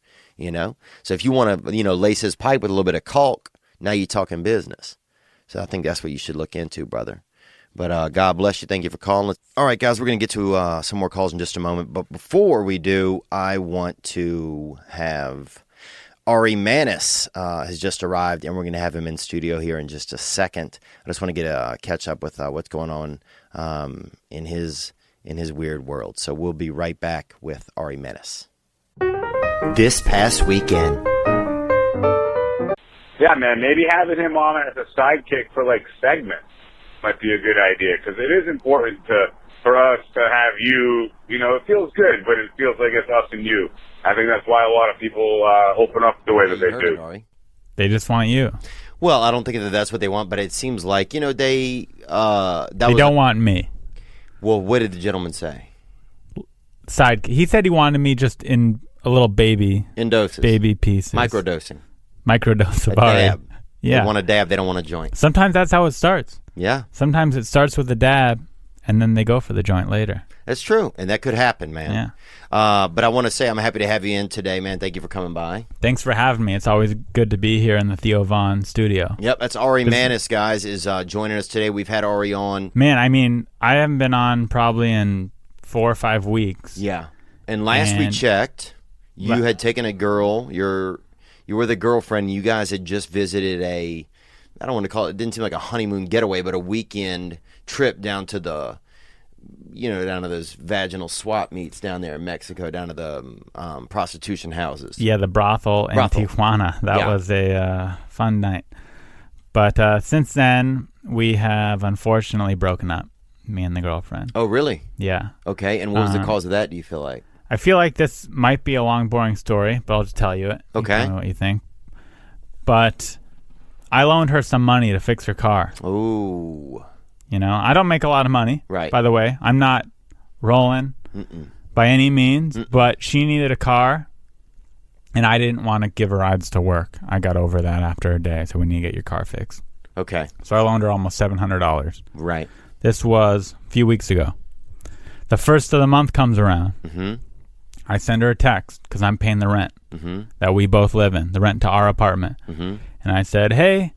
So if you want to lace his pipe with a little bit of caulk, now you're talking business. So I think that's what you should look into, brother. But God bless you. Thank you for calling. All right, guys, we're going to get to some more calls in just a moment. But before we do, I want to have Ari Manis has just arrived, and we're going to have him in studio here in just a second. I just want to get a catch up with what's going on in his weird world. So we'll be right back with Ari Manis. This past weekend. Yeah, man, maybe having him on as a sidekick for segments might be a good idea, because it is important for us to have you. It feels good, but it feels like it's us and you. I think that's why a lot of people open up the way that they do. They just want you. Well, I don't think that that's what they want, but it seems like they don't want me. Well, what did the gentleman say? He said he wanted me just in a little baby. In doses. Baby pieces. Microdosing. Microdose of a dab. Yeah. They want a dab. They don't want a joint. Sometimes that's how it starts. Yeah. Sometimes it starts with a dab, and then they go for the joint later. That's true, and that could happen, man. Yeah. But I want to say I'm happy to have you in today, man. Thank you for coming by. Thanks for having me. It's always good to be here in the Theo Vaughn studio. Yep, that's Ari Manis, guys, is joining us today. We've had Ari on. Man, I haven't been on probably in 4 or 5 weeks. Yeah. And last we checked, you had taken a girl, you were the girlfriend. You guys had just visited I don't want to call it didn't seem like a honeymoon getaway, but a weekend trip down to down to those vaginal swap meets down there in Mexico, down to the prostitution houses. Yeah, the brothel in Tijuana. That was a fun night. But since then, we have unfortunately broken up, me and the girlfriend. Oh, really? Yeah. Okay, and what was the cause of that, do you feel like? I feel like this might be a long, boring story, but I'll just tell you it. Okay. Tell me what you think. But I loaned her some money to fix her car. Ooh. I don't make a lot of money. Right. By the way, I'm not rolling by any means, but she needed a car, and I didn't want to give her rides to work. I got over that after a day, so we need to get your car fixed. Okay. So I loaned her almost $700. Right. This was a few weeks ago. The first of the month comes around. Mm-hmm. I send her a text because I'm paying the rent that we both live in, the rent to our apartment. Mm-hmm. And I said, hey,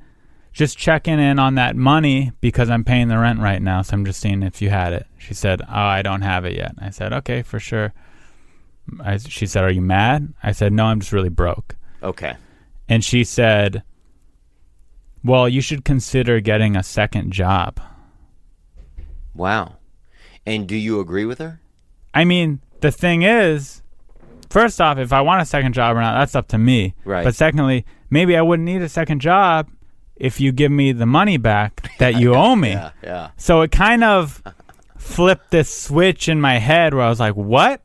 just checking in on that money because I'm paying the rent right now, so I'm just seeing if you had it. She said, oh, I don't have it yet. I said, okay, for sure. She said, are you mad? I said, no, I'm just really broke. Okay. And she said, well, you should consider getting a second job. Wow. And do you agree with her? I mean, the thing is, first off, if I want a second job or not, that's up to me. Right. But secondly, maybe I wouldn't need a second job if you give me the money back that you owe me. Yeah. So it kind of flipped this switch in my head where I was like, what?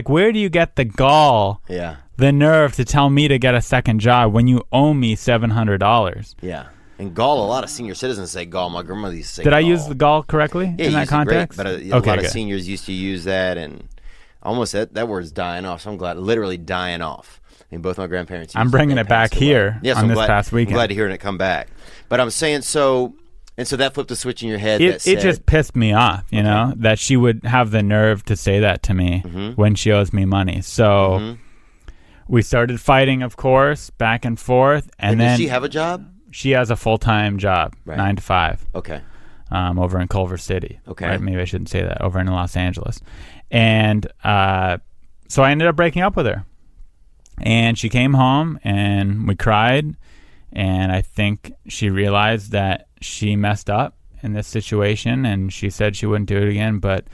Where do you get the gall, the nerve to tell me to get a second job when you owe me $700? Yeah. And gall, a lot of senior citizens say gall. My grandmother used to say Did gall. I use the gall correctly in that context? Great, but a lot of seniors used to use that, and almost that word's dying off. So I'm glad, literally dying off. I mean, both my grandparents used I'm bringing it back here on this past weekend. I'm glad to hear it come back. But I'm saying so that flipped a switch in your head. It just pissed me off, you know, that she would have the nerve to say that to me when she owes me money. So we started fighting, of course, back and forth. And then does she have a job? She has a full-time job, 9 to 5. Okay. Over in Culver City. Okay. Right? Maybe I shouldn't say that. Over in Los Angeles. And so I ended up breaking up with her. And she came home, and we cried. And I think she realized that she messed up in this situation, and she said she wouldn't do it again. But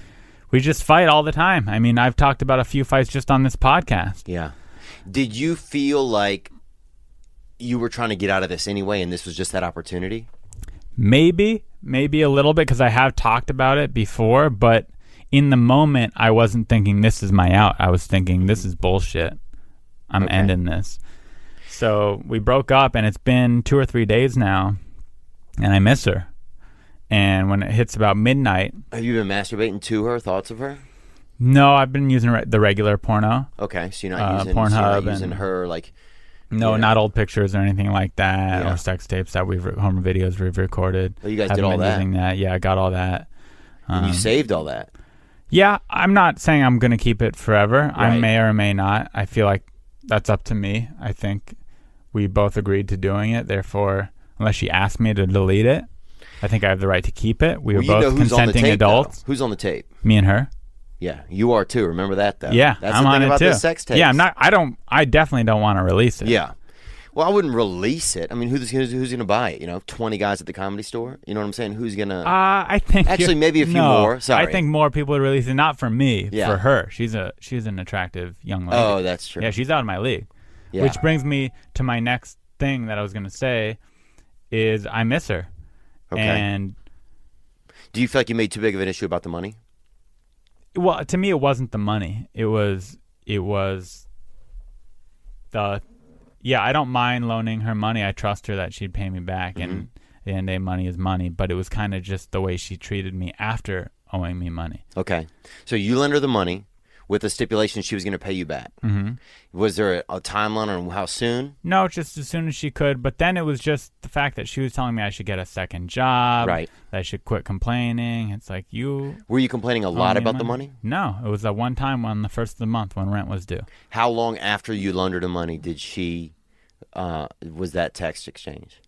we just fight all the time. I mean, I've talked about a few fights just on this podcast. Yeah. Did you feel like you were trying to get out of this anyway, and this was just that opportunity? Maybe a little bit, because I have talked about it before, but in the moment, I wasn't thinking this is my out. I was thinking this is bullshit. I'm ending this. So we broke up, and it's been 2 or 3 days now, and I miss her. And when it hits about midnight... Have you been masturbating to her, thoughts of her? No, I've been using the regular porno. Okay, so you're not using, Pornhub using her, like... No, not old pictures or anything like that, or sex tapes that home videos we've recorded. Oh, you guys did all that? Using that. Yeah, I got all that. And you saved all that? Yeah, I'm not saying I'm going to keep it forever. Right. I may or may not. I feel like that's up to me. I think we both agreed to doing it. Therefore, unless she asked me to delete it, I think I have the right to keep it. We were both consenting adults. Who's on the tape? Me and her. Yeah, you are too. Remember that, though. Yeah, that's I'm the on thing it about too. the sex tapes. Yeah, I definitely don't want to release it. Yeah. Well, I wouldn't release it. I mean, who's going to buy it? 20 guys at the Comedy Store? You know what I'm saying? Who's going to... I think... Actually, maybe a few more. Sorry. I think more people would release it. Not for me, Yeah. for her. She's an attractive young lady. Oh, that's true. Yeah, she's out of my league. Yeah. Which brings me to my next thing that I was going to say is I miss her. Okay. And... Do you feel like you made too big of an issue about the money? Well, to me, it wasn't the money. It was the... Yeah, I don't mind loaning her money. I trust her that she'd pay me back, and at the end of the day, money is money. But it was kind of just the way she treated me after owing me money. Okay. So you lent her the money with the stipulation she was going to pay you back. Mm-hmm. Was there a timeline on how soon? No, just as soon as she could. But then it was just the fact that she was telling me I should get a second job. Right. That I should quit complaining. It's like you... Were you complaining a lot about the money? No. It was that one time on the first of the month when rent was due. How long after you loaned her the money did she... was that text exchange?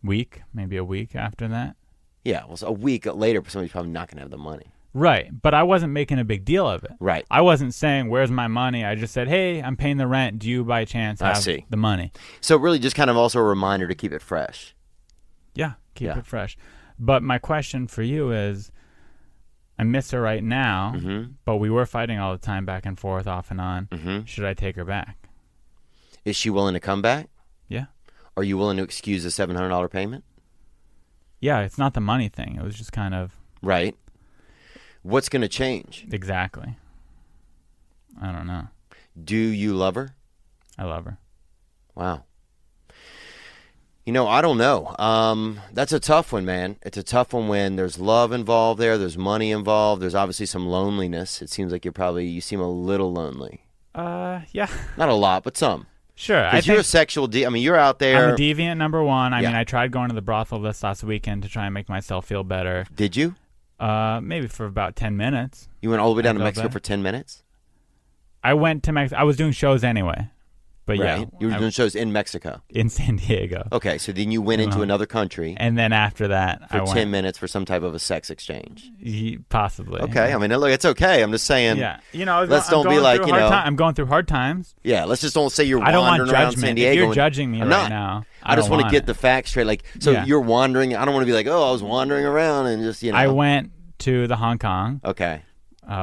Week, maybe a week after that. Yeah, well, so a week later, somebody's probably not going to have the money. Right, but I wasn't making a big deal of it. Right. I wasn't saying, where's my money? I just said, hey, I'm paying the rent. Do you by chance have the money? So really just kind of also a reminder to keep it fresh. Yeah, keep it fresh. But my question for you is, I miss her right now, but we were fighting all the time back and forth, off and on. Should I take her back? Is she willing to come back? Yeah. Are you willing to excuse the $700 payment? Yeah, it's not the money thing. It was just kind of... Right. What's going to change? Exactly. I don't know. Do you love her? I love her. Wow. I don't know. That's a tough one, man. It's a tough one when there's love involved there. There's money involved. There's obviously some loneliness. It seems like you seem a little lonely. Yeah. Not a lot, but some. Sure. Because you're a sexual... you're out there... I'm a deviant, number one. I mean, I tried going to the brothel this last weekend to try and make myself feel better. Did you? Maybe for about 10 minutes. You went all the way down to Mexico for 10 minutes? I went to Mexico. I was doing shows anyway. But right. yeah. You were doing shows in Mexico? In San Diego. Okay, so then you went into another country. And then after that, I went. For 10 minutes for some type of a sex exchange. Possibly. Okay, I mean, look, it's okay. I'm just saying. Yeah. I'm going through hard times. Yeah, let's just don't say you're wandering around San Diego. If you're judging me now, I just want to get the facts straight. You're wandering. I don't want to be like, I was wandering around and just, I went to the Hong Kong. Okay.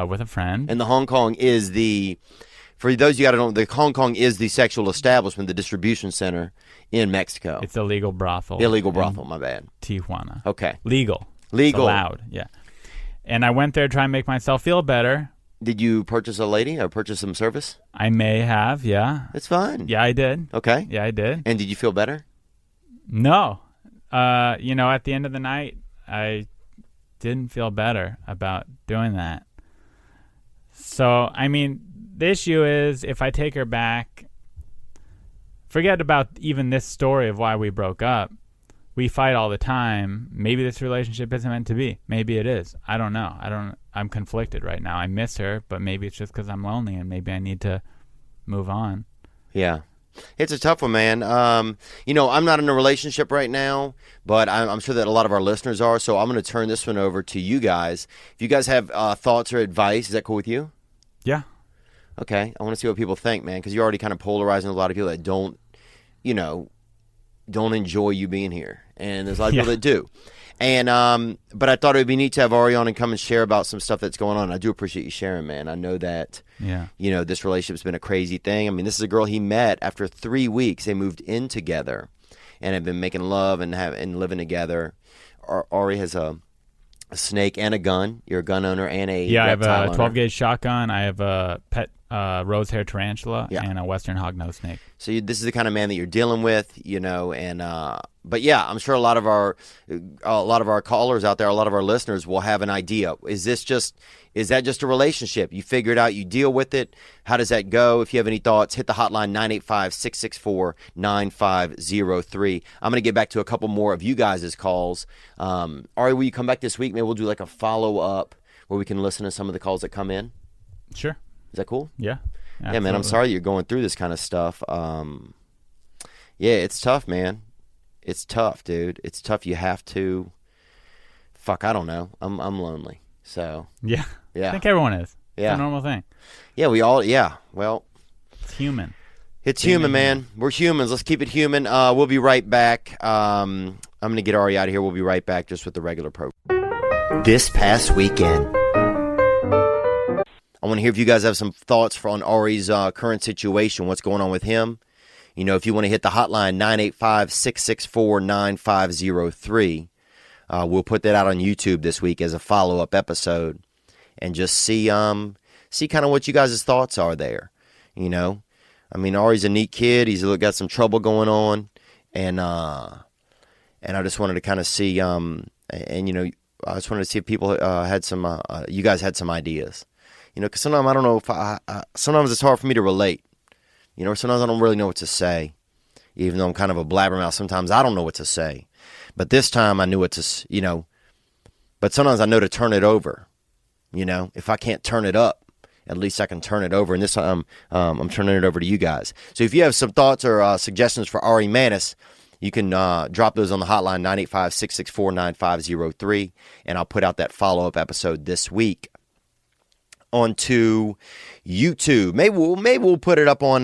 With a friend. And the Hong Kong is the... For those you got to know, the Hong Kong is the sexual establishment, the distribution center in Mexico. It's a legal brothel. Illegal brothel, my bad. Tijuana. Okay. Legal. It's Legal. allowed, yeah. And I went there to try and make myself feel better. Did you purchase a lady or purchase some service? I may have, yeah. It's fine. Yeah, I did. Okay. Yeah, I did. And did you feel better? No. At the end of the night, I didn't feel better about doing that. So, I mean... The issue is, if I take her back, forget about even this story of why we broke up. We fight all the time. Maybe this relationship isn't meant to be. Maybe it is. I don't know. I'm conflicted right now. I miss her, but maybe it's just because I'm lonely and maybe I need to move on. Yeah. It's a tough one, man. I'm not in a relationship right now, but I'm sure that a lot of our listeners are, so I'm going to turn this one over to you guys. If you guys have thoughts or advice, is that cool with you? Yeah. Okay, I want to see what people think, man, because you're already kind of polarizing a lot of people that don't enjoy you being here, and there's a lot of people that do. And but I thought it would be neat to have Ari on and come and share about some stuff that's going on. I do appreciate you sharing, man. I know that this relationship's been a crazy thing. I mean, this is a girl he met after 3 weeks. They moved in together and have been making love and living together. Ari has a a snake and a gun. You're a gun owner and a Yeah, I have reptile a owner. 12 gauge shotgun. I have a pet rose hair tarantula Yeah. and a western hognose snake. So this is the kind of man that you're dealing with, and but yeah, I'm sure a lot of our callers out there, a lot of our listeners will have an idea. Is that just a relationship? You figure it out, you deal with it. How does that go? If you have any thoughts, hit the hotline 985-664-9503. I'm going to get back to a couple more of you guys' calls. Ari, will you come back this week? Maybe we'll do like a follow-up where we can listen to some of the calls that come in. Sure. Is that cool? Yeah. Yeah, man, I'm sorry you're going through this kind of stuff. Yeah, it's tough, man. It's tough, dude. It's tough. You have to. Fuck, I don't know. I'm lonely. So. Yeah. Yeah. I think everyone is. Yeah. It's a normal thing. Yeah, we all. Yeah. Well. It's human. It's human, man. We're humans. Let's keep it human. We'll be right back. I'm gonna get Ari out of here. We'll be right back, just with the regular program. This past weekend, I want to hear if you guys have some thoughts on Ari's current situation. What's going on with him? If you want to hit the hotline, 985-664-9503. We'll put that out on YouTube this week as a follow-up episode, and just see kind of what you guys' thoughts are there. Ari's a neat kid. He's got some trouble going on, and I just wanted to kind of see, I just wanted to see if people had some, you guys had some ideas. Because sometimes I don't know if sometimes it's hard for me to relate. Sometimes I don't really know what to say, even though I'm kind of a blabbermouth. Sometimes I don't know what to say, but this time I knew what to, but sometimes I know to turn it over. If I can't turn it up, at least I can turn it over. And this time I'm turning it over to you guys. So if you have some thoughts or suggestions for Ari Manis, you can drop those on the hotline, 985-664-9503, and I'll put out that follow-up episode this week onto YouTube. Maybe we'll put it up on,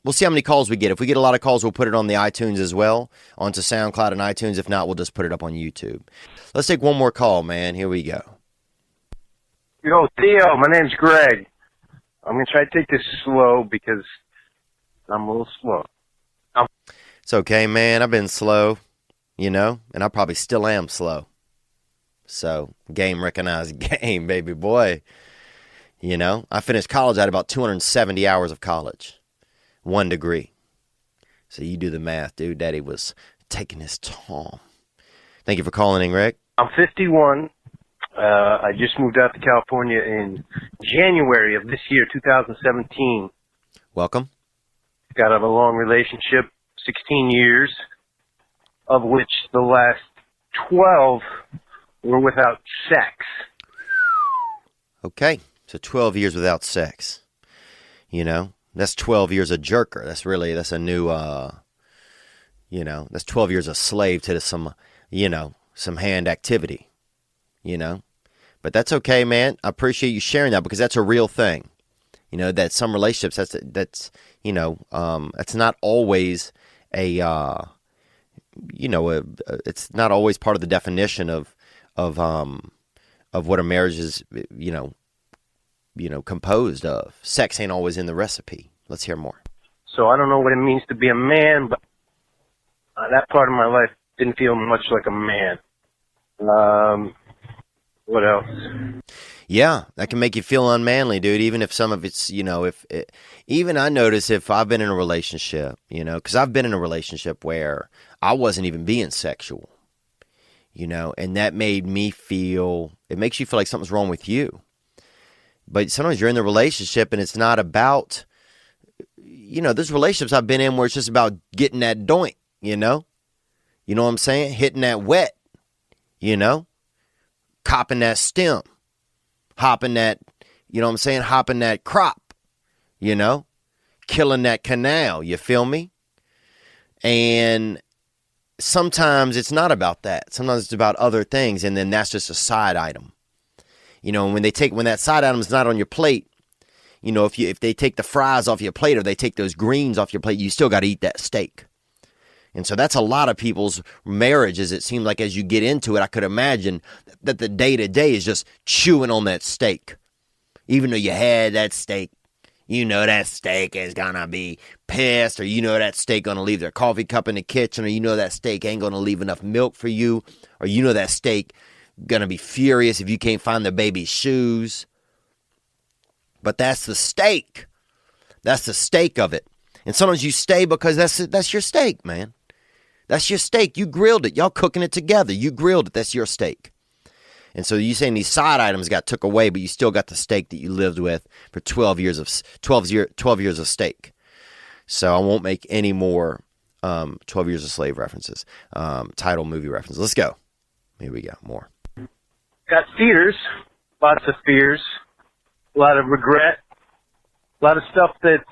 we'll see how many calls we get. If we get a lot of calls, we'll put it on the iTunes as well, onto SoundCloud and iTunes. If not, we'll just put it up on YouTube. Let's take one more call, man. Here we go. Yo, Theo, my name's Greg. I'm going to try to take this slow because I'm a little slow. It's okay, man. I've been slow, and I probably still am slow. So, game recognized game, baby boy. I finished college at about 270 hours of college. 1 degree. So you do the math, dude. Daddy was taking his time. Thank you for calling in, Greg. I'm 51. I just moved out to California in January of this year, 2017. Welcome. Got out of a long relationship, 16 years, of which the last 12 were without sex. Okay. So 12 years without sex. That's 12 years a jerker. That's a new, that's 12 years a slave to some hand activity, But that's okay, man. I appreciate you sharing that, because that's a real thing. That some relationships, that's not always it's not always part of the definition of what a marriage is, composed of. Sex ain't always in the recipe. Let's hear more. So I don't know what it means to be a man, but that part of my life didn't feel much like a man. What else? Yeah, that can make you feel unmanly, dude. Even if some of it's, even I notice if I've been in a relationship, because I've been in a relationship where I wasn't even being sexual, and that made me feel, it makes you feel like something's wrong with you. But sometimes you're in the relationship and it's not about, there's relationships I've been in where it's just about getting that doink, You know what I'm saying? Hitting that wet, copping that stem, hopping that, hopping that crop, killing that canal, you feel me? And sometimes it's not about that. Sometimes it's about other things, and then that's just a side item. When that side item is not on your plate, if they take the fries off your plate or they take those greens off your plate, you still got to eat that steak. And so that's a lot of people's marriages. It seems like as you get into it, I could imagine that the day-to-day is just chewing on that steak. Even though you had that steak, that steak is going to be pissed, or that steak going to leave their coffee cup in the kitchen, or that steak ain't going to leave enough milk for you, or that steak going to be furious if you can't find the baby's shoes. But that's the stake. That's the stake of it. And sometimes you stay because that's your steak, man. That's your steak. You grilled it. Y'all cooking it together. You grilled it. That's your steak. And so you saying these side items got took away, but you still got the steak that you lived with for 12 years of steak. So I won't make any more 12 Years a Slave references, title movie references. Let's go. Here we go. More. Got fears, lots of fears, a lot of regret, a lot of stuff that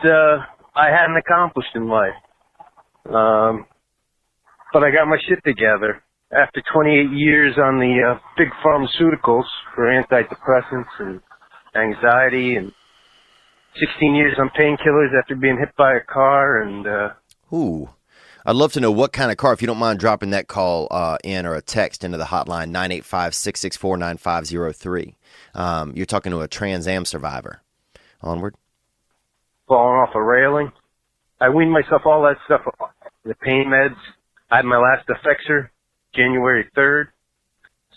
I hadn't accomplished in life. But I got my shit together. After 28 years on the big pharmaceuticals for antidepressants and anxiety, and 16 years on painkillers after being hit by a car, and Ooh. I'd love to know what kind of car, if you don't mind dropping that call in or a text into the hotline, 985-664-9503. You're talking to a Trans Am survivor. Onward. falling off a railing. I weaned myself all that stuff off. The pain meds. I had my last effexor January 3rd.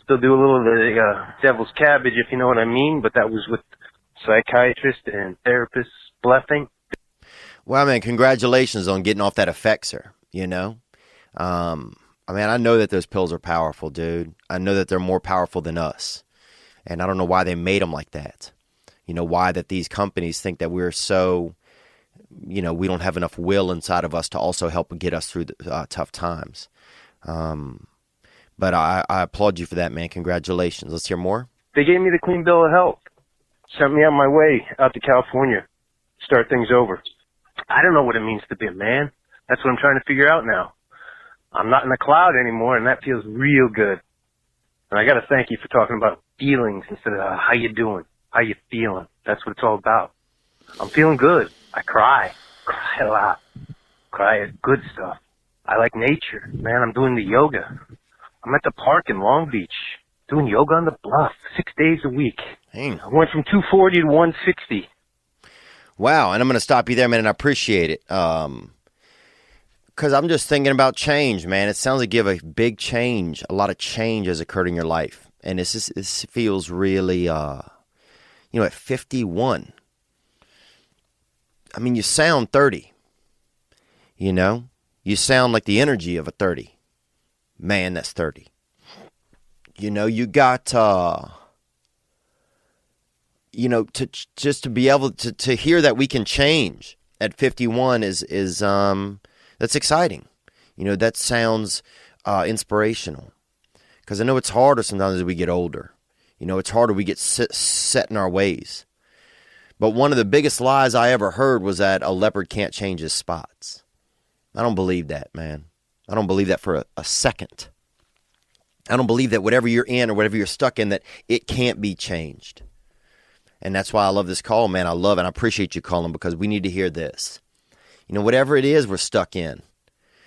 Still do a little of the devil's cabbage, if you know what I mean, but that was with psychiatrist and therapist blessing. Well, man, congratulations on getting off that effexor, you know? I mean, I know that those pills are powerful, dude. I know that they're more powerful than us. And I don't know why they made them like that. You know, why that these companies think that we're so, you know, we don't have enough will inside of us to also help get us through the tough times. But I applaud you for that, man. Congratulations. Let's hear more. They gave me the clean bill of health. Sent me on my way out to California. Start things over. I don't know what it means to be a man. That's what I'm trying to figure out now. I'm not in the cloud anymore, and that feels real good. And I got to thank you for talking about feelings instead of how you doing, how you feeling. That's what it's all about. I'm feeling good. I cry a lot, cry at good stuff. I like nature, man. I'm doing the yoga. I'm at the park in Long Beach doing yoga on the bluff 6 days a week. Dang. I went from 240 to 160. Wow, and I'm going to stop you there, man, and I appreciate it. Because I'm just thinking about change, man. It sounds like you have a big change. A lot of change has occurred in your life. And this feels really, you know, at 51. I mean, you sound 30. You know? You sound like the energy of a 30. Man, that's 30. You know, you got, you know, just to be able to hear that we can change at 51 is that's exciting. You know, that sounds inspirational. Because I know it's harder sometimes as we get older. You know, it's harder we get set in our ways. But one of the biggest lies I ever heard was that a leopard can't change his spots. I don't believe that, man. I don't believe that for a second. I don't believe that whatever you're in or whatever you're stuck in, that it can't be changed. And that's why I love this call, man. I love it. And I appreciate you calling because we need to hear this. You know, whatever it is we're stuck in.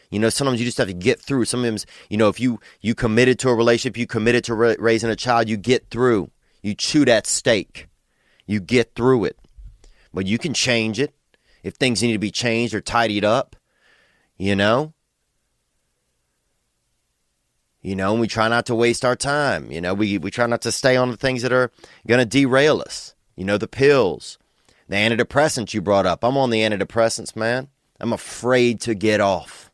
You know, sometimes you just have to get through. Sometimes, you know, if you committed to a relationship, you committed to raising a child, you get through. You chew that steak. You get through it. But you can change it if things need to be changed or tidied up, you know. You know, and we try not to waste our time. You know, we try not to stay on the things that are going to derail us. You know, the pills, the antidepressants you brought up. I'm on the antidepressants, man. I'm afraid to get off.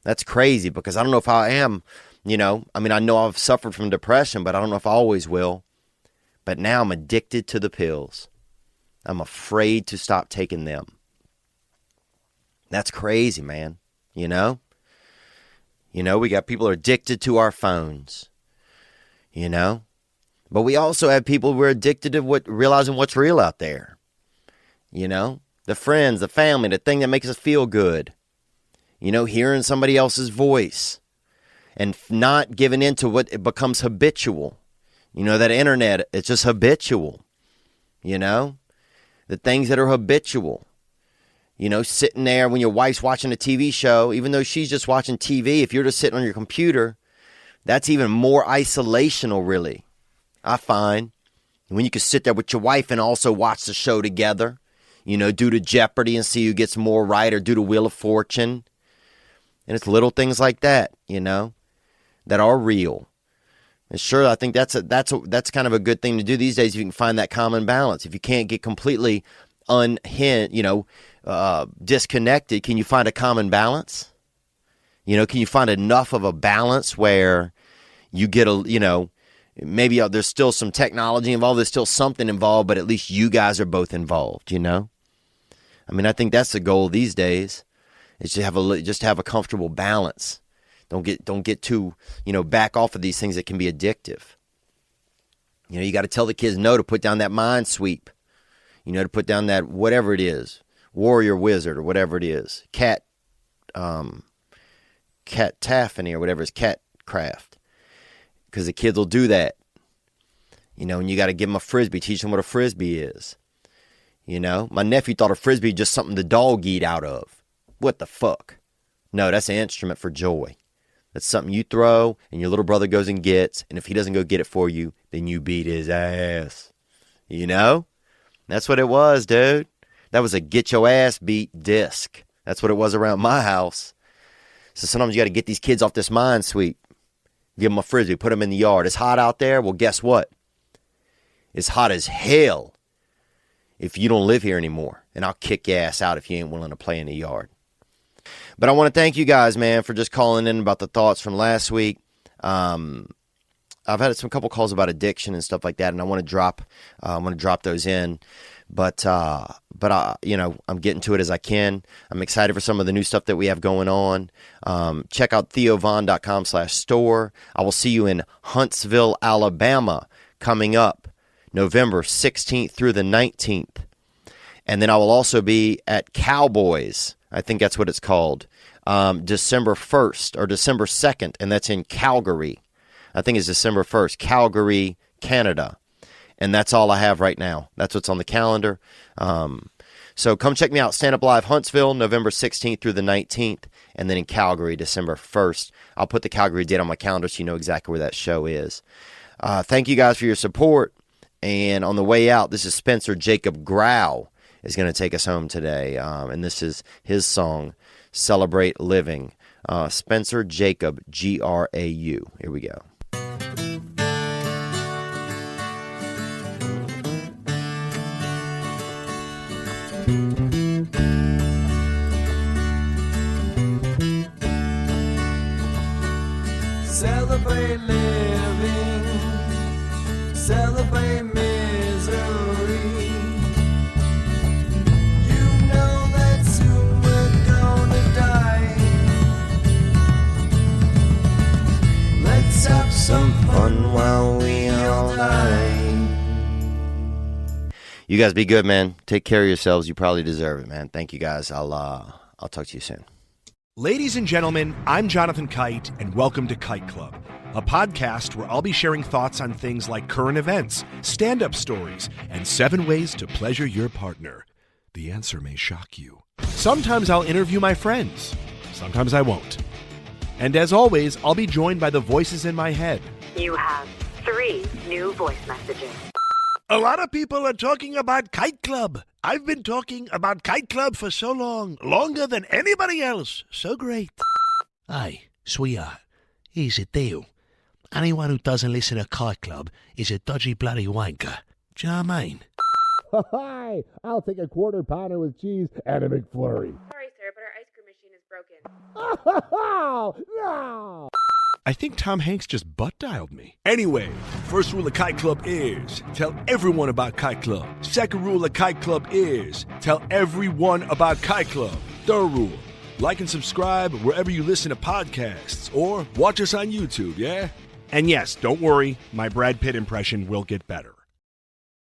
That's crazy because I don't know if I am, you know. I mean, I know I've suffered from depression, but I don't know if I always will. But now I'm addicted to the pills. I'm afraid to stop taking them. That's crazy, man. You know? You know, we got people who are addicted to our phones. You know? But we also have people who are addicted to realizing what's real out there. You know? The friends, the family, the thing that makes us feel good. You know, hearing somebody else's voice. And not giving in to what it becomes habitual. You know, that internet, it's just habitual. You know? The things that are habitual. You know, sitting there when your wife's watching a TV show, even though she's just watching TV, if you're just sitting on your computer, that's even more isolational, really. I find. When you can sit there with your wife and also watch the show together, you know, do the Jeopardy and see who gets more right, or do the Wheel of Fortune. And it's little things like that, you know, that are real. And sure, I think that's kind of a good thing to do these days if you can find that common balance. If you can't get completely disconnected, can you find a common balance? Can you find enough of a balance where you get maybe there's still some technology involved, there's still something involved, but at least you guys are both involved, I mean, I think that's the goal these days, is to have a comfortable balance. Don't get too, back off of these things that can be addictive. You got to tell the kids no, to put down that mind sweep, to put down that whatever it is, warrior wizard or whatever it is, cat taffany or whatever it is, cat craft. Because the kids will do that. And you got to give them a Frisbee, teach them what a Frisbee is. My nephew thought a Frisbee just something the dog eat out of. What the fuck? No, that's an instrument for joy. That's something you throw and your little brother goes and gets. And if he doesn't go get it for you, then you beat his ass. That's what it was, dude. That was a get your ass beat disc. That's what it was around my house. So sometimes you got to get these kids off this mind sweep. Give them a Frisbee, put them in the yard. It's hot out there. Well, guess what? It's hot as hell if you don't live here anymore. And I'll kick your ass out if you ain't willing to play in the yard. But I want to thank you guys, man, for just calling in about the thoughts from last week. I've had some couple calls about addiction and stuff like that, and I want to drop those in. But I'm getting to it as I can. I'm excited for some of the new stuff that we have going on. Check out theovon.com/store. I will see you in Huntsville, Alabama, coming up November 16th through the 19th. And then I will also be at Cowboys. I think that's what it's called. December 1st or December 2nd, and that's in Calgary. I think it's December 1st, Calgary, Canada. And that's all I have right now. That's what's on the calendar. So come check me out. Stand Up Live Huntsville, November 16th through the 19th. And then in Calgary, December 1st. I'll put the Calgary date on my calendar so you know exactly where that show is. Thank you guys for your support. And on the way out, this is Spencer Jacob Grau is going to take us home today. And this is his song, Celebrate Living. Spencer Jacob, Grau. Here we go. Celebrate living, celebrate misery. You know that soon we're gonna die. Let's have some fun while we all die. You guys be good, man. Take care of yourselves. You probably deserve it, man. Thank you, guys. I'll talk to you soon. Ladies and gentlemen, I'm Jonathan Kite, and welcome to Kite Club, a podcast where I'll be sharing thoughts on things like current events, stand-up stories, and 7 ways to pleasure your partner. The answer may shock you. Sometimes I'll interview my friends. Sometimes I won't. And as always, I'll be joined by the voices in my head. You have 3 new voice messages. A lot of people are talking about Kite Club. I've been talking about Kite Club for so long, longer than anybody else. So great. Hey, sweetheart, here's Theo. Anyone who doesn't listen to Kite Club is a dodgy bloody wanker. Do you know what I mean? Hi, I'll take a quarter pounder with cheese and a McFlurry. Sorry, sir, but our ice cream machine is broken. No! I think Tom Hanks just butt-dialed me. Anyway, first rule of Kite Club is tell everyone about Kite Club. Second rule of Kite Club is tell everyone about Kite Club. Third rule, like and subscribe wherever you listen to podcasts or watch us on YouTube, yeah? And yes, don't worry, my Brad Pitt impression will get better.